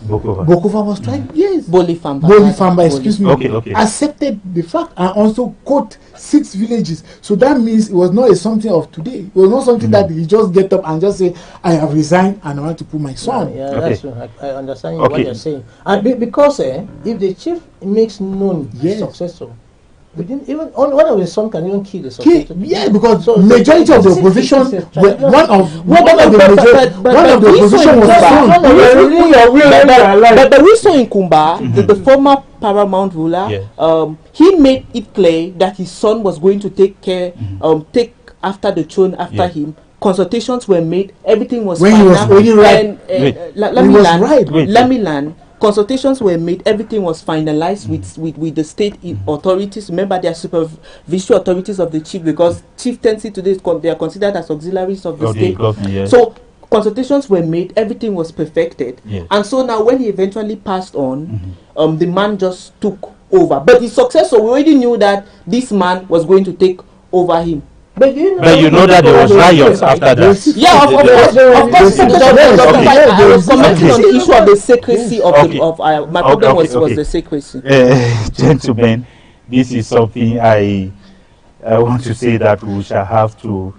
[SPEAKER 5] Bokova was trying. Yes, Bolifamba, excuse me.
[SPEAKER 2] Okay.
[SPEAKER 5] Accepted the fact and also quote 6 villages. So that means it was not something of today. It was not something that he just get up and just say, "I have resigned and I want to put my son."
[SPEAKER 3] Yeah, that's true. I understand what you're saying. And because if the chief makes known his successor, even one of his son can even kill the successor.
[SPEAKER 5] Yeah, because majority of the opposition, one of the opposition was son.
[SPEAKER 4] But we saw in Kumba, the former paramount ruler, he made it clear that his son was going to take after the throne after him. Consultations were made. Everything was
[SPEAKER 5] when he was right.
[SPEAKER 4] Let me learn. Consultations were made. Everything was finalized with the state authorities. Remember, they are supervisory authorities of the chief, because chieftaincy today they are considered as auxiliaries of the state. So consultations were made. Everything was perfected. And so now, when he eventually passed on, the man just took over. But his successor, we already knew that this man was going to take over him.
[SPEAKER 2] But you know that there was riots after that.
[SPEAKER 4] Yeah, of course. I was commenting on the issue of the secrecy of my problem was the secrecy.
[SPEAKER 2] Gentlemen, this is something I want to say that we shall have to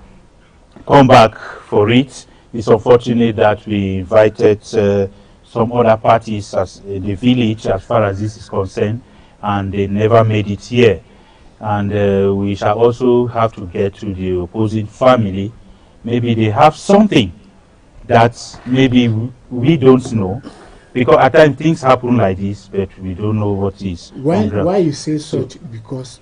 [SPEAKER 2] come back for it. It's unfortunate that we invited some other parties in the village as far as this is concerned, and they never made it here. And we shall also have to get to the opposing family. Maybe they have something that maybe we don't know, because at times things happen like this, but we don't know what is.
[SPEAKER 5] Why you say such? Because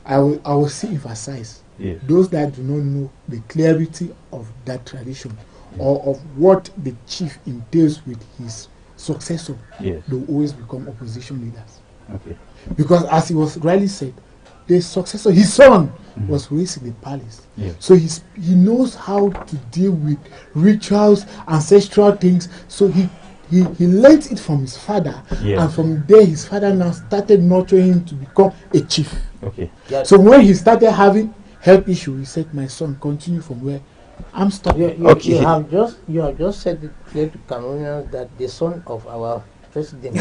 [SPEAKER 5] I will still emphasize those that do not know the clarity of that tradition or of what the chief entails with his successor. They will always become opposition leaders. Because as it was rightly said, the successor, his son, was raised in the palace. So he knows how to deal with rituals, ancestral things. So he learned it from his father, and from there his father now started nurturing him to become a chief. So when he started having health issues, he said, "My son, continue from where I'm stopping."
[SPEAKER 3] You have just said it clear to Cameroonians that the son of our president,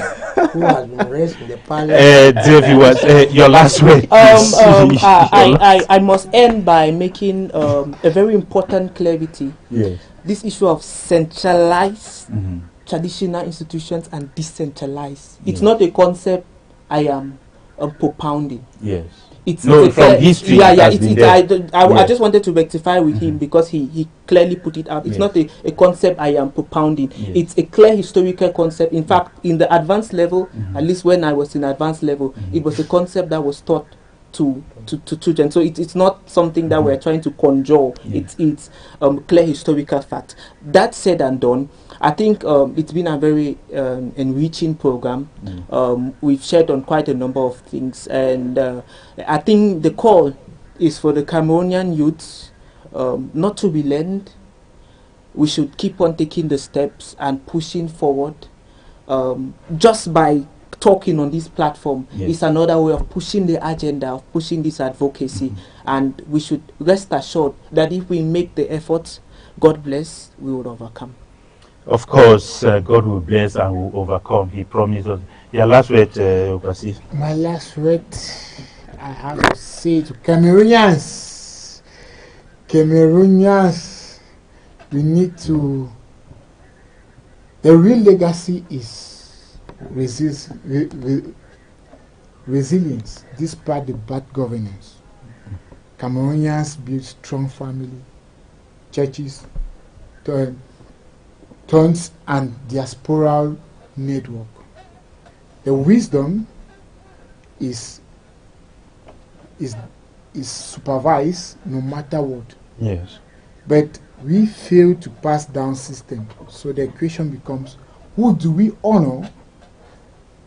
[SPEAKER 3] who has been raised in the palace.
[SPEAKER 2] David, your last word.
[SPEAKER 4] I must end by making a very important clarity. This issue of centralized traditional institutions and decentralized. It's not a concept I am propounding. It's
[SPEAKER 2] from history.
[SPEAKER 4] I just wanted to rectify with him, because he clearly put it out. It's not a concept I am propounding. It's a clear historical concept. In fact, in the advanced level, at least when I was in advanced level, it was a concept that was taught to children. So it's not something that we're trying to conjure. It's clear historical fact. That said and done, I think it's been a very enriching program. We've shared on quite a number of things, and I think the call is for the Cameroonian youths not to relent. We should keep on taking the steps and pushing forward. Just by talking on this platform is another way of pushing the agenda, of pushing this advocacy, and we should rest assured that if we make the efforts, God bless, we will overcome.
[SPEAKER 2] Of course, God will bless and will overcome. He promised us. Your last word, Obasi.
[SPEAKER 5] My last word, I have to say to Cameroonians, we need to, the real legacy is resilience despite the bad governance. Cameroonians build strong family, churches, towns and diasporal network. The wisdom is supervised no matter what.
[SPEAKER 2] Yes.
[SPEAKER 5] But we fail to pass down system. So the question becomes, who do we honor?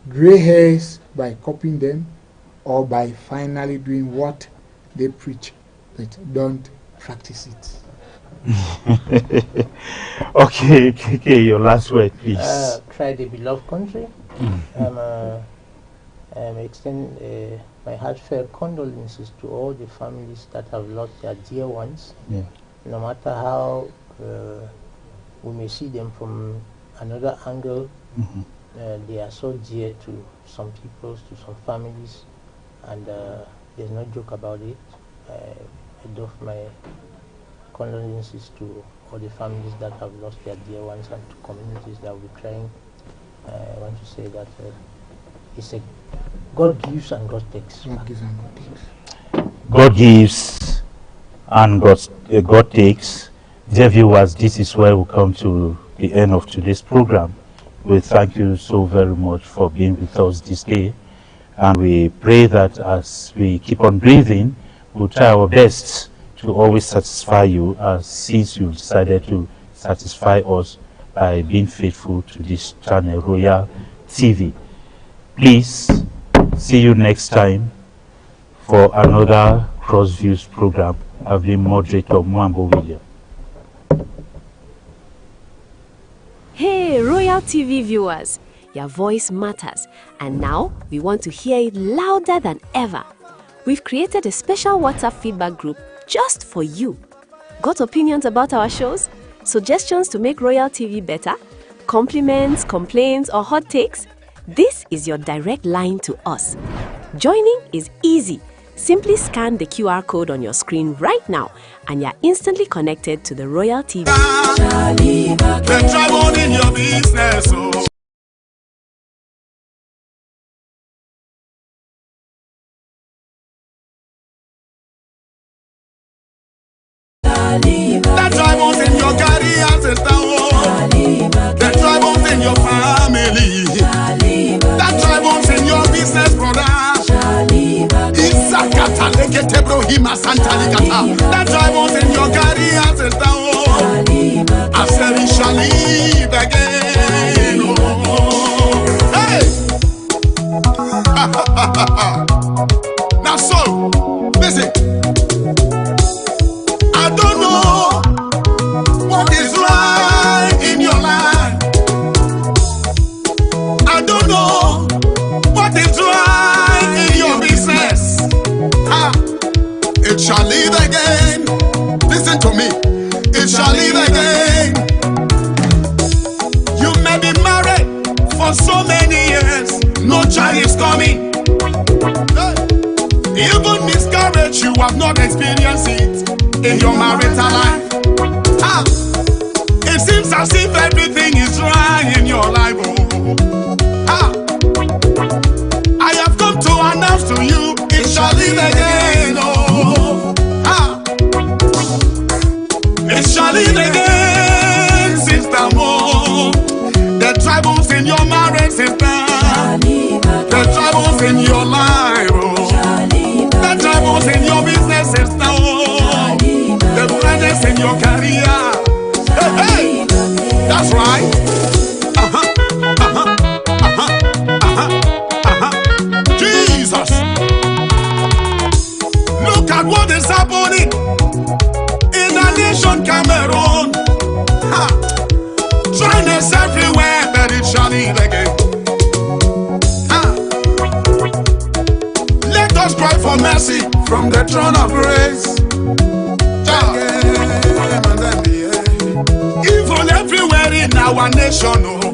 [SPEAKER 5] Gray hairs by copying them or by finally doing what they preach but don't practice it?
[SPEAKER 2] Okay, your last word, please.
[SPEAKER 3] Try the beloved country. Extend my heartfelt condolences to all the families that have lost their dear ones.
[SPEAKER 2] Yeah.
[SPEAKER 3] No matter how we may see them from another angle, they are so dear to some people, to some families, and there's no joke about it. I do my condolences to all the families that have lost their dear ones and to communities that will be trying. I want to say that it's a God gives and God takes.
[SPEAKER 2] God gives and God takes. Dear viewers, this is where we come to the end of today's program. We thank you so very much for being with us this day, and we pray that as we keep on breathing, we'll try our best to always satisfy you, since you decided to satisfy us by being faithful to this channel, Royal TV. Please see you next time for another Cross Views program. I've been moderator Mwambo William.
[SPEAKER 1] Hey, Royal TV viewers, your voice matters, and now we want to hear it louder than ever. We've created a special WhatsApp feedback group just for you. Got opinions about our shows? Suggestions to make Royal TV better? Compliments, complaints, or hot takes? This is your direct line to us. Joining is easy. Simply scan the QR code on your screen right now and you're instantly connected to the Royal TV.
[SPEAKER 8] That tribals in your career, the tribals in your family, that tribals in your business, brother. That tribals in your career, I said it shall live again. Hey! Now so, listen. I don't know what is right in your life. I don't know what is right in your business. It shall live again. Listen to me. It shall live again. You may be married for so many years. No child is coming. Even miscarriage, you have not experienced it in your marital life. It seems as if everything is right in your life. I have come to announce to you, it shall live again. It shall live again, sister Mo. The tribals in your marriage, sister. The tribals in your life. The tribals in your business, sister. The brothers in your career. Hey, that's right. Jesus. Look at what is happening in the nation Cameroon. Dryness everywhere, but it shall live again. Let us cry for mercy from the throne of grace. Even everywhere in our our nation. Oh.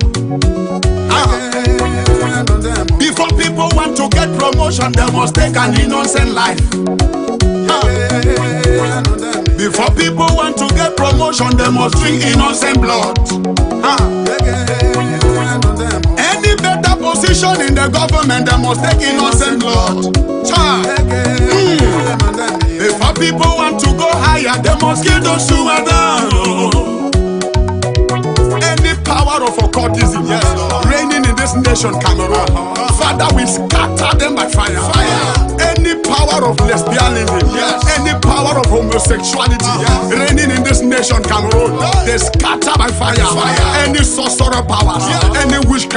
[SPEAKER 8] Before people want to get promotion, they must take an innocent life. Before people want to get promotion, they must drink innocent blood. Any better position in the government, they must take innocent blood. Before people want to go higher, they must kill those who are down. Any power of occultism reigning in this nation, Cameroon, Father, we scatter them by fire. Any power of lesbianism, any power of homosexuality reigning in this nation, Cameroon, they scatter by fire. Any sorcerer powers, any witchcraft.